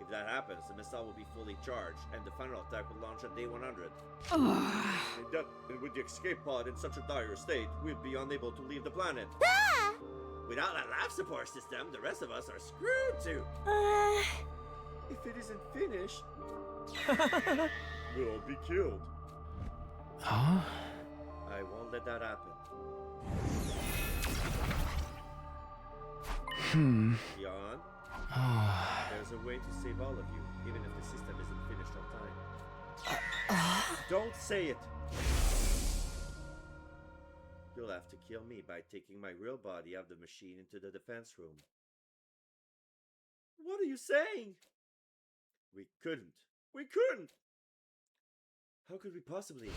If that happens, the missile will be fully charged, and the final attack will launch on day 100. And with the escape pod in such a dire state, we'd be unable to leave the planet. Without that life support system, the rest of us are screwed too. If it isn't finished, we'll all be killed. Huh? I won't let that happen. Jan, there's a way to save all of you, even if the system isn't finished on time. Don't say it! You'll have to kill me by taking my real body out of the machine into the defense room. What are you saying? We couldn't. We couldn't! How could we possibly?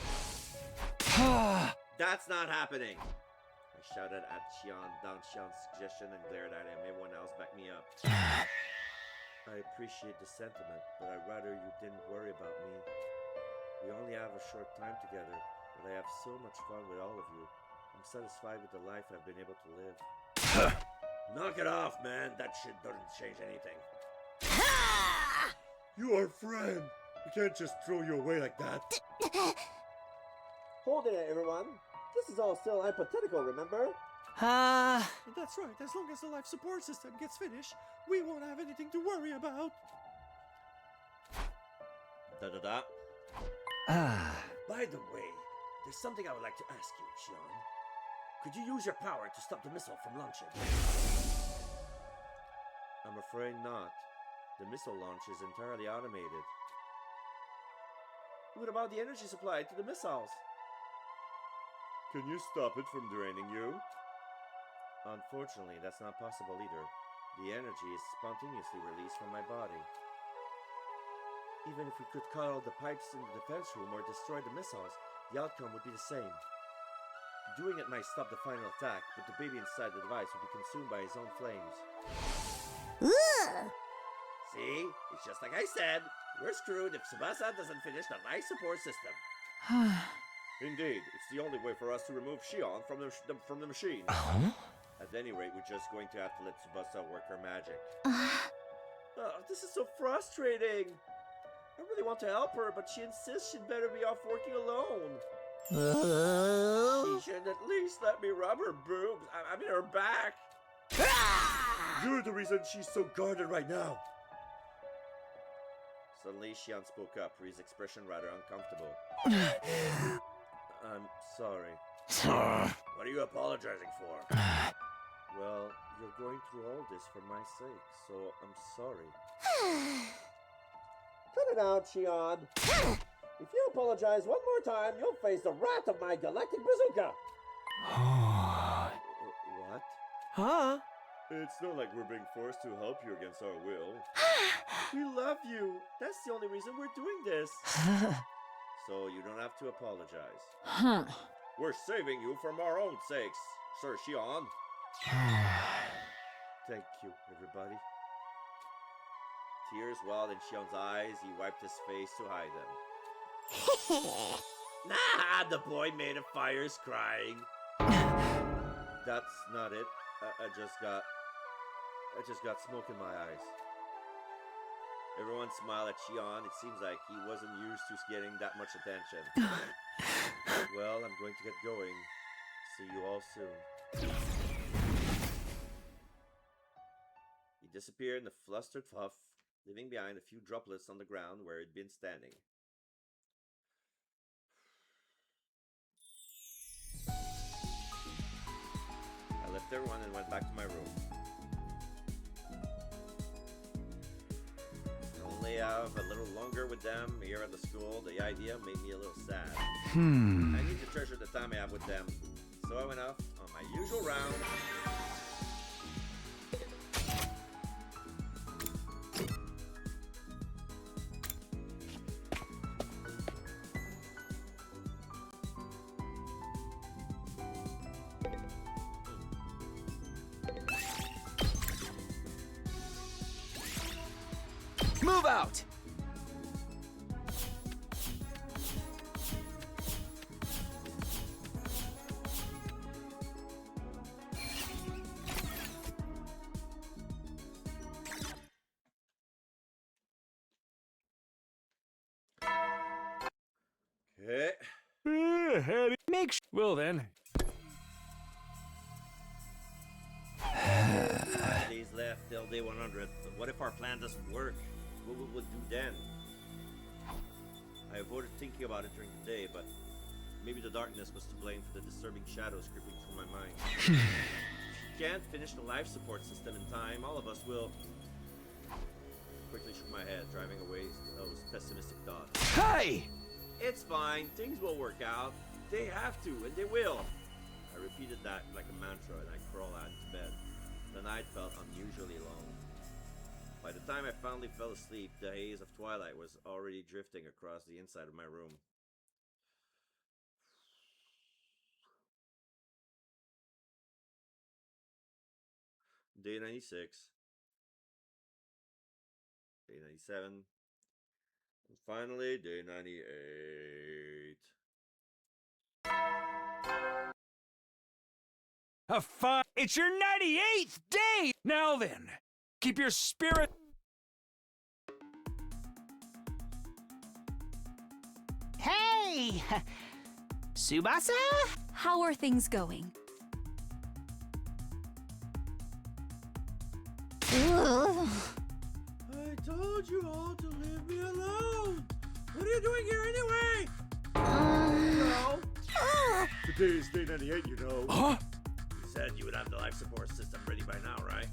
That's not happening! I shouted at Xian, down Xian's suggestion, and glared at him. Everyone else backed me up. I appreciate the sentiment, but I'd rather you didn't worry about me. We only have a short time together, but I have so much fun with all of you. I'm satisfied with the life I've been able to live. Knock it off, man. That shit doesn't change anything. You are a friend. We can't just throw you away like that. Hold it, everyone. This is all still hypothetical, remember? That's right. As long as the life support system gets finished, we won't have anything to worry about. Da-da-da. By the way, there's something I would like to ask you, Xian. Could you use your power to stop the missile from launching? I'm I'm afraid not. The missile launch is entirely automated. What about the energy supply to the missiles? Can you stop it from draining you? Unfortunately, that's not possible either. The energy is spontaneously released from my body. Even if we could cut all the pipes in the defense room or destroy the missiles, the outcome would be the same. Doing it might stop the final attack, but the baby inside the device would be consumed by his own flames. Ugh. See? It's just like I said. We're screwed if Tsubasa doesn't finish the life support system. Indeed, it's the only way for us to remove Shion from the machine. At any rate, we're just going to have to let Tsubasa work her magic. This is so frustrating. I really want to help her, but she insists she'd better be off working alone. She should at least let me rub her boobs. I mean her back. You're the reason she's so guarded right now. Suddenly, Shion spoke up, his expression rather uncomfortable. I'm sorry. What are you apologizing for? Well, you're going through all this for my sake, so I'm sorry. Cut it out, Shion. If you apologize one more time, you'll face the wrath of my galactic bazooka. What? Huh? It's not like we're being forced to help you against our will. We love you. That's the only reason we're doing this. So you don't have to apologize. We're saving you from our own sakes, Sir Shion. Thank you, everybody. Tears welled in Shion's eyes. He wiped his face to hide them. Nah, the boy made of fires crying. That's not it. I just got smoke in my eyes. Everyone smiled at Shion. It seems like he wasn't used to getting that much attention. Well, I'm going to get going. See you all soon. He disappeared in a flustered huff, leaving behind a few droplets on the ground where he'd been standing. I left everyone and went back to my room. Only have a little longer with them here at the school. The idea made me a little sad. I need to treasure the time I have with them. So I went off on my usual round. Move out! Okay. Well then. 5 days left till day 100. But what if our plan doesn't work? What would we do then? I avoided thinking about it during the day, but maybe the darkness was to blame for the disturbing shadows creeping through my mind. If you can't finish the life support system in time, all of us will. Quickly shook my head, driving away those pessimistic thoughts. Hey! It's fine. Things will work out. They have to, and they will. I repeated that like a mantra, and I crawled out into bed. The night felt unusually long. By the time I finally fell asleep, the haze of twilight was already drifting across the inside of my room. Day 96. Day 97. And finally, day 98. It's your 98th day! Now then, keep your spirit. Hey! Tsubasa? How are things going? I told you all to leave me alone! What are you doing here anyway? No. Today is day 98, you know. Huh? You said you would have the life support system ready by now, right?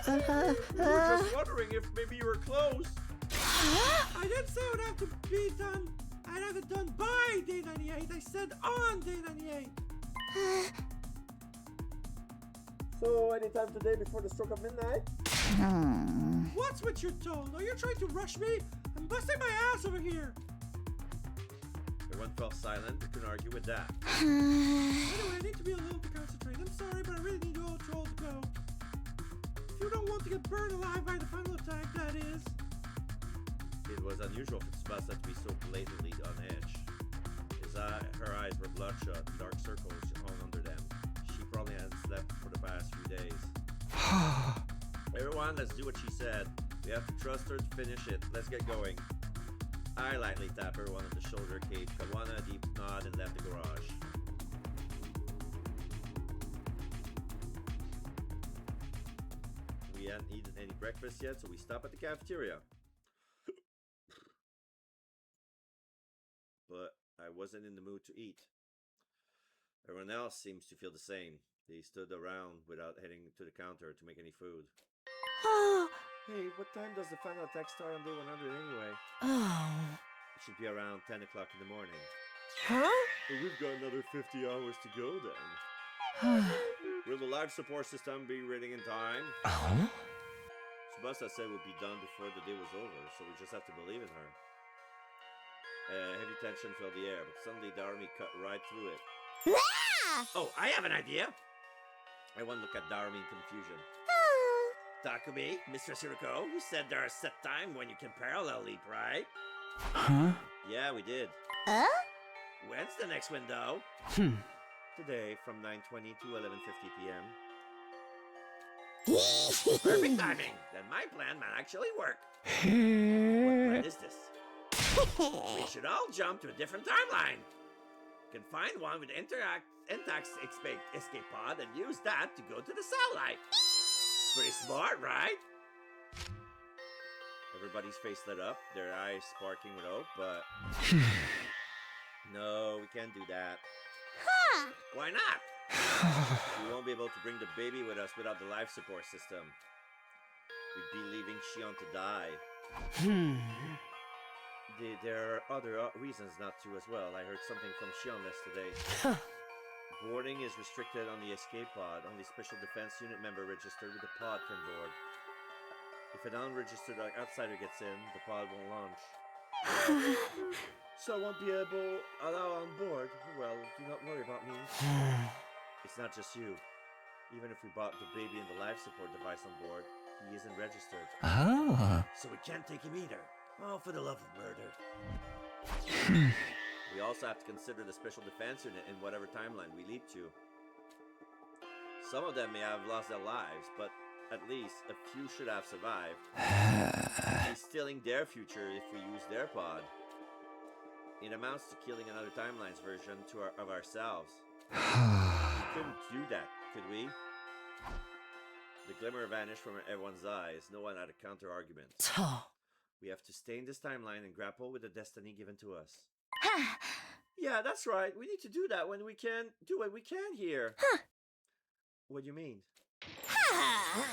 We were just wondering if maybe you were close. I didn't say it would have to be done. I'd have it done by day 98. I said on day 98. So, anytime today before the stroke of midnight? What's with your tone? Are you trying to rush me? I'm busting my ass over here. Everyone fell silent. We couldn't argue with that. Anyway, I need to be alone to concentrate. I'm sorry, but I really need you all trolls to go. If you don't want to get burned alive by the final attack, that is. It was unusual for Tsubasa to be so blatantly on edge. Her eyes were bloodshot, dark circles hung under them. She probably hadn't slept for the past few days. Everyone, let's do what she said. We have to trust her to finish it. Let's get going. I lightly tap everyone on the shoulder, gave Kawana a deep nod, and left the garage. We hadn't eaten any breakfast yet, so we stop at the cafeteria. But I wasn't in the mood to eat. Everyone else seems to feel the same. They stood around without heading to the counter to make any food. Hey, what time does the final attack start on day 100 anyway? It should be around 10 o'clock in the morning. Huh? But we've got another 50 hours to go then. Will the life support system be ready in time? Tsubasa said it would be done before the day was over, so we just have to believe in her. Heavy tension filled the air, but suddenly Darumi cut right through it. Oh, I have an idea! Everyone looked at Darumi in confusion. Takumi, Mistress Hiroko, you said there's a set time when you can parallel leap, right? Huh? Yeah, we did. When's the next window? Today, from 9:20 to 11:50 p.m. Perfect timing! Then my plan might actually work. What plan is this? We should all jump to a different timeline. You can find one with Intax escape pod and use that to go to the satellite. Pretty smart, right? Everybody's face lit up, their eyes sparking with hope, but... No, we can't do that. Why not? We won't be able to bring the baby with us without the life support system. We'd be leaving Shion to die. There are other reasons not to as well. I heard something from Shion yesterday. Boarding is restricted on the escape pod. Only Special Defense Unit member registered with the pod can board. If an unregistered outsider gets in, the pod won't launch. So I won't be allowed on board. Well, do not worry about me. It's not just you. Even if we brought the baby and the life support device on board, he isn't registered. So we can't take him either. Oh, for the love of murder. We also have to consider the Special Defense Unit in whatever timeline we leap to. Some of them may have lost their lives, but at least a few should have survived. Instilling their future if we use their pod. It amounts to killing another timeline's version of ourselves. We couldn't do that, could we? The glimmer vanished from everyone's eyes. No one had a counter-argument. We have to stay in this timeline and grapple with the destiny given to us. Yeah, that's right. We need to do that when we can do what we can here. What do you mean?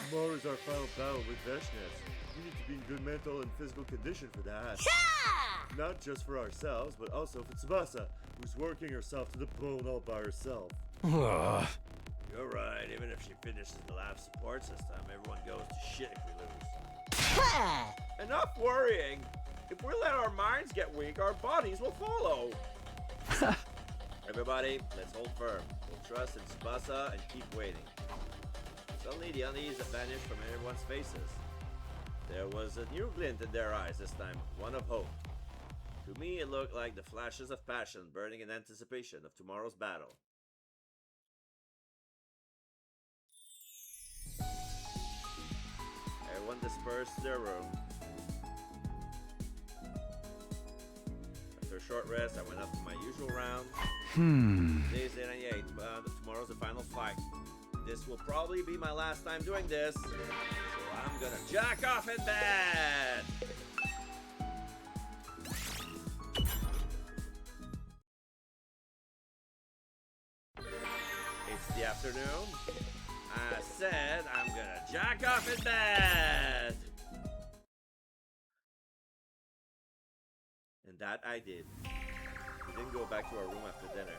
Tomorrow is our final battle with Veshness. We need to be in good mental and physical condition for that. Not just for ourselves, but also for Tsubasa, who's working herself to the bone all by herself. You're right. Even if she finishes the life support system, everyone goes to shit if we lose. Enough worrying. If we let our minds get weak, our bodies will follow. Everybody, let's hold firm. We'll trust in Tsubasa and keep waiting. Suddenly, the unease vanished from everyone's faces. There was a new glint in their eyes this time, one of hope. To me, it looked like the flashes of passion burning in anticipation of tomorrow's battle. Everyone dispersed to their room. After a short rest, I went up to my usual round. Today's day 98, tomorrow's the final fight. This will probably be my last time doing this, so I'm gonna jack off in bed! It's the afternoon. I said I'm gonna Jack off in bed! And that I did. We didn't go back to our room after dinner.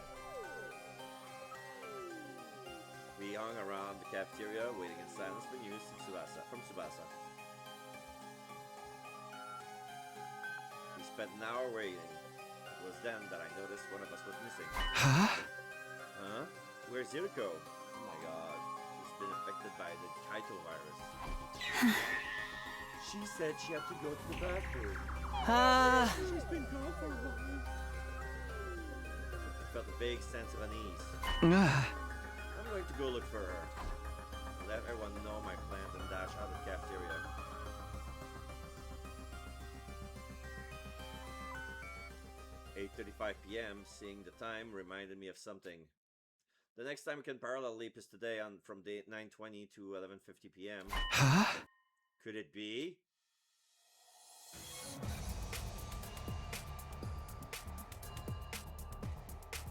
We hung around the cafeteria waiting in silence for news from Tsubasa. We spent an hour waiting. It was then that I noticed one of us was missing. Huh? Huh? Where's Hiriko? Oh my god. He's been affected by the Kaito virus. She said she had to go to the bathroom. She's been gone for a while. I felt a vague sense of unease. Ah. I'm going to go look for her. Let everyone know my plans and dash out of the cafeteria. "8:35 p.m. Seeing the time reminded me of something. The next time we can parallel leap is today from day 9:20 to 11:50 p.m. Huh? Could it be?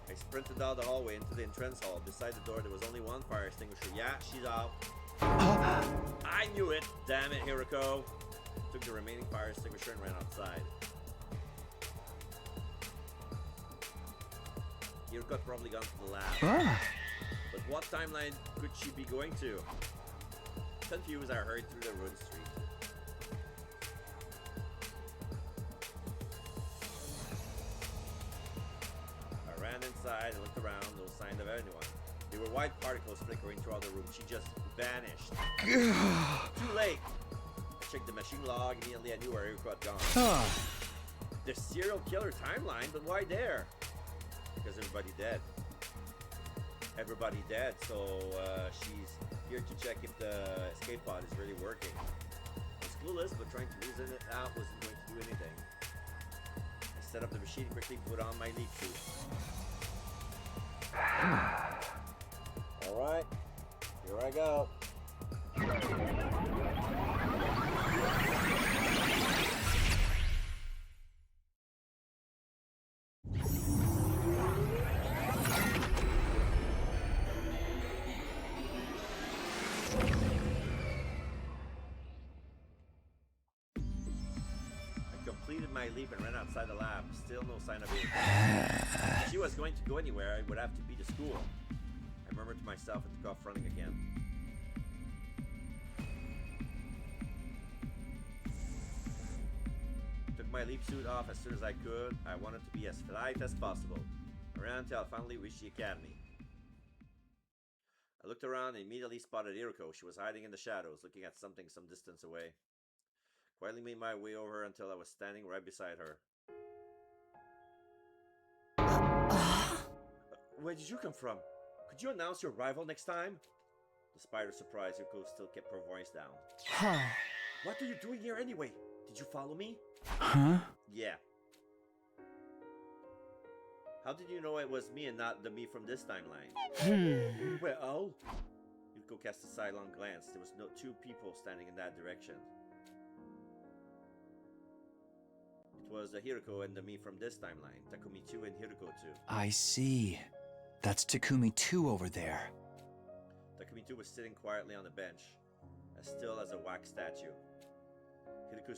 I sprinted down the hallway into the entrance hall. Beside the door, there was only one fire extinguisher. Yeah, she's out. I knew it! Damn it, Hiriko! Took the remaining fire extinguisher and ran outside. Hiriko had probably gone to the lab. But what timeline could she be going to? Confused, I hurried through the ruined street. I ran inside and looked around, no sign of anyone. There were white particles flickering throughout the room. She just vanished. Too late! I checked the machine log, immediately I knew where Hiriko had gone. The serial killer timeline, but why there? Because everybody dead. Everybody dead, so she's here to check if the escape pod is really working. I was clueless, but trying to reason it out wasn't going to do anything. I set up the machine, quickly put on my leap suit. Alright, here I go. My leap and ran outside the lab. Still no sign of it. If she was going to go anywhere, it would have to be to school. I murmured to myself and took off running again. Took my leap suit off as soon as I could. I wanted to be as light as possible. I ran until I finally reached the academy. I looked around and immediately spotted Hiriko. She was hiding in the shadows, looking at something some distance away. Quietly made my way over until I was standing right beside her. Where did you come from? Could you announce your arrival next time? Despite her surprise, Hiriko still kept her voice down. What are you doing here anyway? Did you follow me? Huh? Yeah. How did you know it was me and not the me from this timeline? Well... Hiriko cast a sidelong glance. There was no two people standing in that direction. It was the Hiriko and the me from this timeline, Takumi 2 and Hiriko 2. I see. That's Takumi 2 over there. Takumi 2 was sitting quietly on a bench, as still as a wax statue. Hiriko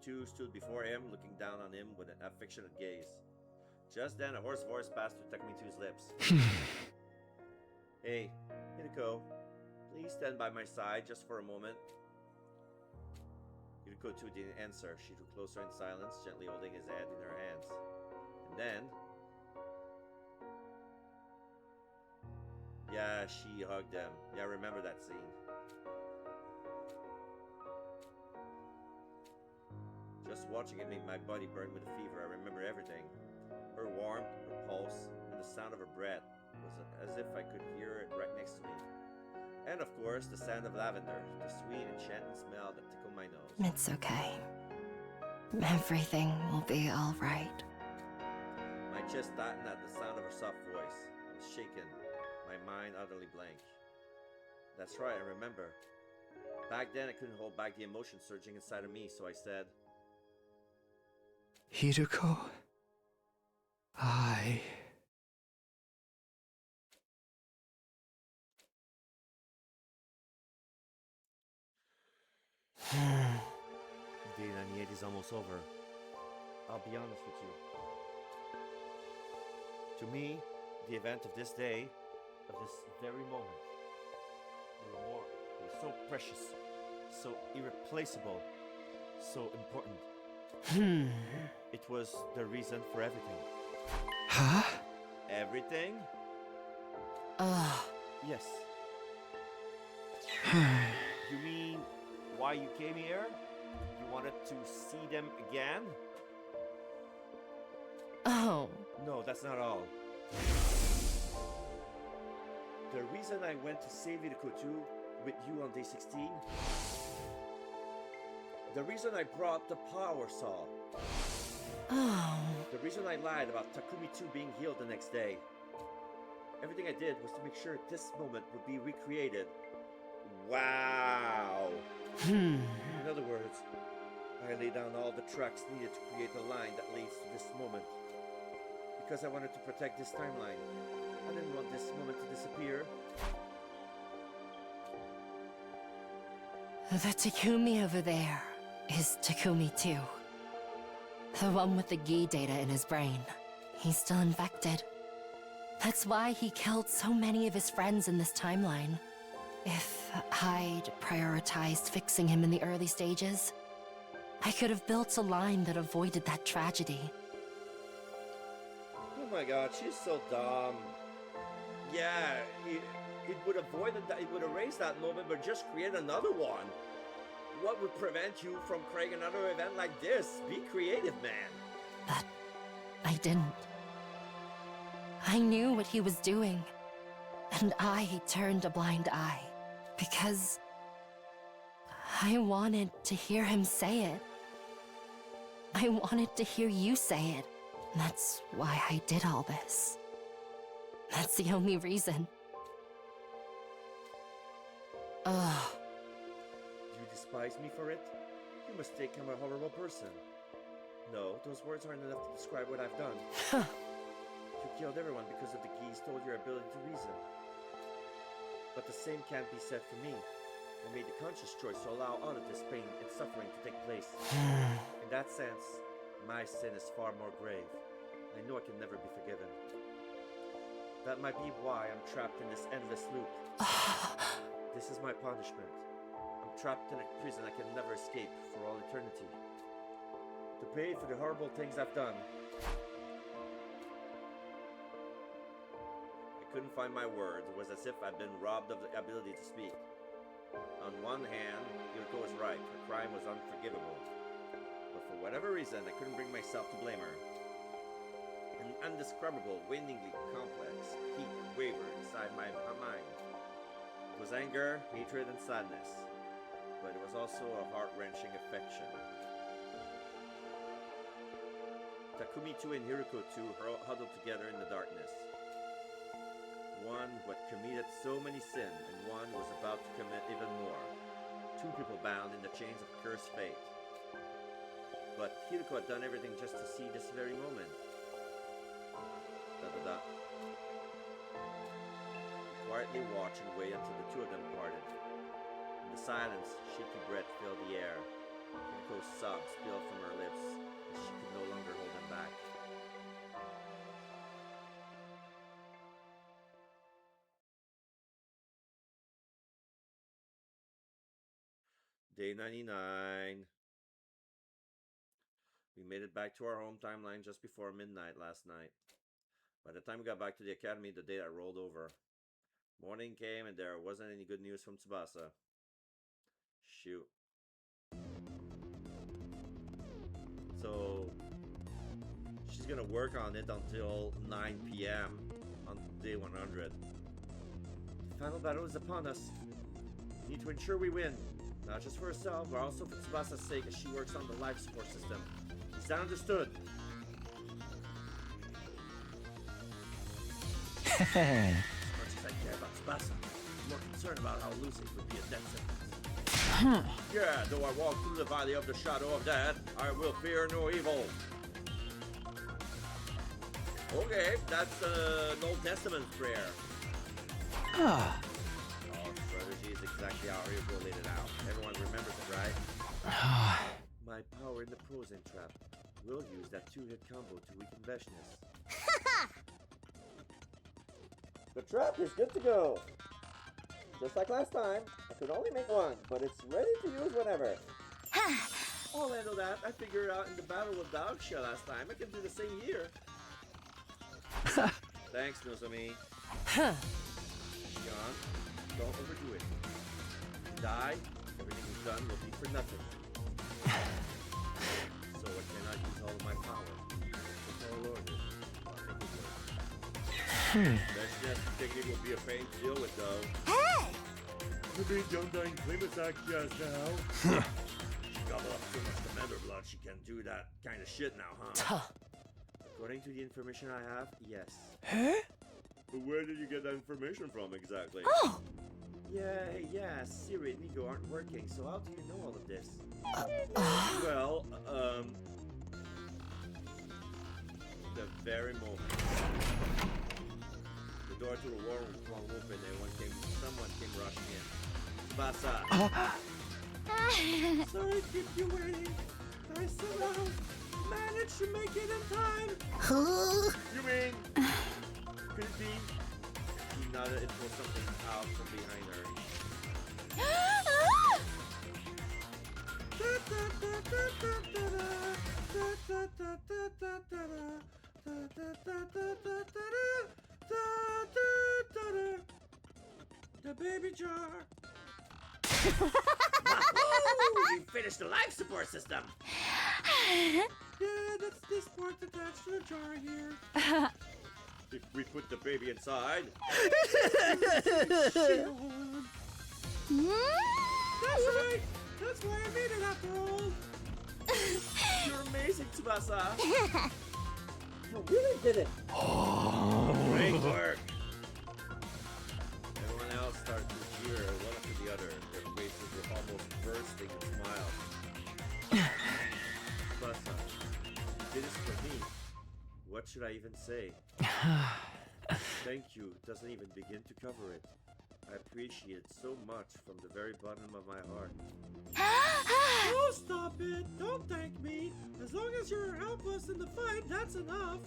2 stood before him, looking down on him with an affectionate gaze. Just then, a hoarse voice passed through Takumi 2's lips. Hey, Hiriko, please stand by my side just for a moment. Hiriko 2 didn't answer. She drew closer in silence, gently holding his head in her hands. And then... yeah, she hugged him. Yeah, I remember that scene. Just watching it made my body burn with a fever. I remember everything. Her warmth, her pulse, and the sound of her breath. It was as if I could hear it right next to me. And of course, the scent of lavender, the sweet, enchanting smell that tickled my nose. It's okay. Everything will be all right. My chest tightened at the sound of her soft voice. I was shaken, my mind utterly blank. That's right, I remember. Back then, I couldn't hold back the emotion surging inside of me, so I said, Hiriko, I... Day 98 is almost over. I'll be honest with you. To me, the event of this day, of this very moment, it was so precious, so irreplaceable, so important. It was the reason for everything. Huh? Everything? Yes. You mean why you came here? You wanted to see them again? Oh. No, that's not all. The reason I went to save Hiriko 2 with you on day 16, the reason I brought the power saw, the reason I lied about Takumi 2 being healed the next day, everything I did was to make sure this moment would be recreated. Wow! In other words, I laid down all the tracks needed to create the line that leads to this moment. Because I wanted to protect this timeline. I didn't want this moment to disappear. The Takumi over there is Takumi 2. The one with the Gi data in his brain. He's still infected. That's why he killed so many of his friends in this timeline. If I'd prioritized fixing him in the early stages, I could have built a line that avoided that tragedy. Oh my god, she's so dumb. Yeah, it would avoid that, it would erase that moment, but just create another one. What would prevent you from creating another event like this? Be creative, man. But I didn't. I knew what he was doing, and I turned a blind eye, because I wanted to hear him say it. I wanted to hear you say it. That's why I did all this. That's the only reason. Ugh. Do you despise me for it? You must think I'm a horrible person. No, those words aren't enough to describe what I've done. You killed everyone because of the Gi stole your ability to reason. But the same can't be said for me. I made the conscious choice to allow all of this pain and suffering to take place. In that sense, my sin is far more grave. I know I can never be forgiven. That might be why I'm trapped in this endless loop. This is my punishment. I'm trapped in a prison I can never escape for all eternity. To pay for the horrible things I've done. I couldn't find my words. It was as if I'd been robbed of the ability to speak. On one hand, Hiriko was right. Her crime was unforgivable. But for whatever reason, I couldn't bring myself to blame her. An undescribable, winningly complex heat wavered inside my mind. It was anger, hatred, and sadness. But it was also a heart-wrenching affection. Takumi 2 and Hiriko 2 huddled together in the darkness. One who had committed so many sins, and one who was about to commit even more. Two people bound in the chains of cursed fate. But Hiriko had done everything just to see this very moment. He quietly watched and waited until the two of them parted. In the silence, shaky breath filled the air. Hiriko's sobs spilled from her lips, as she could no longer hold them back. Day 99. We made it back to our home timeline just before midnight last night. By the time we got back to the academy, the day had rolled over. Morning came and there wasn't any good news from Tsubasa. Shoot. So, she's gonna work on it until 9 PM on day 100. The final battle is upon us. We need to ensure we win. Not just for herself, but also for Tsubasa's sake as she works on the life support system. Is that understood? As much as I care about Tsubasa, I'm more concerned about how Lucy would be a death sentence. Yeah, though I walk through the valley of the shadow of death, I will fear no evil. Okay, that's an Old Testament prayer. Strategy is exactly how Hiriko laid it out. Everyone remembers it, right? My power in the Frozen Trap. We'll use that 2-hit combo to weaken Veshness. The trap is good to go. Just like last time, I could only make one, but it's ready to use whenever. I'll handle that. I figured out in the battle with Dalsha last time. I can do the same here. Thanks, Nozomi. Shion, don't overdo it. If you die, everything you've done will be for nothing. So I cannot use all of my power. It's all ordered. I'll make it work. Veshness technique will be a pain to deal with, though. Hey! You mean Undyne Klimasak just now? She gobbled up so much commander blood she can do that kind of shit now, huh? According to the information I have, yes. Huh? But where did you get that information from exactly? Oh! Yeah, Siri and Nico aren't working, so how do you know all of this? Well, the very moment the door to the war room flung open and someone came rushing in. Tsubasa! Sorry to keep you waiting. I somehow managed to make it in time. You mean? Could it be? He nodded it was something out from behind her. The baby jar. You finished the life support system! Yeah, that's this part attached to the jar here. If we put the baby inside... That's right! That's why I made it after all! You're amazing, Tsubasa! You really did it! Great work! Everyone else started to cheer one after the other. Their faces were almost bursting in smiles. Tsubasa, you did this for me. What should I even say? Thank you doesn't even begin to cover it. I appreciate it so much from the very bottom of my heart. Oh, stop it! Don't thank me! As long as you're helpless in the fight, that's enough!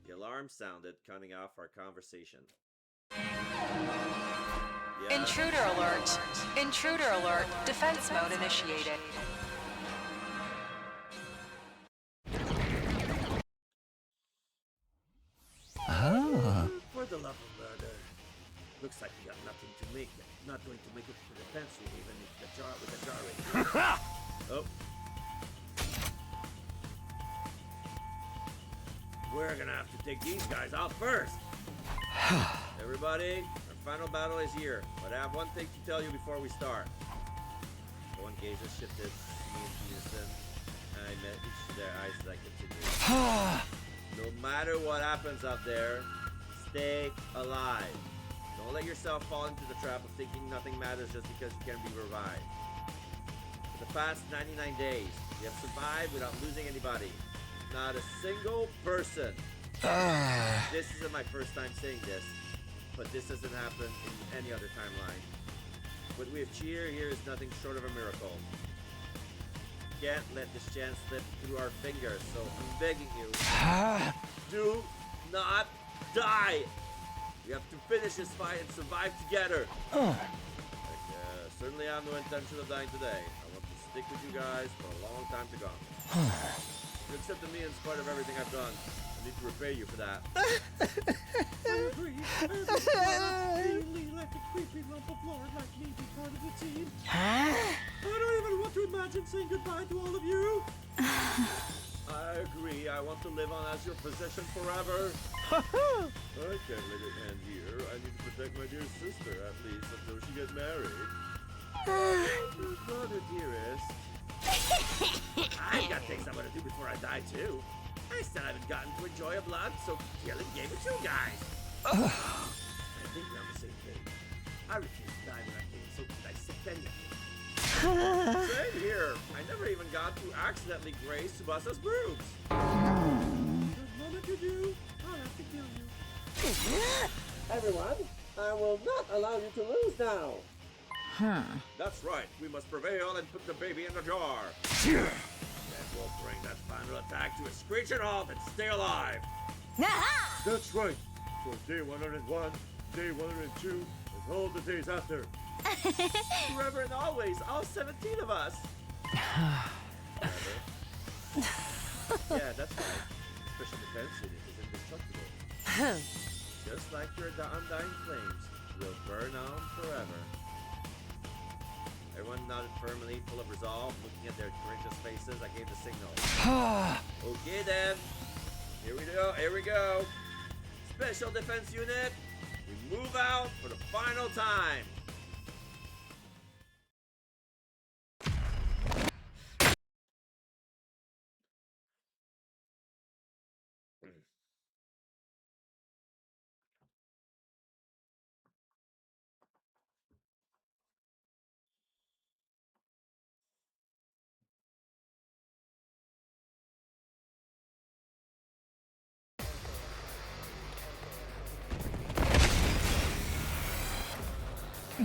The alarm sounded, cutting off our conversation. Intruder alert! Intruder alert! Defense mode initiated. For the love of murder. Looks like we got nothing to make it. Not going to make it to the defense room even if the jar with the jar in. Oh. We're gonna have to take these guys out first. Everybody, our final battle is here. But I have one thing to tell you before we start. The one gaze has shifted to me and Peterson, and I met each of their eyes as I continued. No matter what happens out there, stay alive. Don't let yourself fall into the trap of thinking nothing matters just because you can be revived. For the past 99 days, we have survived without losing anybody. Not a single person. This isn't my first time saying this, but this hasn't happened in any other timeline. What we have cheered here is nothing short of a miracle. Can't let this chance slip through our fingers, so I'm begging you, do not die! We have to finish this fight and survive together! Certainly I have no intention of dying today. I want to stick with you guys for a long time to come. You accepted me in spite of everything I've done. I need to repay you for that. I agree. Really let a creepy lump of lard like me be part of the team. I don't even want to imagine saying goodbye to all of you. I agree. I want to live on as your possession forever. I can't let it end here. I need to protect my dear sister, at least, until she gets married. Brother, dearest. I've got things I want to do before I die, too. I still haven't gotten to enjoy a blood, so killing gave it to you guys. I think we're on the same page. I refuse to die when I'm getting so dissect anything. Same here. I never even got to accidentally graze Tsubasa's boobs. The moment you do, I'll have to kill you. Everyone, I will not allow you to lose now. That's right. We must prevail and put the baby in the jar. Then we'll bring that final attack to a screeching halt and stay alive. That's right. For day 101, day 102, and all the days after. Forever and always, all 17 of us. Yeah, that's right. Special defense unit is indestructible. Just like your undying flames will burn on forever. Everyone nodded firmly, full of resolve, looking at their courageous faces. I gave the signal. Okay then. Here we go. Special defense unit, we move out for the final time.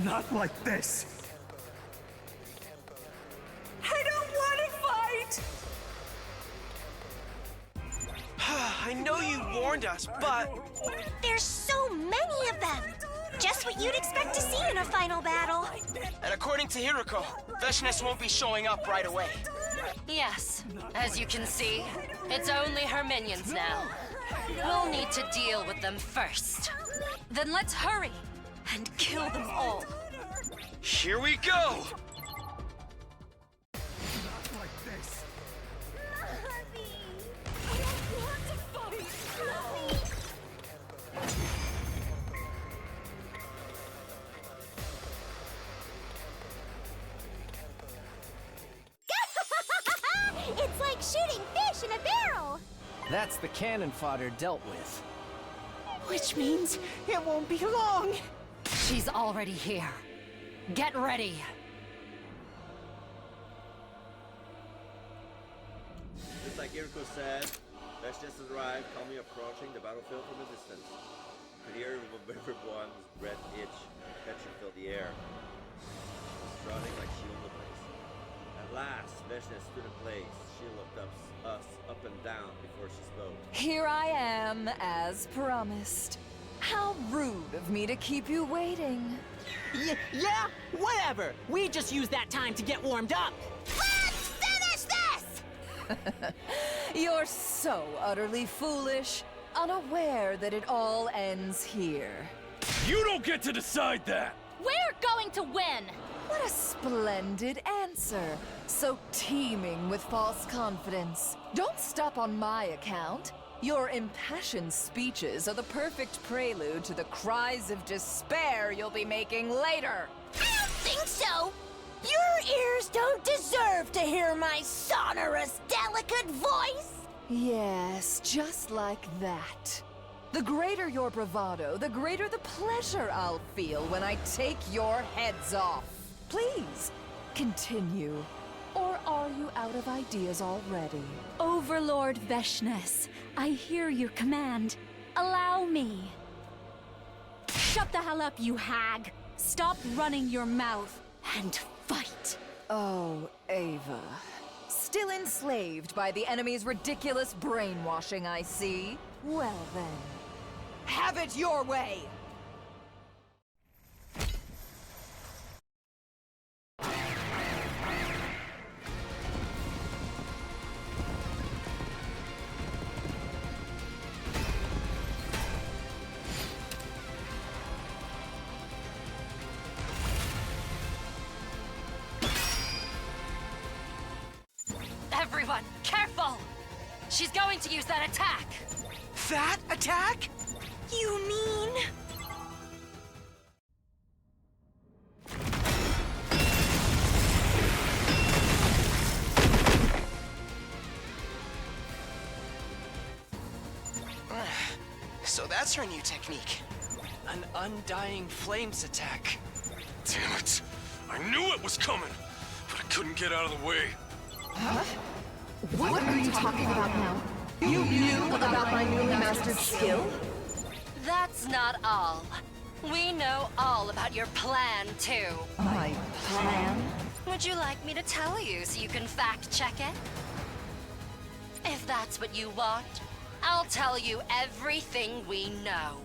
Not like this! I don't want to fight! I know you warned us, but... There's so many of them! Just what you'd expect to see in a final battle. And according to Hiroko, Veshness won't be showing up right away. Yes, as you can see, it's only her minions now. We'll need to deal with them first. Then let's hurry and kill them all. Here we go! It's like shooting fish in a barrel! That's the cannon fodder dealt with. Which means it won't be long. She's already here. Get ready. Just like Hiroko said, Veshness has arrived, calmly approaching the battlefield from a distance. Could hear everyone's breath itch and tension fill the air. Running like she owned the place. At last, Veshness stood in place. She looked us up and down before she spoke. Here I am, as promised. How rude of me to keep you waiting. Yeah, whatever. We just used that time to get warmed up. Let's finish this! You're so utterly foolish, unaware that it all ends here. You don't get to decide that! We're going to win! What a splendid answer. So teeming with false confidence. Don't stop on my account. Your impassioned speeches are the perfect prelude to the cries of despair you'll be making later. I don't think so! Your ears don't deserve to hear my sonorous, delicate voice! Yes, just like that. The greater your bravado, the greater the pleasure I'll feel when I take your heads off. Please, continue. Or are you out of ideas already? Overlord Veshness, I hear your command. Allow me. Shut the hell up, you hag! Stop running your mouth and fight! Oh, Ava. Still enslaved by the enemy's ridiculous brainwashing, I see. Well then, have it your way! Everyone, careful! She's going to use that attack! That attack? You mean... So that's her new technique. An undying flames attack. Damn it! I knew it was coming, but I couldn't get out of the way. Huh? What are you talking about now? You knew about my newly mastered skill? That's not all. We know all about your plan, too. My plan? Would you like me to tell you so you can fact-check it? If that's what you want, I'll tell you everything we know.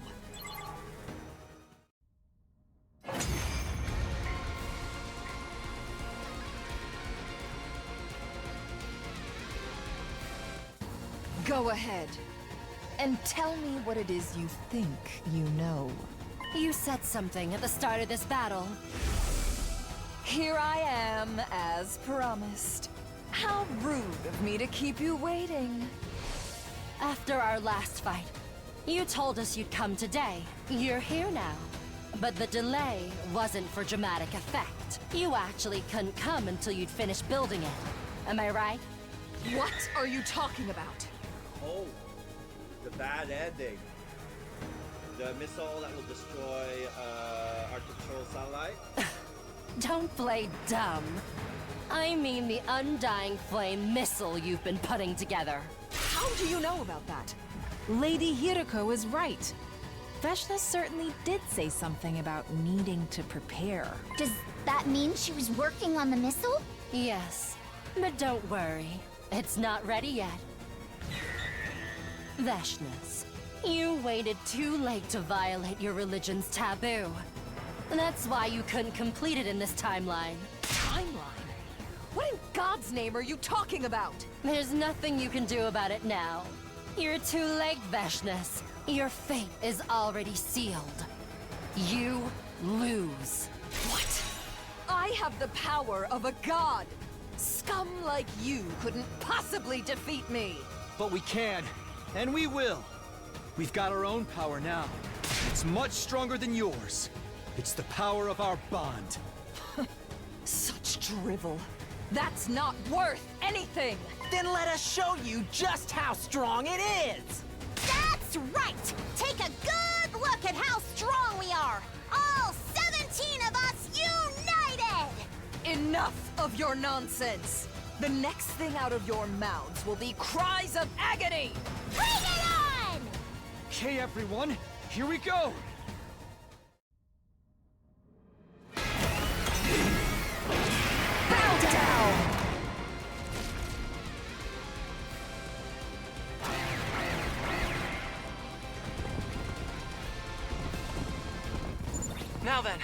Go ahead. And tell me what it is you think you know. You said something at the start of this battle. Here I am, as promised. How rude of me to keep you waiting. After our last fight, you told us you'd come today. You're here now. But the delay wasn't for dramatic effect. You actually couldn't come until you'd finished building it. Am I right? What are you talking about? Oh, the bad ending. The missile that will destroy our control satellite. Don't play dumb. I mean the Undying Flame missile you've been putting together. How do you know about that? Lady Hiroko is right. Veshna certainly did say something about needing to prepare. Does that mean she was working on the missile? Yes, but don't worry. It's not ready yet. Veshnas, you waited too late to violate your religion's taboo. That's why you couldn't complete it in this timeline. Timeline? What in God's name are you talking about? There's nothing you can do about it now. You're too late, Veshnas. Your fate is already sealed. You lose. What? I have the power of a god. Scum like you couldn't possibly defeat me. But we can, and we will. We've got our own power now. It's much stronger than yours. It's the power of our bond. Such drivel. That's not worth anything. Then let us show you just how strong it is. That's right! Take a good look at how strong we are! All 17 of us united! Enough of your nonsense! The next thing out of your mouths will be cries of agony! Bring it on! Okay, everyone, here we go! Bow down! Now then,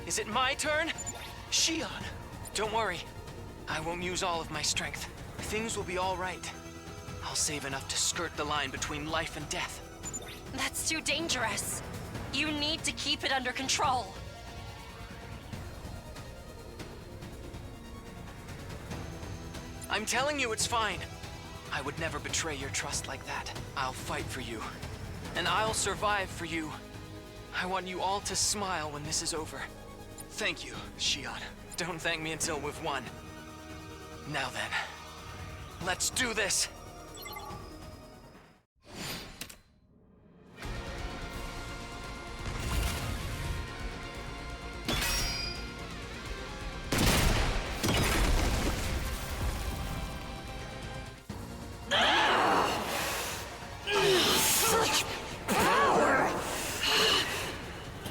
is it my turn? Shion! Don't worry. I won't use all of my strength. Things will be all right. I'll save enough to skirt the line between life and death. That's too dangerous. You need to keep it under control. I'm telling you it's fine. I would never betray your trust like that. I'll fight for you. And I'll survive for you. I want you all to smile when this is over. Thank you, Shion. Don't thank me until we've won. Now then, let's do this! Such power!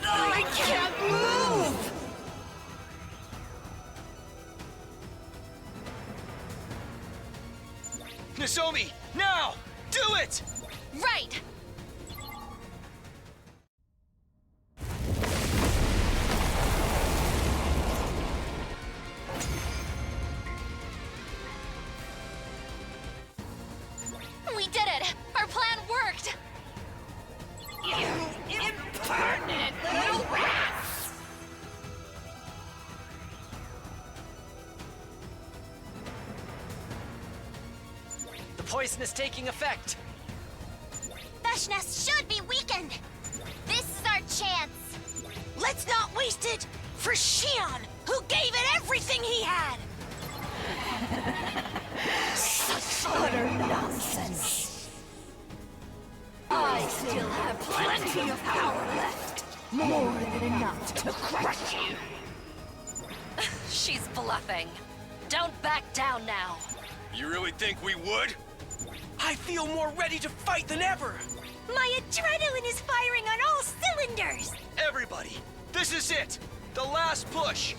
I can't move! Nozomi, now! Do it! Right! We did it! Our plan worked! You impertinent little rats! The poison is taking effect! Veshnas should be weakened! This is our chance! Let's not waste it for Shion, who gave it everything he had! Such utter nonsense! I still have plenty of power left! More than enough to crush you! She's bluffing. Don't back down now. You really think we would? I feel more ready to fight than ever! My adrenaline is firing on all cylinders! Everybody, this is it! The last push!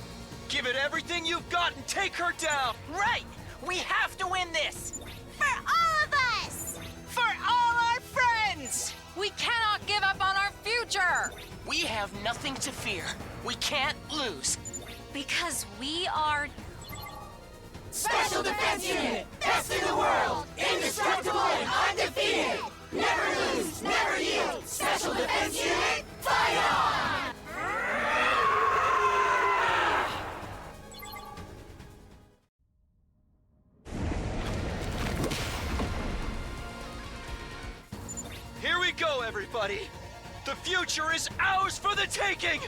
Give it everything you've got and take her down! Right! We have to win this! For all of us! For all our friends! We cannot give up on our future! We have nothing to fear. We can't lose. Because we are... Special Defense Unit! Best in the world! Indestructible and undefeated! Never lose, never yield! Special Defense Unit, fight on! Here we go, everybody! The future is ours for the taking!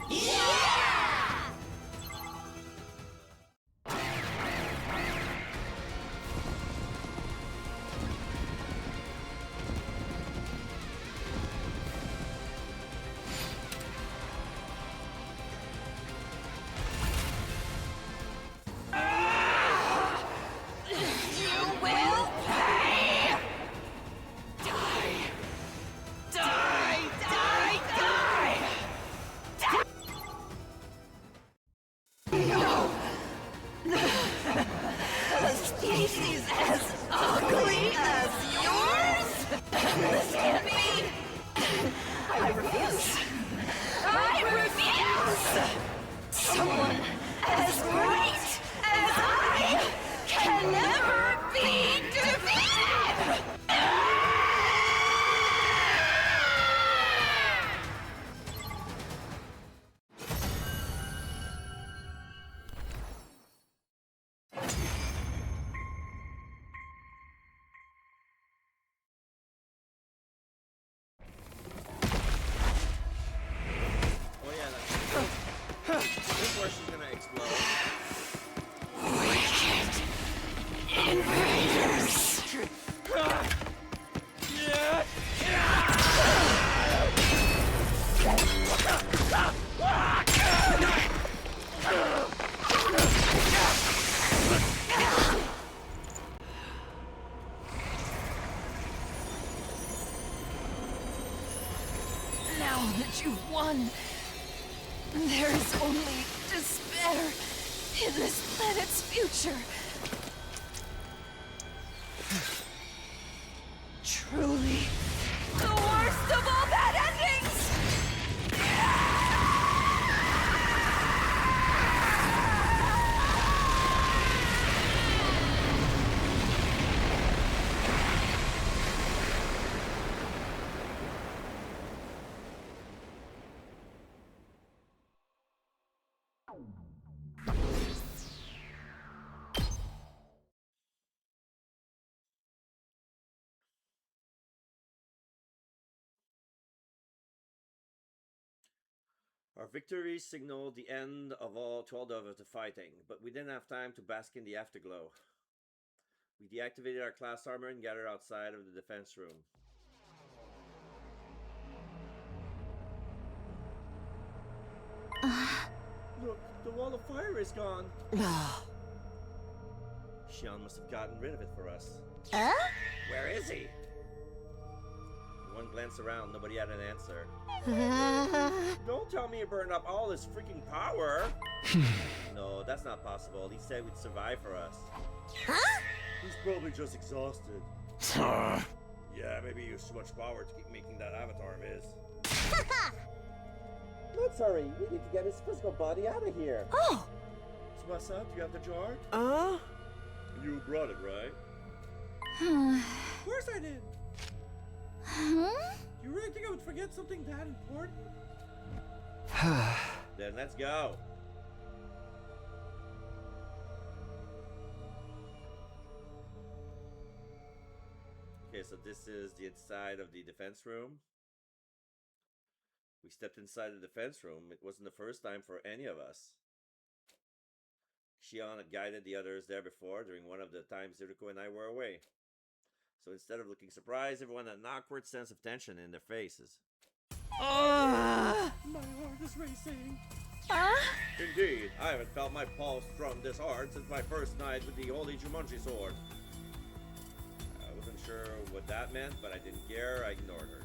Yeah! Species as ugly as yours? This can't be! I refuse! I refuse! Someone as great as I can never be defeated! This where she's gonna explode. Wicked invaders! Now that you've won, there is only despair in this planet's future. Truly, the worst of all bad endings! Our victory signaled the end of all of the fighting, but we didn't have time to bask in the afterglow. We deactivated our class armor and gathered outside of the defense room. Look, the wall of fire is gone. Xion must have gotten rid of it for us. Where is he? One glance around, nobody had an answer. Don't tell me you burned up all his freaking power. No, that's not possible. He said we'd survive for us. Huh? He's probably just exhausted. Yeah, maybe he used too much power to keep making that avatar of his. Let's hurry. We need to get his physical body out of here. Oh! Tsubasa, do you have the jar? You brought it, right? Of course I did. Huh? You really think I would forget something that important? Then let's go. Okay, so this is the inside of the defense room. We stepped inside the defense room. It wasn't the first time for any of us. Xion had guided the others there before during one of the times Iruko and I were away. So instead of looking surprised, everyone had an awkward sense of tension in their faces. My heart is racing. Indeed, I haven't felt my pulse drum this hard since my first night with the Holy Jumanji sword. I wasn't sure what that meant, but I didn't care. I ignored her.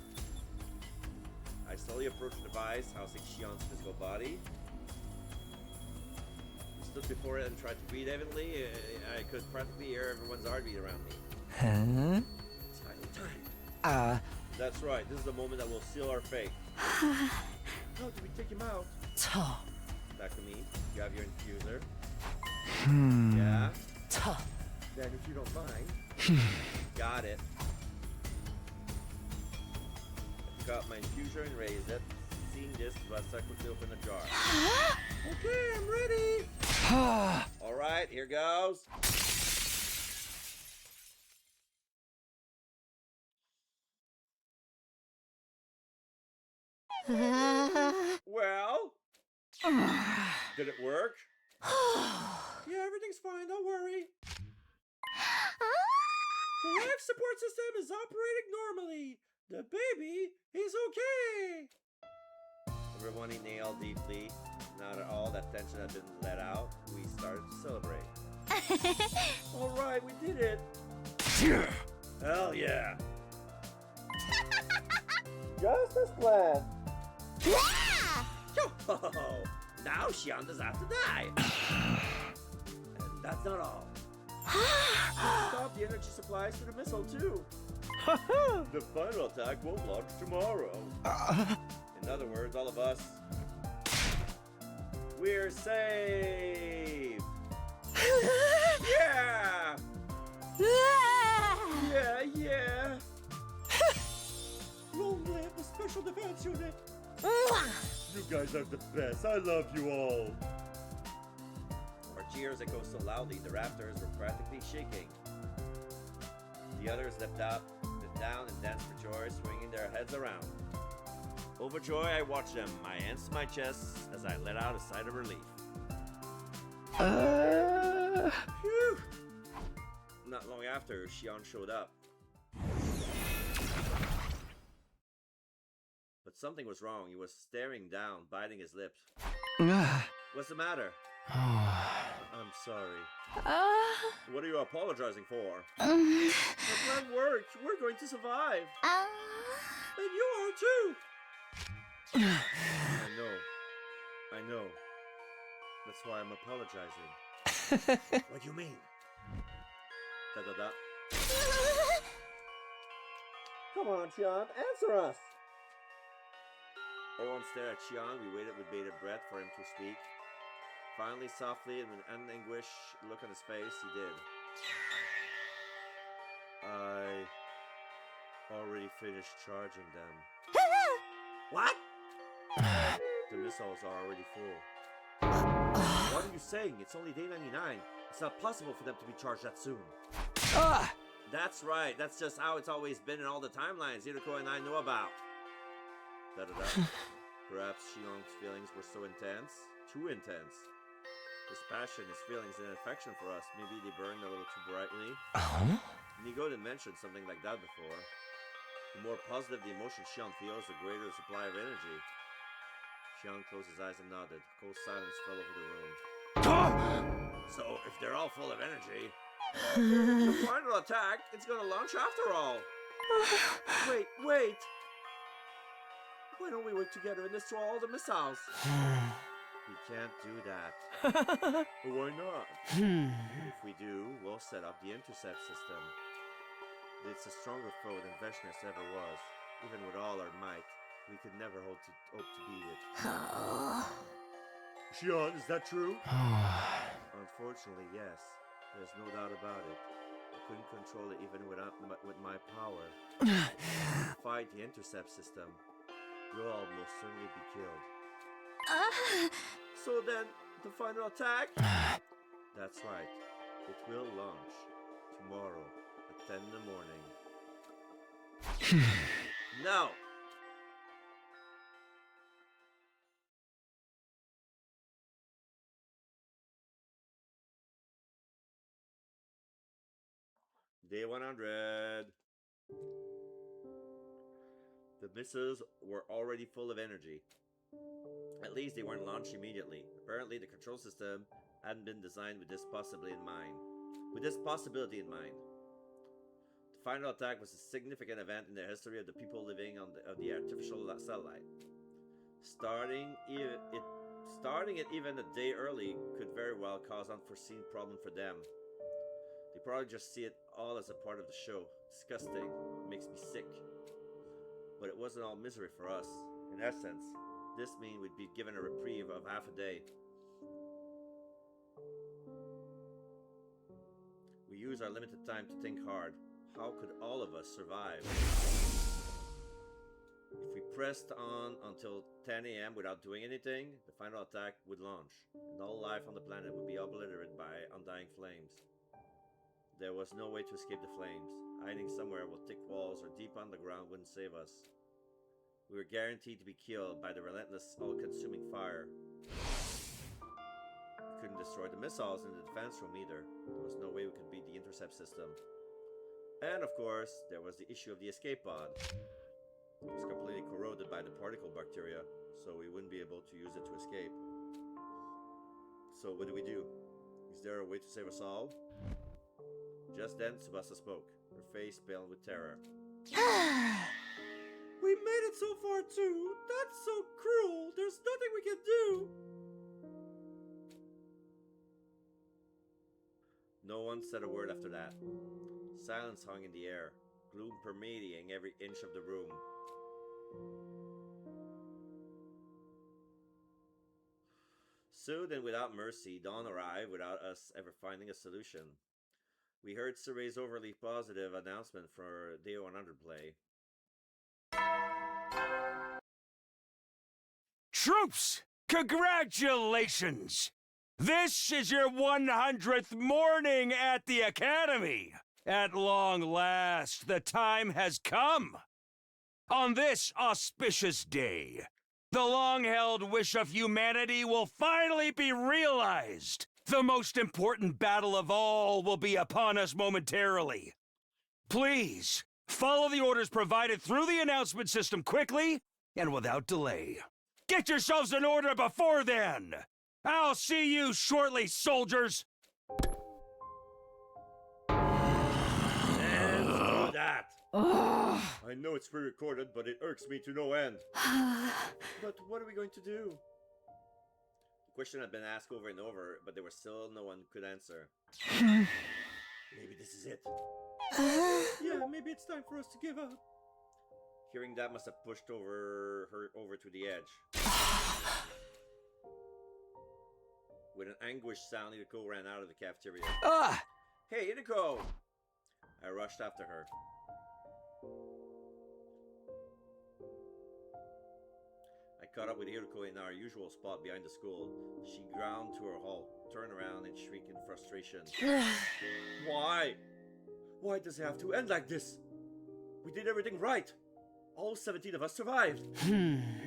I slowly approached the device, housing Shion's physical body. I stood before it and tried to breathe evenly. I could practically hear everyone's heartbeat around me. Huh? It's finally time. That's right. This is the moment that will seal our fate. How do we take him out? Back to me. You have your infuser. Yeah? Then if you don't mind. Got it. I took out my infuser and raised it. Seeing this, Vasa quickly opened the jar. Okay, I'm ready. Alright, here goes. Well? Did it work? Yeah, everything's fine, don't worry. The life support system is operating normally. The baby is okay. Everyone inhaled deeply. Now that all that tension had been let out, we started to celebrate. Alright, we did it. Hell yeah. Just as planned. Yo-ho-ho. Now Shion doesn't have to die. And that's not all. Stop the energy supplies to the missile too. The final attack won't launch tomorrow. In other words, all of us, we're safe. Yeah. Yeah. Long live the Special Defense Unit. You guys are the best. I love you all. Our cheers echoed so loudly the rafters were practically shaking. The others leapt up, then down, and danced for joy, swinging their heads around. Overjoyed, I watched them, my hands to my chest, as I let out a sigh of relief. Phew! Not long after, Shion showed up. But something was wrong. He was staring down, biting his lips. What's the matter? I'm sorry. What are you apologizing for? Our plan worked. We're going to survive. And you are too. I know. That's why I'm apologizing. What do you mean? Da-da-da. Come on, Shion, answer us. Everyone stared at Shion. We waited with bated breath for him to speak. Finally, softly and with an anguished look on his face, he did. I already finished charging them. What? The missiles are already full. What are you saying? It's only day 99. It's not possible for them to be charged that soon. That's right. That's just how it's always been in all the timelines Hiroko and I know about. Da-da-da. Perhaps Shion's feelings were so intense. Too intense. His passion, his feelings, and affection for us, maybe they burned a little too brightly. Nigo didn't mention something like that before. The more positive the emotion Shion feels, the greater the supply of energy. Shion closed his eyes and nodded. Cold silence fell over the room. So, if they're all full of energy, the final attack, it's gonna launch after all. Wait. Why don't we work together and destroy all the missiles? We can't do that. Why not? If we do, we'll set up the intercept system. It's a stronger foe than Veshnes ever was. Even with all our might, we could never hope to beat it. Shion, is that true? Unfortunately, yes. There's no doubt about it. I couldn't control it even with my power. Fight the intercept system. You'll all most certainly be killed. So then, the final attack? That's right. It will launch tomorrow at 10 in the morning. No! Day 100. The missiles were already full of energy. At least they weren't launched immediately. Apparently, the control system hadn't been designed with this possibility in mind. The final attack was a significant event in the history of the people living on the artificial satellite. Starting it even a day early could very well cause unforeseen problem for them. They probably just see it all as a part of the show. Disgusting. Makes me sick. But it wasn't all misery for us. In essence, this means we'd be given a reprieve of half a day. We use our limited time to think hard. How could all of us survive? If we pressed on until 10 a.m. without doing anything, the final attack would launch, and all life on the planet would be obliterated by undying flames. There was no way to escape the flames. Hiding somewhere with thick walls or deep underground wouldn't save us. We were guaranteed to be killed by the relentless, all-consuming fire. We couldn't destroy the missiles in the defense room either. There was no way we could beat the intercept system. And of course, there was the issue of the escape pod. It was completely corroded by the particle bacteria, so we wouldn't be able to use it to escape. So what do? Is there a way to save us all? Just then, Tsubasa spoke, her face pale with terror. We made it so far too. That's so cruel. There's nothing we can do. No one said a word after that. Silence hung in the air, gloom permeating every inch of the room. Soon and without mercy, dawn arrived without us ever finding a solution. We heard Suray's overly positive announcement for Day 100 play. Troops, congratulations! This is your 100th morning at the Academy! At long last, the time has come! On this auspicious day, the long-held wish of humanity will finally be realized! The most important battle of all will be upon us momentarily. Please, follow the orders provided through the announcement system quickly and without delay. Get yourselves in order before then! I'll see you shortly, soldiers! And do that! I know it's pre-recorded, but it irks me to no end. But what are we going to do? The question had been asked over and over, but there was still no one who could answer. Maybe this is it. Yeah, maybe it's time for us to give up. Hearing that must have pushed her over to the edge. With an anguished sound, Hideko ran out of the cafeteria. Hey, Hideko! I rushed after her. I caught up with Hideko in our usual spot behind the school. She ground to her halt, turned around and shrieked in frustration. Why? Why does it have to end like this? We did everything right. All 17 of us survived.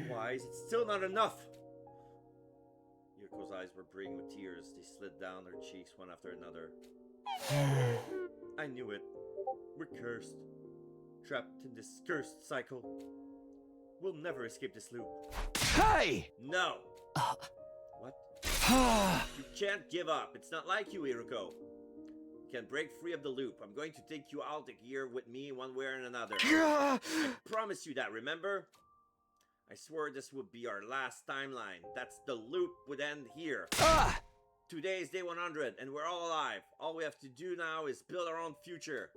Why is it still not enough? Hideko's eyes were brimming with tears. They slid down her cheeks one after another. I knew it. We're cursed. Trapped in this cursed cycle. We'll never escape this loop. Hey! No! What? You can't give up. It's not like you, Hideko. You can break free of the loop. I'm going to take you out of here with me one way or another. I promise you that, remember? I swore this would be our last timeline. That's the loop would end here. Today is day 100 and we're all alive. All we have to do now is build our own future.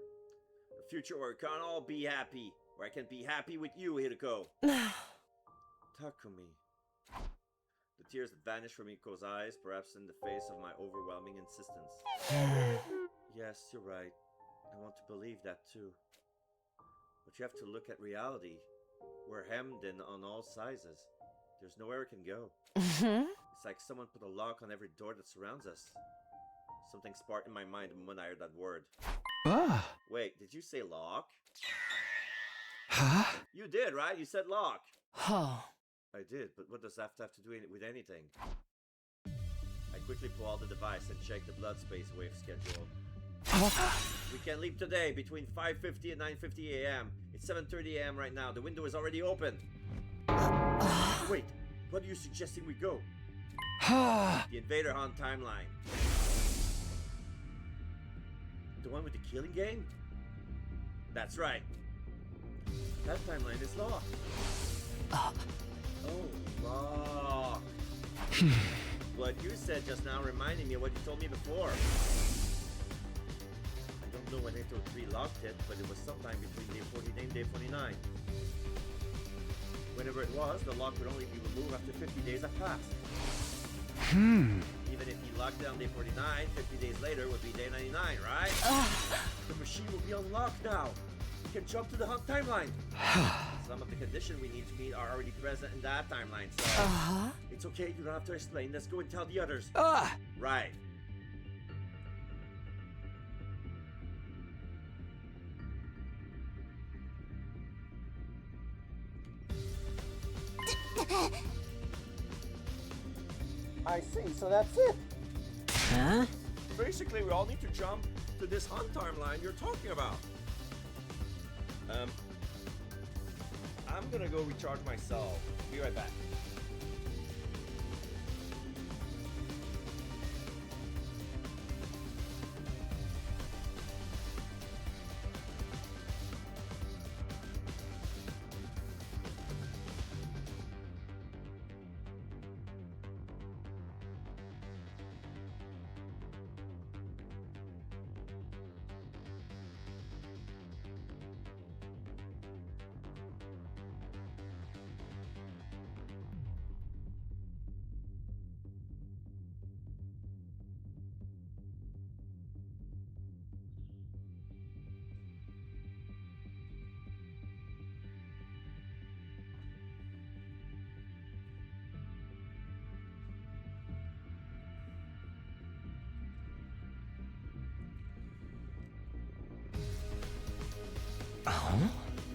A future where we can all be happy. Where I can be happy with you, Hideko. Takumi. The tears that vanished from Hiko's eyes, perhaps in the face of my overwhelming insistence. Yes, you're right. I want to believe that too. But you have to look at reality. We're hemmed in on all sizes. There's nowhere we can go. It's like someone put a lock on every door that surrounds us. Something sparked in my mind when I heard that word. Wait, did you say lock? You did, right? You said lock. I did, but what does that have to do with anything? I quickly pulled out the device and checked the blood space wave schedule. We can leave today between 5:50 and 9:50 a.m. It's 7:30 a.m. right now. The window is already open. Wait, what are you suggesting we go? The Invader Hunt timeline. The one with the killing game? That's right. That timeline is locked. Oh, locked. What you said just now reminded me of what you told me before. I don't know when Ito 3 locked it, but it was sometime between day 49 and day 49. Whenever it was, the lock would only be removed after 50 days have passed. Even if he locked down day 49, 50 days later would be day 99, right? The machine will be unlocked now. We can jump to the Hunt timeline. Some of the conditions we need to meet are already present in that timeline, so it's okay, you don't have to explain. Let's go and tell the others. Right. I see, so that's it. Huh? Basically, we all need to jump to this Hunt timeline you're talking about. I'm gonna go recharge myself. Be right back.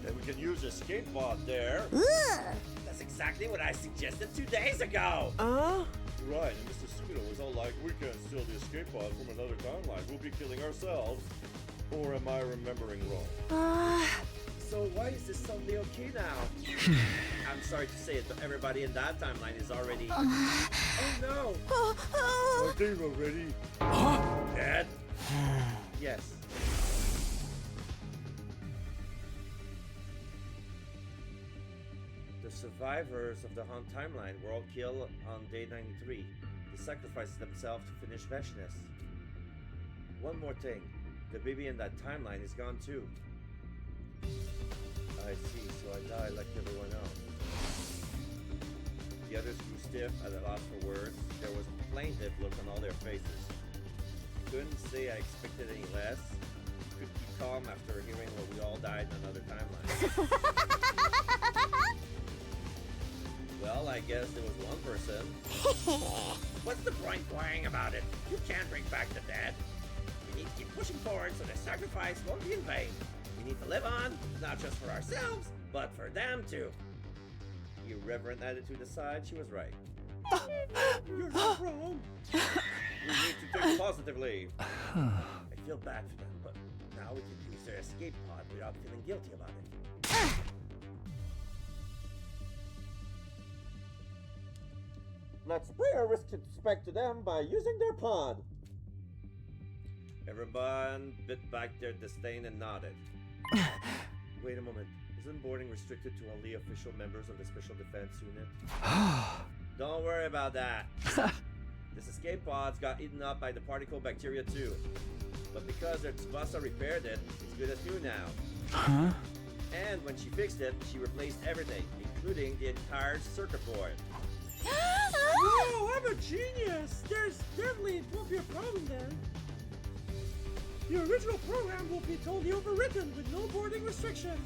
Then we can use a escape pod there. That's exactly what I suggested 2 days ago. Right, and Mr. Squiddo was all like, we can't steal the escape pod from another timeline. We'll be killing ourselves. Or am I remembering wrong? So why is this suddenly okay now? I'm sorry to say it, but everybody in that timeline is already... Oh no! Are they already dead? Yes. The survivors of the Hunt timeline were all killed on day 93. They sacrificed themselves to finish Veshness. One more thing. The baby in that timeline is gone too. I see, so I died like everyone else. The others grew stiff at a loss for words. There was a plaintive look on all their faces. Couldn't say I expected any less. Could keep calm after hearing what we all died in another timeline. Well, I guess there was one person. What's the point worrying about it? You can't bring back the dead. We need to keep pushing forward so the sacrifice won't be in vain. We need to live on, not just for ourselves, but for them too. The irreverent attitude aside, she was right. You're not wrong. We need to think positively. I feel bad for them, but now we can use their escape pod without feeling guilty about it. Let's pay our respect to them by using their pod. Everyone bit back their disdain and nodded. Wait a moment. Isn't boarding restricted to only official members of the Special Defense Unit? Don't worry about that. This escape pods got eaten up by the particle bacteria too. But because their Tsubasa repaired it, it's good as new now. And when she fixed it, she replaced everything, including the entire circuit board. Whoa, I'm a genius! There's definitely won't be a problem then. The original program will be totally overwritten with no boarding restrictions.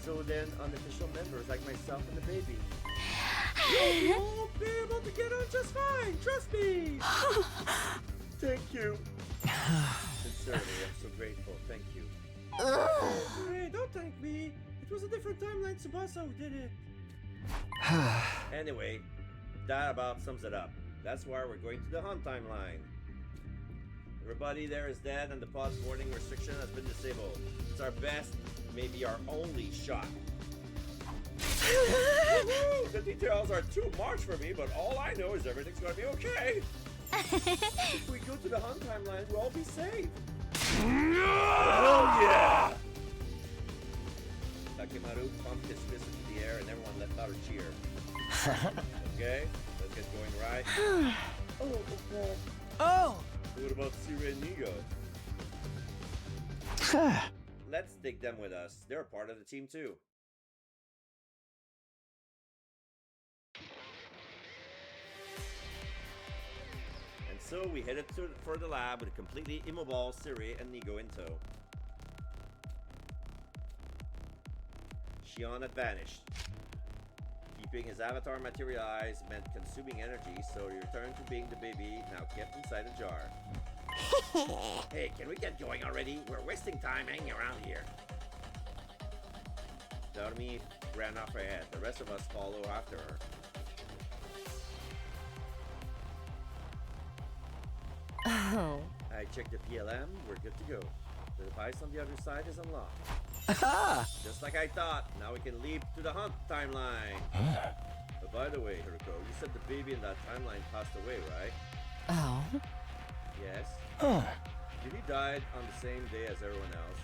So then, unofficial members like myself and the baby. You'll be able to get on just fine, trust me! Thank you. Sincerely, I'm so grateful. Thank you. Hey, don't thank me. It was a different timeline Tsubasa who did it. Anyway, that about sums it up. That's why we're going to the Hunt timeline. Everybody there is dead and the pod's boarding restriction has been disabled. It's our best, maybe our only shot. The details are too much for me, but all I know is everything's gonna be okay. If we go to the Hunt timeline, we'll all be safe. Oh yeah! Okay, let's get going right. Oh, okay. Oh! What about Siri and Nigo? Let's take them with us. They're a part of the team too. And so we headed for the lab with a completely immobile Siri and Nigo in tow. Xion had vanished. Keeping his avatar materialized meant consuming energy, so he returned to being the baby now kept inside a jar. Hey, can we get going already? We're wasting time hanging around here. Dormi ran off ahead. The rest of us follow after her. Oh. I checked the PLM. We're good to go. The device on the other side is unlocked. Aha! Just like I thought. Now we can leap to the hunt timeline. But by the way, Hiroko, you said the baby in that timeline passed away, right? Oh. Yes. Huh. He died on the same day as everyone else.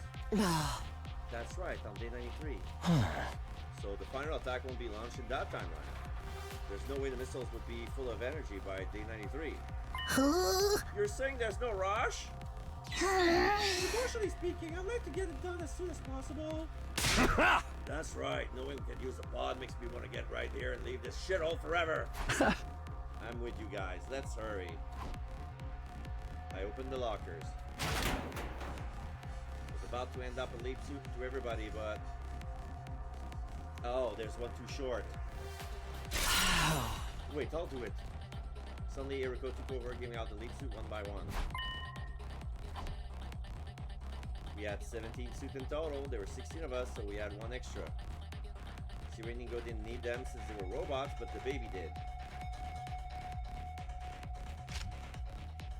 That's right, on day 93. So the final attack won't be launched in that timeline. There's no way the missiles would be full of energy by day 93. You're saying there's no rush? Proportionally speaking, I'd like to get it done as soon as possible. That's right. Knowing we can use a pod makes me want to get right here and leave this shithole forever. I'm with you guys. Let's hurry. I opened the lockers. Was about to end up a leap suit to everybody, but... Oh, there's one too short. Wait, I'll do it. Suddenly, Eriko took over, giving out the leap suit one by one. We had 17 suits in total. There were 16 of us, so we had one extra. Siri and Nigo didn't need them since they were robots, but the baby did.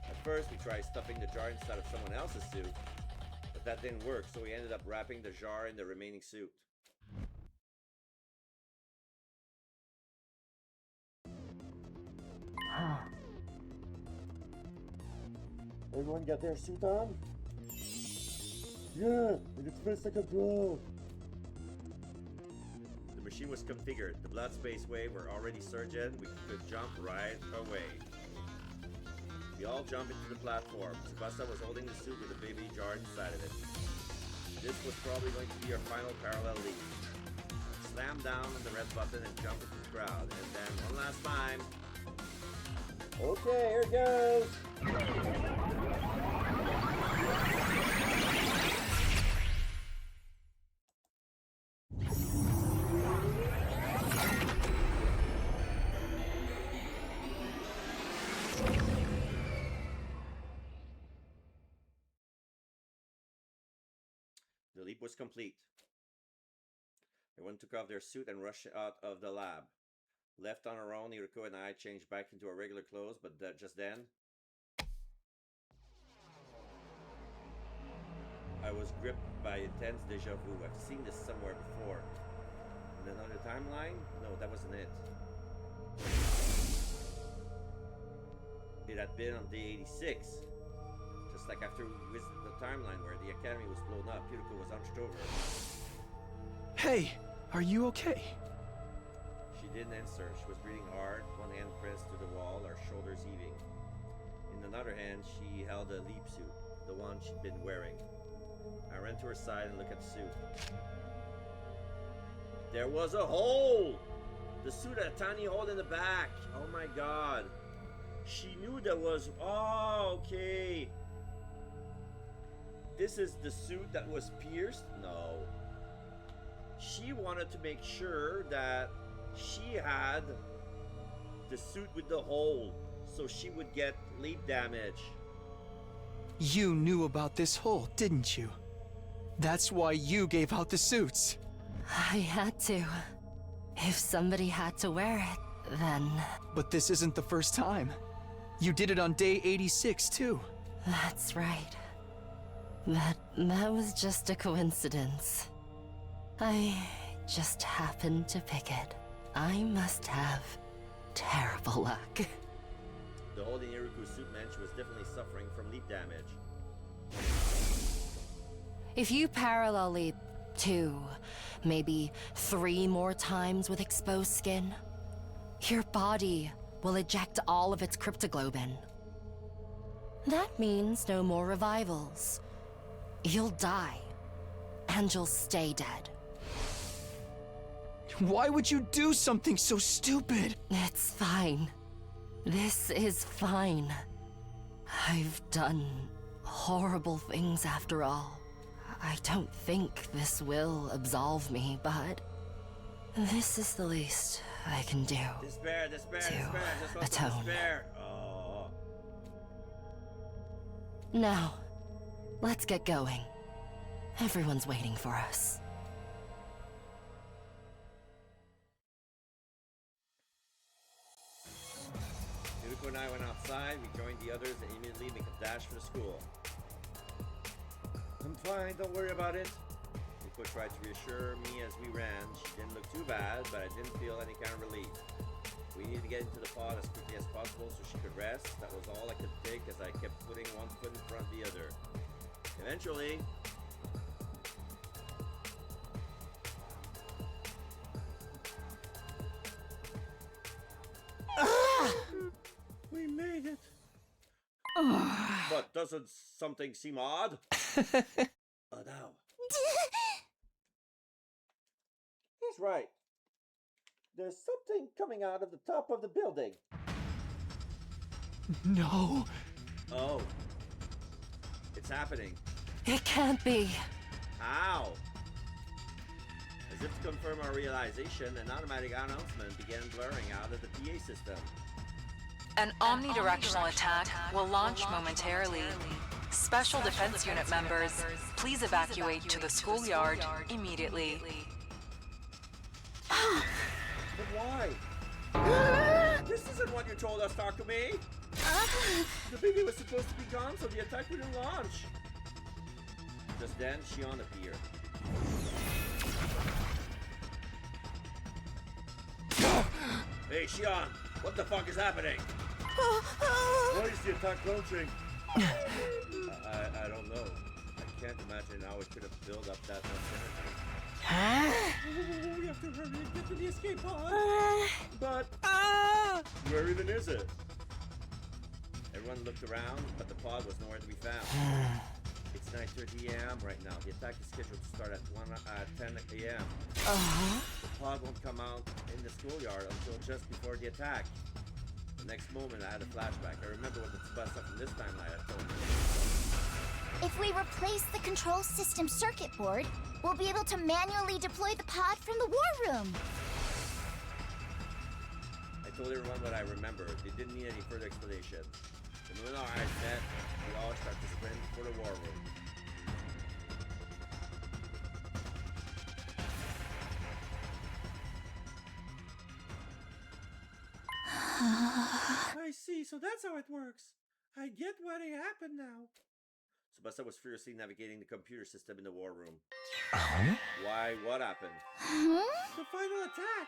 At first, we tried stuffing the jar inside of someone else's suit, but that didn't work, so we ended up wrapping the jar in the remaining suit. Everyone got their suit on? Yeah, and it's feels like a pro. The machine was configured. The blood space wave were already surging. We could jump right away. We all jumped into the platform. Tsubasa was holding the suit with a baby jar inside of it. This was probably going to be our final parallel leap. Slam down on the red button and jump into the crowd. And then one last time. Okay, here goes. The leap was complete. Everyone took off their suit and rushed out of the lab. Left on our own, Hiroko and I changed back into our regular clothes, but just then... I was gripped by intense deja vu. I've seen this somewhere before. In another timeline? No, that wasn't it. It had been on day 86. Just like after we visited the timeline where the academy was blown up, Hiroko was hunched over. Hey, are you okay? She didn't answer. She was breathing hard, one hand pressed to the wall, her shoulders heaving. In another hand, she held a leap suit, the one she'd been wearing. I ran to her side and looked at the suit. There was a hole! The suit had a tiny hole in the back. Oh my god. She knew there was... Oh, okay. This is the suit that was pierced? No. She wanted to make sure that she had the suit with the hole, so she would get leap damage. You knew about this hole, didn't you? That's why you gave out the suits. I had to. If somebody had to wear it, then... But this isn't the first time. You did it on day 86, too. That's right. That was just a coincidence. I just happened to pick it. I must have terrible luck. The hole in Hiriko's suit meant she was definitely suffering from leap damage. If you parallel leap 2, maybe 3 more times with exposed skin, your body will eject all of its cryptoglobin. That means no more revivals. You'll die, and you'll stay dead. Why would you do something so stupid? It's fine. This is fine. I've done horrible things after all. I don't think this will absolve me, but this is the least I can do. Despair. Just want atone. despair. Oh. Now, let's get going. Everyone's waiting for us. Yuruko and I went outside, we joined the others and immediately make a dash for the school. I'm fine, don't worry about it. Yuruko tried to reassure me as we ran. She didn't look too bad, but I didn't feel any kind of relief. We needed to get into the pod as quickly as possible so she could rest. That was all I could think as I kept putting one foot in front of the other. Eventually, We made it. but doesn't something seem odd? Oh no. He's right. There's something coming out of the top of the building. No. Oh. It's happening. It can't be. How? As if to confirm our realization, an automatic announcement began blurring out of the PA system. An omnidirectional attack will launch momentarily. Special Defense Unit members, please evacuate to the schoolyard immediately. But why? This isn't what you told us, Takumi! The baby was supposed to be gone, so the attack wouldn't launch! Just then, Shion appeared. Hey, Shion! What the fuck is happening? Why is the attack launching? I don't know. I can't imagine how it could have built up that much energy. We have to hurry and get to the escape pod. But where even is it? Everyone looked around, but the pod was nowhere to be found. It's 9:30 a.m. right now. The attack is scheduled to start at 10 a.m. The pod won't come out in the schoolyard until just before the attack. The next moment, I had a flashback. I remember what the Tsubasa from this timeline had told me. If we replace the control system circuit board, we'll be able to manually deploy the pod from the war room. I told everyone what I remembered. They didn't need any further explanation. The moment our eyes met, we all started to sprint for the war room. I see, so that's how it works. I get what happened now. Tsubasa was furiously navigating the computer system in the war room. Why? What happened? The final attack.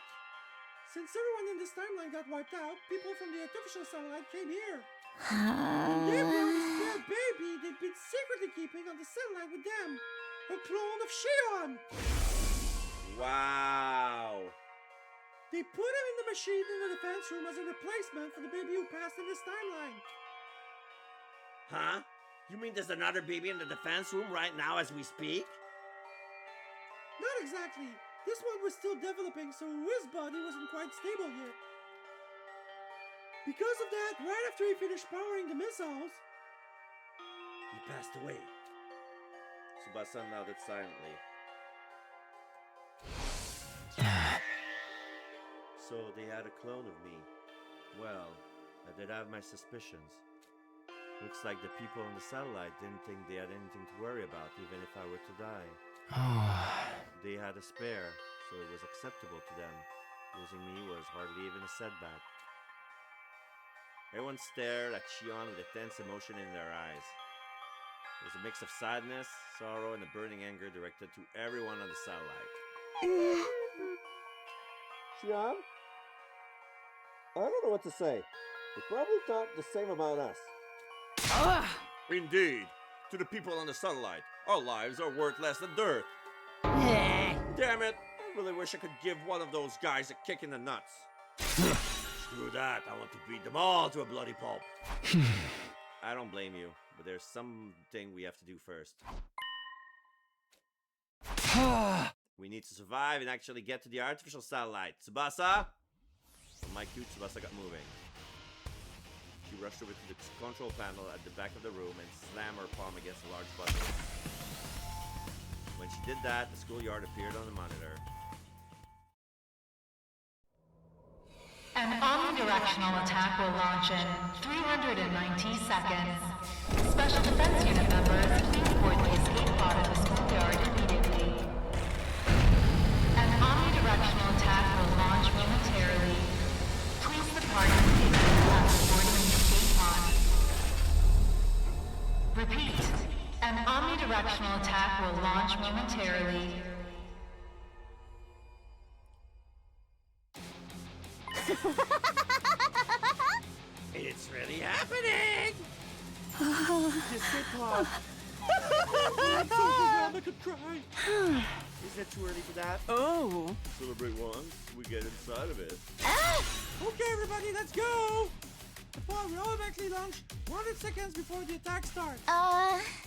Since everyone in this timeline got wiped out, people from the artificial satellite came here. And they brought a spare baby they've been secretly keeping on the satellite with them. A clone of Shion. Wow. They put him in the machine in the defense room as a replacement for the baby who passed in this timeline. Huh? You mean there's another baby in the defense room right now as we speak? Not exactly. This one was still developing, so his body wasn't quite stable yet. Because of that, right after he finished powering the missiles, He passed away. Tsubasa nodded silently. So they had a clone of me. Well, I did have my suspicions. Looks like the people on the satellite didn't think they had anything to worry about, even if I were to die. They had a spare, so it was acceptable to them. Losing me was hardly even a setback. Everyone stared at Shion with a tense emotion in their eyes. It was a mix of sadness, sorrow, and a burning anger directed to everyone on the satellite. Shion? I don't know what to say. They probably thought the same about us. Indeed. To the people on the satellite, our lives are worth less than dirt. Damn it! I really wish I could give one of those guys a kick in the nuts. Screw that. I want to beat them all to a bloody pulp. I don't blame you, but there's something we have to do first. We need to survive and actually get to the artificial satellite. Tsubasa! My cute Tsubasa got moving. She rushed over to the control panel at the back of the room and slammed her palm against a large button. When she did that, the schoolyard appeared on the monitor. An omnidirectional attack will launch in 390 seconds. Special Defense Unit members, please board the escape pod at the schoolyard immediately. An omnidirectional attack will launch momentarily. Please depart immediately after boarding the escape pod. Repeat. An omnidirectional attack will launch momentarily. It's really happening! Escape pod. I'm so overwhelmed I could cry. Is it too early for that? Oh. Celebrate once, we get inside of it. Okay, everybody, let's go. The pod will automatically launch 100 seconds before the attack starts.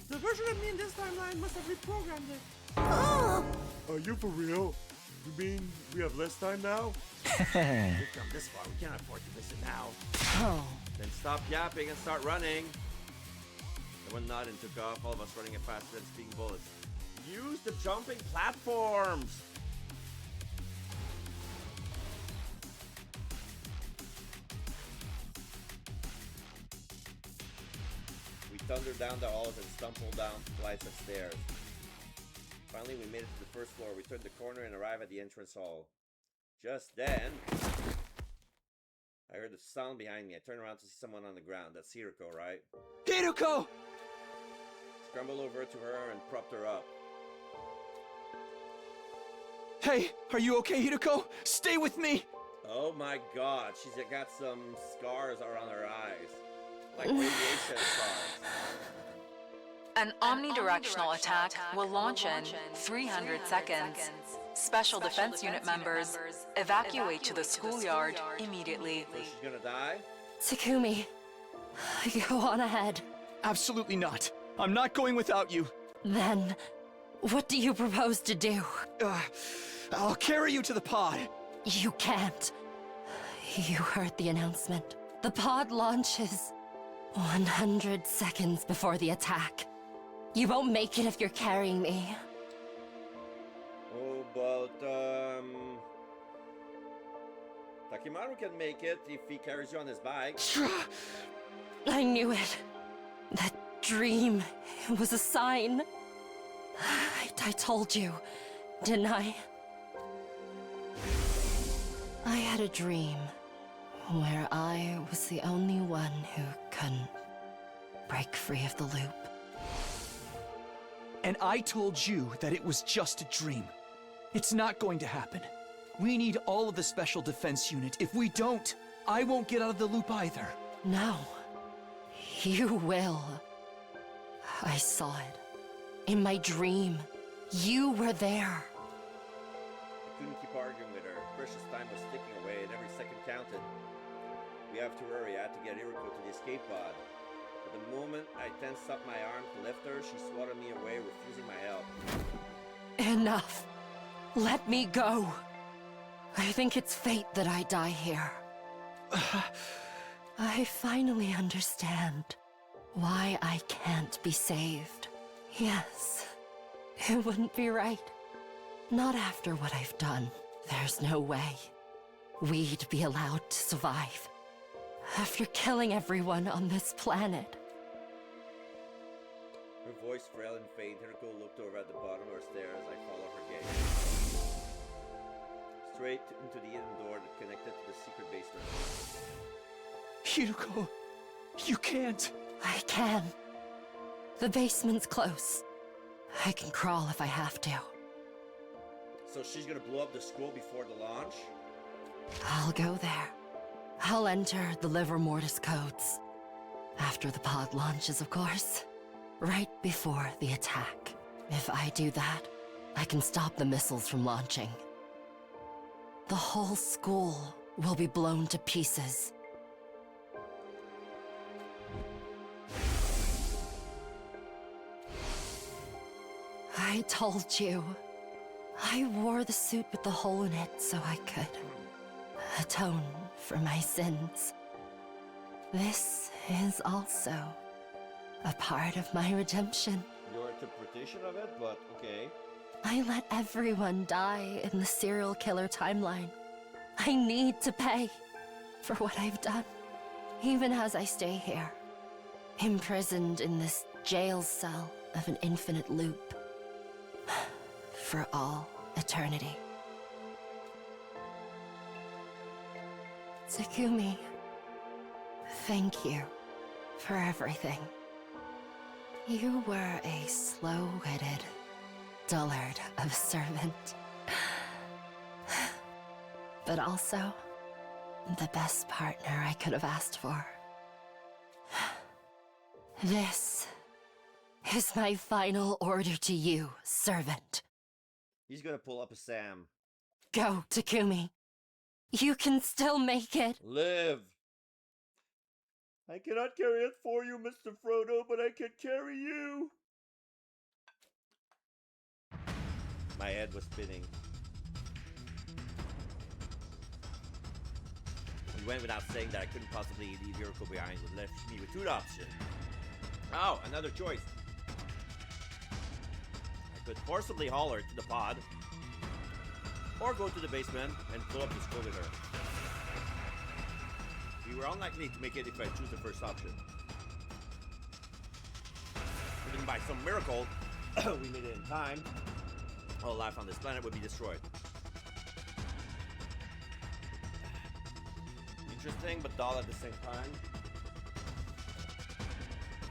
The version of me in this timeline must have reprogrammed it. Are you for real? You mean we have less time now? We've come this far, we can't afford to miss it now. Oh. Then stop yapping and start running. Everyone nodded and took off, all of us running at faster than speeding bullets. Use the jumping platforms! We thundered down the halls and stumbled down flights of stairs. Finally, we made it to the first floor. We turned the corner and arrived at the entrance hall. Just then, I heard a sound behind me. I turned around to see someone on the ground. That's Hiroko, right? Hiroko! Scrambled over to her and propped her up. Hey, are you okay, Hiroko? Stay with me! Oh my god, she's got some scars around her eyes. Like radiation scars. An omnidirectional attack will launch in 300 seconds. Special Defense Unit members, evacuate to the schoolyard immediately. So she's gonna die? Takumi, go on ahead. Absolutely not. I'm not going without you. Then, what do you propose to do? I'll carry you to the pod. You can't. You heard the announcement. The pod launches 100 seconds before the attack. You won't make it if you're carrying me. Oh, but, Takimaru can make it if he carries you on his bike. I knew it. That dream, it was a sign. I told you, didn't I? I had a dream where I was the only one who couldn't break free of the loop. And I told you that it was just a dream. It's not going to happen. We need all of the Special Defense Unit. If we don't, I won't get out of the loop either. No. You will. I saw it. In my dream. You were there. I couldn't keep arguing with her. Precious time was ticking away and every second counted. We have to hurry. I had to get Hiroko to the escape pod. But the moment I tensed up my arm to lift her, she swatted me away, refusing my help. Enough. Let me go. I think it's fate that I die here. I finally understand why I can't be saved. Yes, it wouldn't be right. Not after what I've done. There's no way we'd be allowed to survive. After killing everyone on this planet. Her voice frail and faint, Hiroko looked over at the bottom of her stairs. I followed her gaze. Straight into the hidden door that connected to the secret basement. Hiroko, you can't. I can. The basement's close. I can crawl if I have to. So she's gonna blow up the school before the launch? I'll go there. I'll enter the Livor Mortis codes. After the pod launches, of course. Right before the attack. If I do that, I can stop the missiles from launching. The whole school will be blown to pieces. I told you. I wore the suit with the hole in it so I could atone for my sins. This is also a part of my redemption. Your interpretation of it, but okay. I let everyone die in the serial killer timeline. I need to pay for what I've done, even as I stay here, imprisoned in this jail cell of an infinite loop, for all eternity. Takumi, thank you for everything. You were a slow-witted dullard of a servant, but also the best partner I could have asked for. This is my final order to you, servant. He's gonna pull up a Sam. Go, Takumi. You can still make it. Live! I cannot carry it for you, Mr. Frodo, but I can carry you! My head was spinning. He went without saying that I couldn't possibly leave Yuriko behind, which left me with two options. Oh, another choice. I could forcibly haul her to the pod, or go to the basement and pull up the skull with her. We were unlikely to make it if I choose the first option. Even by some miracle, we made it in time, all life on this planet would be destroyed. Interesting, but dull at the same time.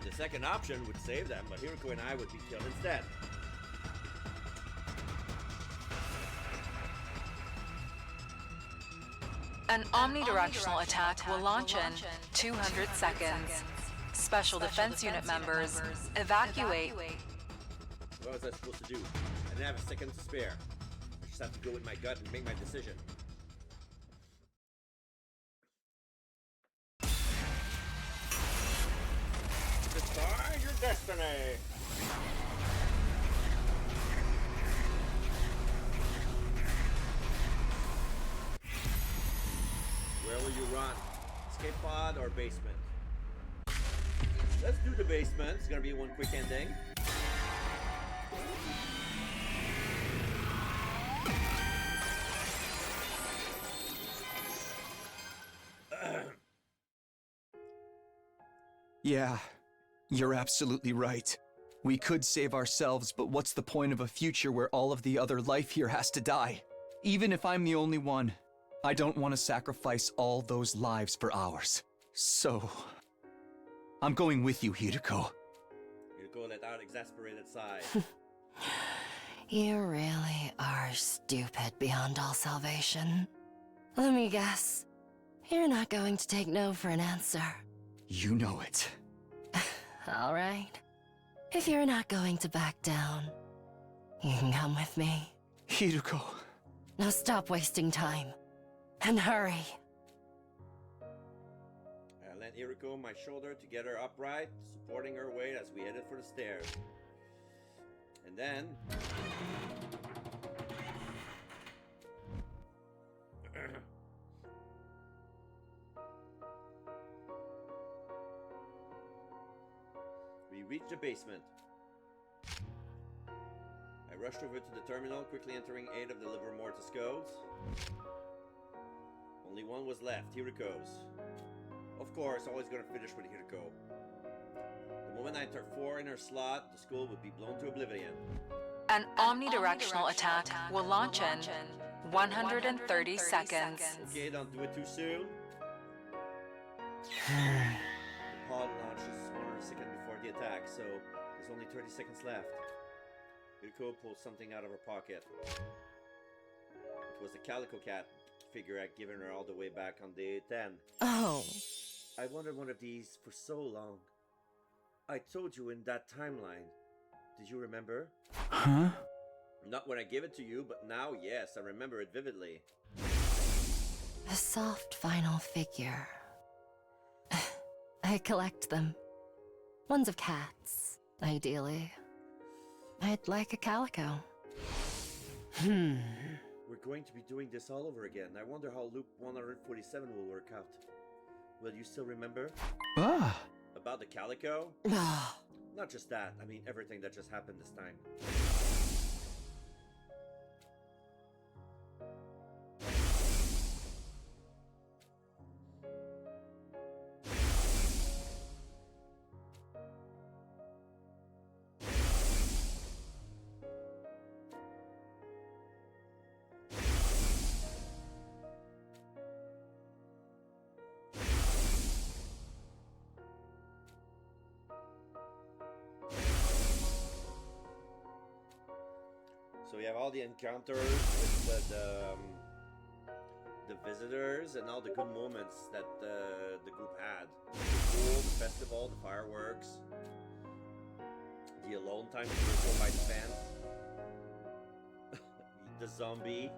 The second option would save them, but Hiriko and I would be killed instead. An omnidirectional attack will launch in 200 seconds. Special Defense Unit members, evacuate. What was I supposed to do? I didn't have a second to spare. I just have to go with my gut and make my decision. Decide your destiny! Where will you run? Escape pod or basement? Let's do the basement. It's gonna be one quick ending. Yeah, you're absolutely right. We could save ourselves, but what's the point of a future where all of the other life here has to die? Even if I'm the only one, I don't want to sacrifice all those lives for ours. So, I'm going with you, Hiriko. Hiriko let out an exasperated sigh. You really are stupid beyond all salvation. Let me guess. You're not going to take no for an answer. You know it. All right. If you're not going to back down, you can come with me. Hiriko. Now stop wasting time. And hurry. I lent Hiriko my shoulder to get her upright, supporting her weight as we headed for the stairs. And then... we reached the basement. I rushed over to the terminal, quickly entering 8 of the liver mortis codes. Only one was left, Hiriko's. Of course, always gonna finish with Hiriko. The moment I enter 4 in her slot, the school would be blown to oblivion. An omnidirectional attack will launch in 130 seconds. Okay, don't do it too soon. The pod launches 1 second before the attack, so there's only 30 seconds left. Hiriko pulls something out of her pocket. It was the Calico Cat figure I'd given her all the way back on day 10. Oh. I wanted one of these for so long. I told you in that timeline. Did you remember? Huh? Not when I gave it to you, but now, yes, I remember it vividly. A soft final figure. I collect them. Ones of cats, ideally. I'd like a calico. We're going to be doing this all over again. I wonder how Loop 147 will work out. Will you still remember? About the calico? Not just that, I mean everything that just happened this time. So we have all the encounters with the visitors and all the good moments that the group had. The pool, the festival, the fireworks, the alone time with Yuriko by the fence, the zombie,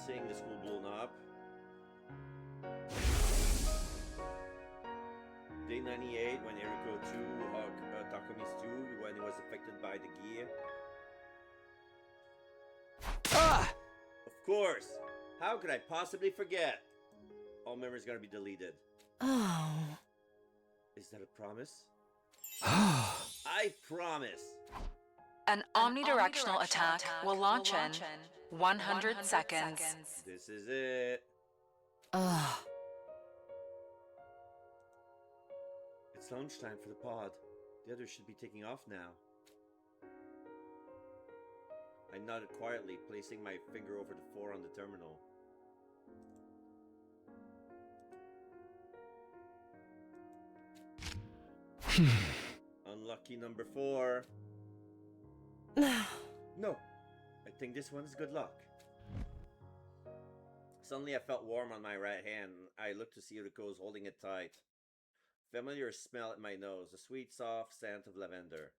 seeing the school blown up. Day 98 when Eriko 2, Takumi's 2, when he was affected by the gear. Of course! How could I possibly forget? All memories gonna be deleted. Oh. Is that a promise? I promise! An omnidirectional attack will launch in 100 seconds. This is it. It's lunchtime for the pod. The others should be taking off now. I nodded quietly, placing my finger over the 4 on the terminal. Unlucky number 4. No, I think this one's good luck. Suddenly I felt warm on my right hand. I looked to see Yuriko's holding it tight. Familiar smell at my nose, a sweet, soft scent of lavender.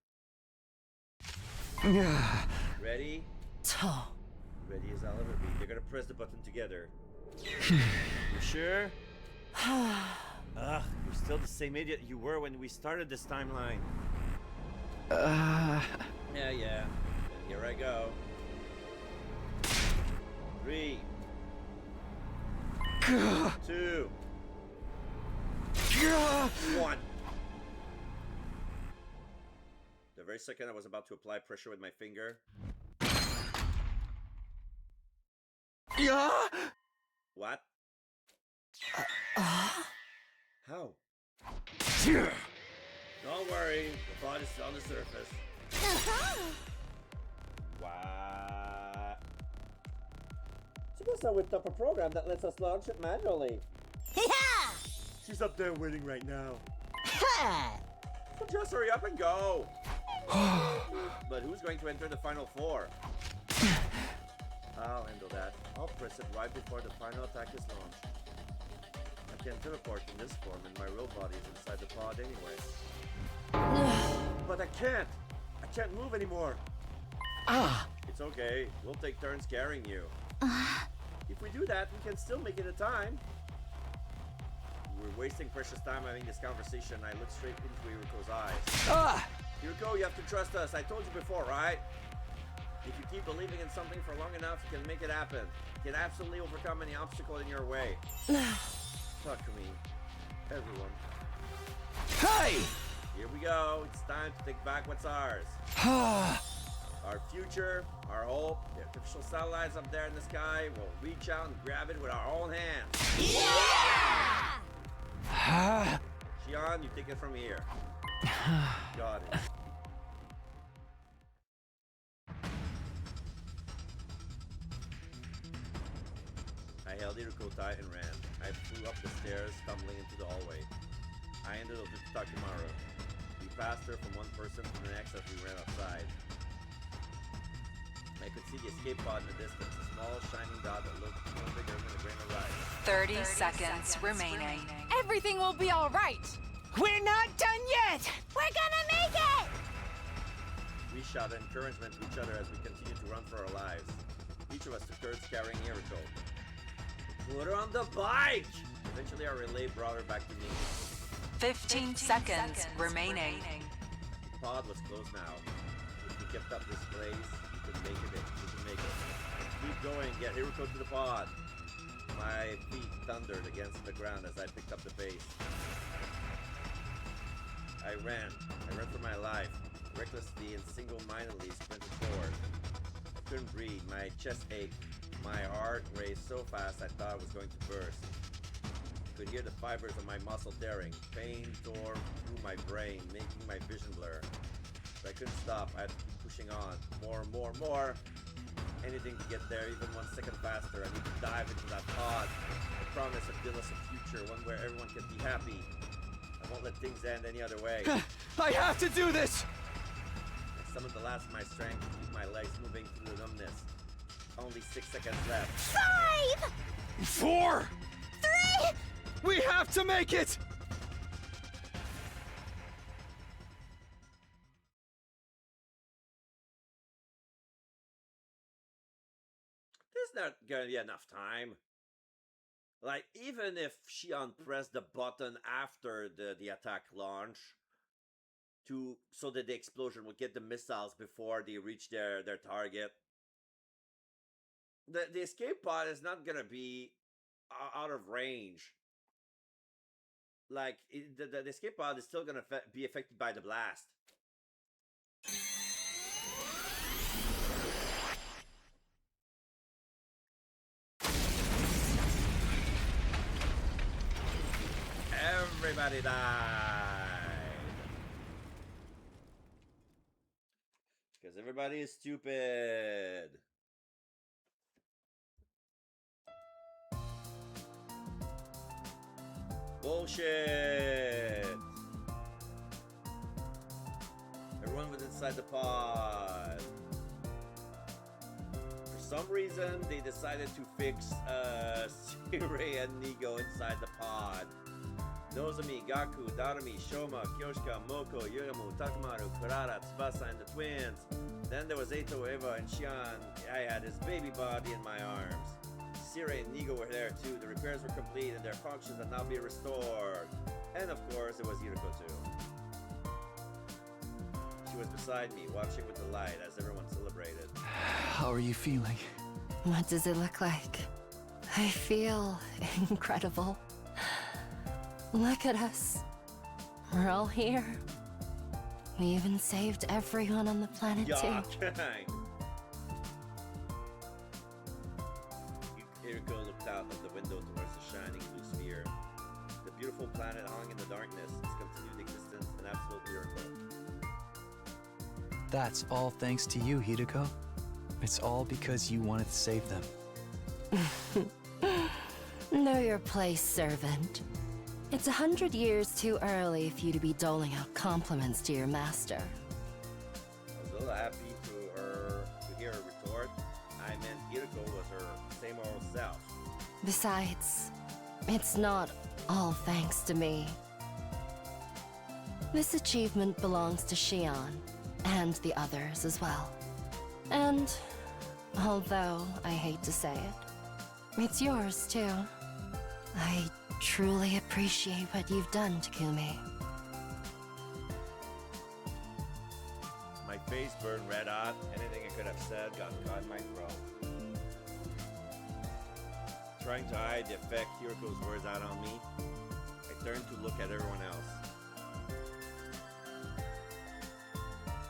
Ready? Ready as I'll ever be. They're gonna press the button together. You sure? Ugh, you're still the same idiot you were when we started this timeline. Yeah. Here I go. 3, 2, 1. The very second I was about to apply pressure with my finger. What? How? Don't worry, the body's on the surface. What? Tsubasa whipped up a program that lets us launch it manually. She's up there waiting right now. So just hurry up and go. But who's going to enter the final 4? I'll handle that. I'll press it right before the final attack is launched. I can teleport in this form and my real body is inside the pod anyway. But I can't move anymore. It's okay. We'll take turns carrying you. If we do that, we can still make it a time. We're wasting precious time having this conversation. I look straight into Yuriko's eyes. Yuriko, you have to trust us. I told you before, right? If you keep believing in something for long enough, you can make it happen. You can absolutely overcome any obstacle in your way. Takumi, everyone. Hey! Here we go. It's time to take back what's ours. Our future, our hope, the artificial satellites up there in the sky, we'll reach out and grab it with our own hands. Shion, you take it from here. Got it. I held Yuriko tight and ran. I flew up the stairs, stumbling into the hallway. I ended up with Takumaru. We passed her from one person to the next as we ran outside. I could see the escape pod in the distance, a small shining dot that looked no bigger than a grain of rice. 30 seconds remaining. Everything will be all right. We're not done yet! We're gonna make it! We shouted encouragement to each other as we continued to run for our lives. each of us took turns carrying Hiriko. Put her on the bike! Eventually, our relay brought her back to me. 15 seconds remaining. The pod was closed now. If we kept up this pace, we could make it. We could make it. Keep going. Get Hiriko to the pod. My feet thundered against the ground as I picked up the pace. I ran for my life, recklessly and single-mindedly sprinted forward. I couldn't breathe, my chest ached, my heart raced so fast I thought it was going to burst. I could hear the fibers of my muscle tearing, pain tore through my brain, making my vision blur. But I couldn't stop, I had to keep pushing on, more. Anything to get there, even 1 second faster. I need to dive into that pod. I promise to build us a future, one where everyone can be happy. I won't let things end any other way. I have to do this! I summoned the last of my strength to keep my legs moving through the numbness. Only 6 seconds left. 5! 4! 3! We have to make it! There's not gonna be enough time. Like, even if Shion pressed the button after the attack launch so that the explosion would get the missiles before they reach their target, the escape pod is not gonna be out of range. Like, the escape pod is still gonna be affected by the blast. Everybody died. Because everybody is stupid. Bullshit. Everyone was inside the pod. For some reason, they decided to fix Sirei and Nigo inside the pod. Nozomi, Gaku, Darumi, Shoma, Kyoshika, Moko, Yuramu, Takamaru, Kurara, Tsubasa, and the twins. Then there was Eito, Eva, and Shion. I had his baby body in my arms. Sirei and Nigo were there too. The repairs were complete and their functions had now been restored. And of course, there was Hiriko too. She was beside me, watching with delight as everyone celebrated. How are you feeling? What does it look like? I feel incredible. Look at us. We're all here. We even saved everyone on the planet too. Hiriko looked out of the window towards the shining blue sphere. The beautiful planet hung in the darkness, its continued existence an absolute miracle. That's all thanks to you, Hiriko. It's all because you wanted to save them. Know your place, servant. It's 100 years too early for you to be doling out compliments to your master. I was a little happy to hear her retort. I meant Hiriko was her same old self. Besides, it's not all thanks to me. This achievement belongs to Shion, and the others as well. And, although I hate to say it, it's yours too. I truly appreciate what you've done, Takumi. My face burned red hot. Anything I could have said got caught in my throat. Trying to hide the effect Hiriko's words had on me, I turned to look at everyone else.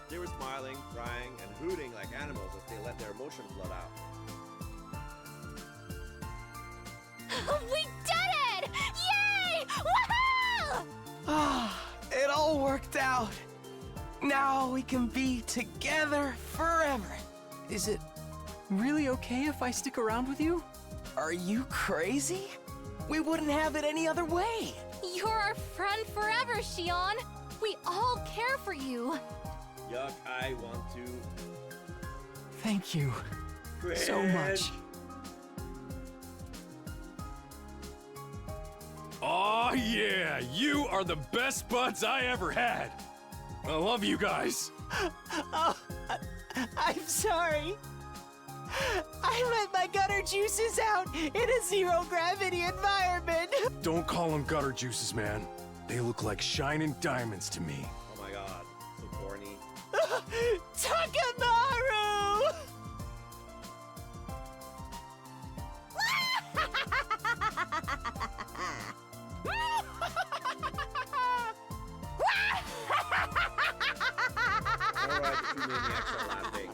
They were smiling, crying, and hooting like animals as they let their emotion flood out. We did it! Yay! Woohoo! Ah, it all worked out. Now we can be together forever. Is it really okay if I stick around with you? Are you crazy? We wouldn't have it any other way. You're our friend forever, Shion. We all care for you. Yuck, I want to. Thank you so much. Aw, yeah! You are the best buds I ever had! I love you guys! Oh, I'm sorry. I let my gutter juices out in a zero-gravity environment. Don't call them gutter juices, man. They look like shining diamonds to me. Oh my god, so corny. Takamaru! Alright, the two maniacs are laughing.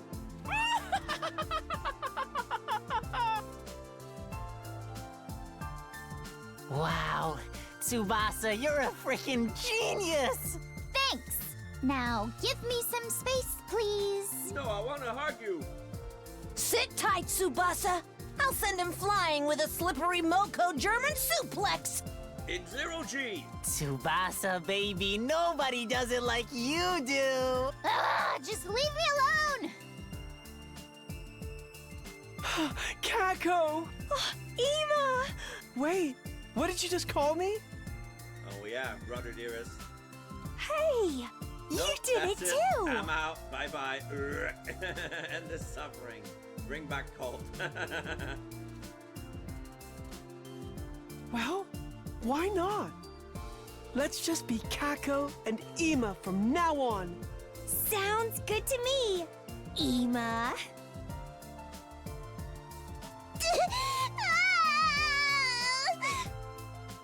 Wow, Tsubasa, you're a freaking genius! Thanks. Now, give me some space, please. No, I want to hug you. Sit tight, Tsubasa. I'll send him flying with a slippery Moko German suplex. In 0G. Tsubasa, baby, nobody does it like you do! Ah, just leave me alone. Kako! Ema! Wait, what did you just call me? Oh yeah, brother dearest. Hey, you did it That's too. I'm out. Bye-bye. End the suffering. Bring back Colt. Well, why not? Let's just be Kako and Ema from now on. Sounds good to me, Ema.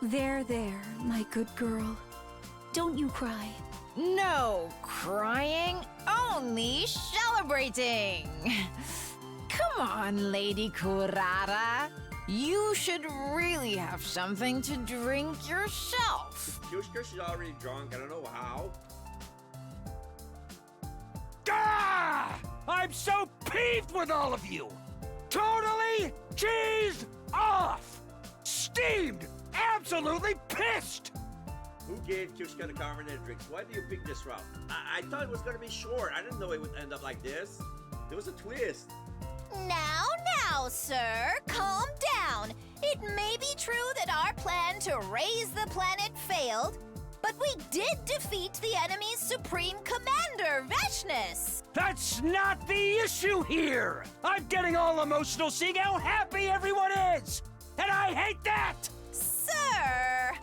There, my good girl. Don't you cry. No crying, only celebrating. Come on, Lady Kurara. You should really have something to drink yourself. Kyoshika, she's already drunk. I don't know how. Ah! I'm so peeved with all of you! Totally cheesed off! Steamed! Absolutely pissed! Who gave Kyoshika the carbonated drinks? Why do you pick this route? I thought it was gonna be short. I didn't know it would end up like this. There was a twist. Now, sir, calm down. It may be true that our plan to raise the planet failed, but we did defeat the enemy's supreme commander, Veshness. That's not the issue here! I'm getting all emotional seeing how happy everyone is! And I hate that! Sir!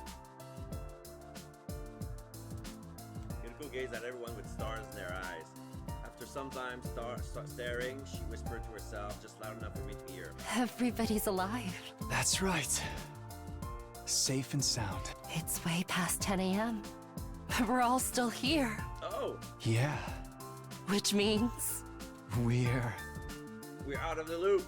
Kiriko gazed at everyone with stars in their eyes. After some time staring, she whispered to herself, just loud enough for me to hear. Everybody's alive. That's right. Safe and sound. It's way past 10 a.m. We're all still here. Oh! Yeah, Which means... we're out of the loop.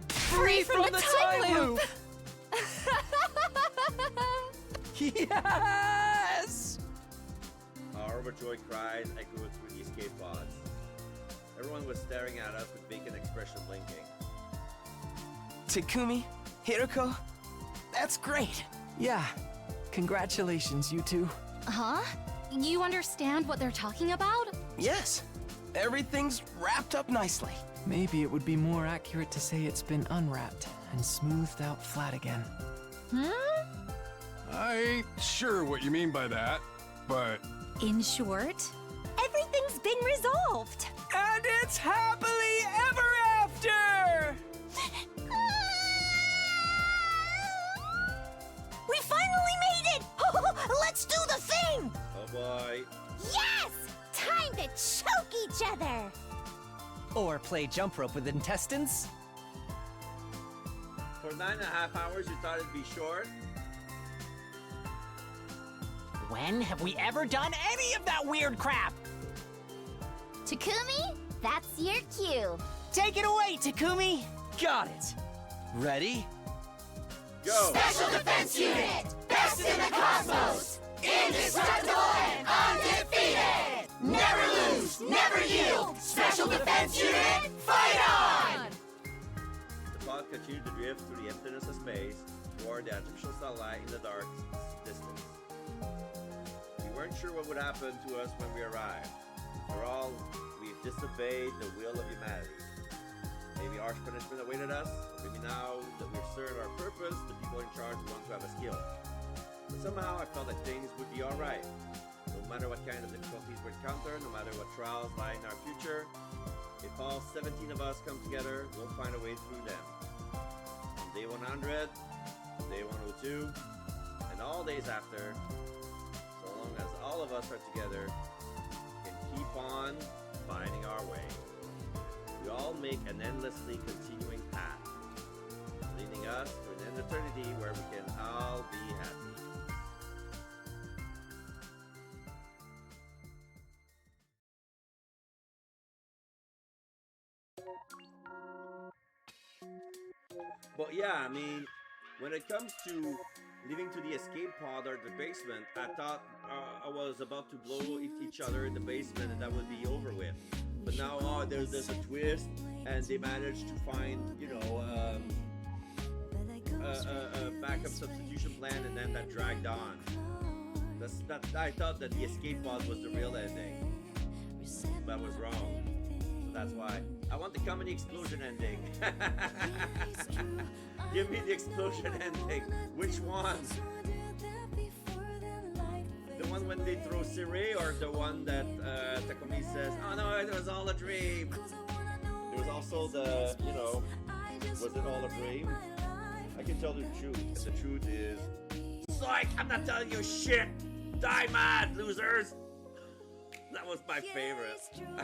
Free from the time loop! Yes! Our overjoyed cries echoed through the escape pods. Everyone was staring at us with vacant expression blinking. Takumi, Hiroko, that's great. Yeah, congratulations, you two. Huh? You understand what they're talking about? Yes, everything's wrapped up nicely. Maybe it would be more accurate to say it's been unwrapped and smoothed out flat again. I ain't sure what you mean by that, but In short, Everything's been resolved. And it's happily ever after! We finally made it! Let's do the thing! Oh boy. Yes! Time to choke each other! Or play jump rope with intestines? For 9.5 hours, you thought it'd be short? When have we ever done any of that weird crap? Takumi, that's your cue. Take it away, Takumi! got it. Ready? Go! Special Defense Unit! Best in the cosmos! Indestructible and undefeated! Never lose, never yield! Special Defense Unit, fight on! The pod continued to drift through the emptiness of space toward the artificial satellite in the dark distance. We weren't sure what would happen to us when we arrived. After all, we've disobeyed the will of humanity. Maybe harsh punishment awaited us, or maybe now that we've served our purpose, the people in charge want to have a skill. But somehow I felt that things would be alright. No matter what kind of difficulties we encounter, no matter what trials lie in our future, if all 17 of us come together, we'll find a way through them. On day 100, day 102, and all days after, so long as all of us are together, we can keep on finding our way. We all make an endlessly continuing path, leading us to an eternity where we can all be happy. But yeah, I mean, when it comes to leaving to the escape pod or the basement, I thought I was about to blow each other in the basement and that would be over with. But now there's a twist, and they managed to find, you know, a backup substitution plan, and then that dragged on. I thought that the escape pod was the real ending, but I was wrong. So that's why I want the comedy explosion ending. Give me the explosion ending. Which one? The one when they throw Siri, or the one that Takumi says, "Oh no, it was all a dream." There was also the, you know, was it all a dream? I can tell the truth, and the truth is, psych! I'm not telling you shit. Die mad, losers. That was my favorite. I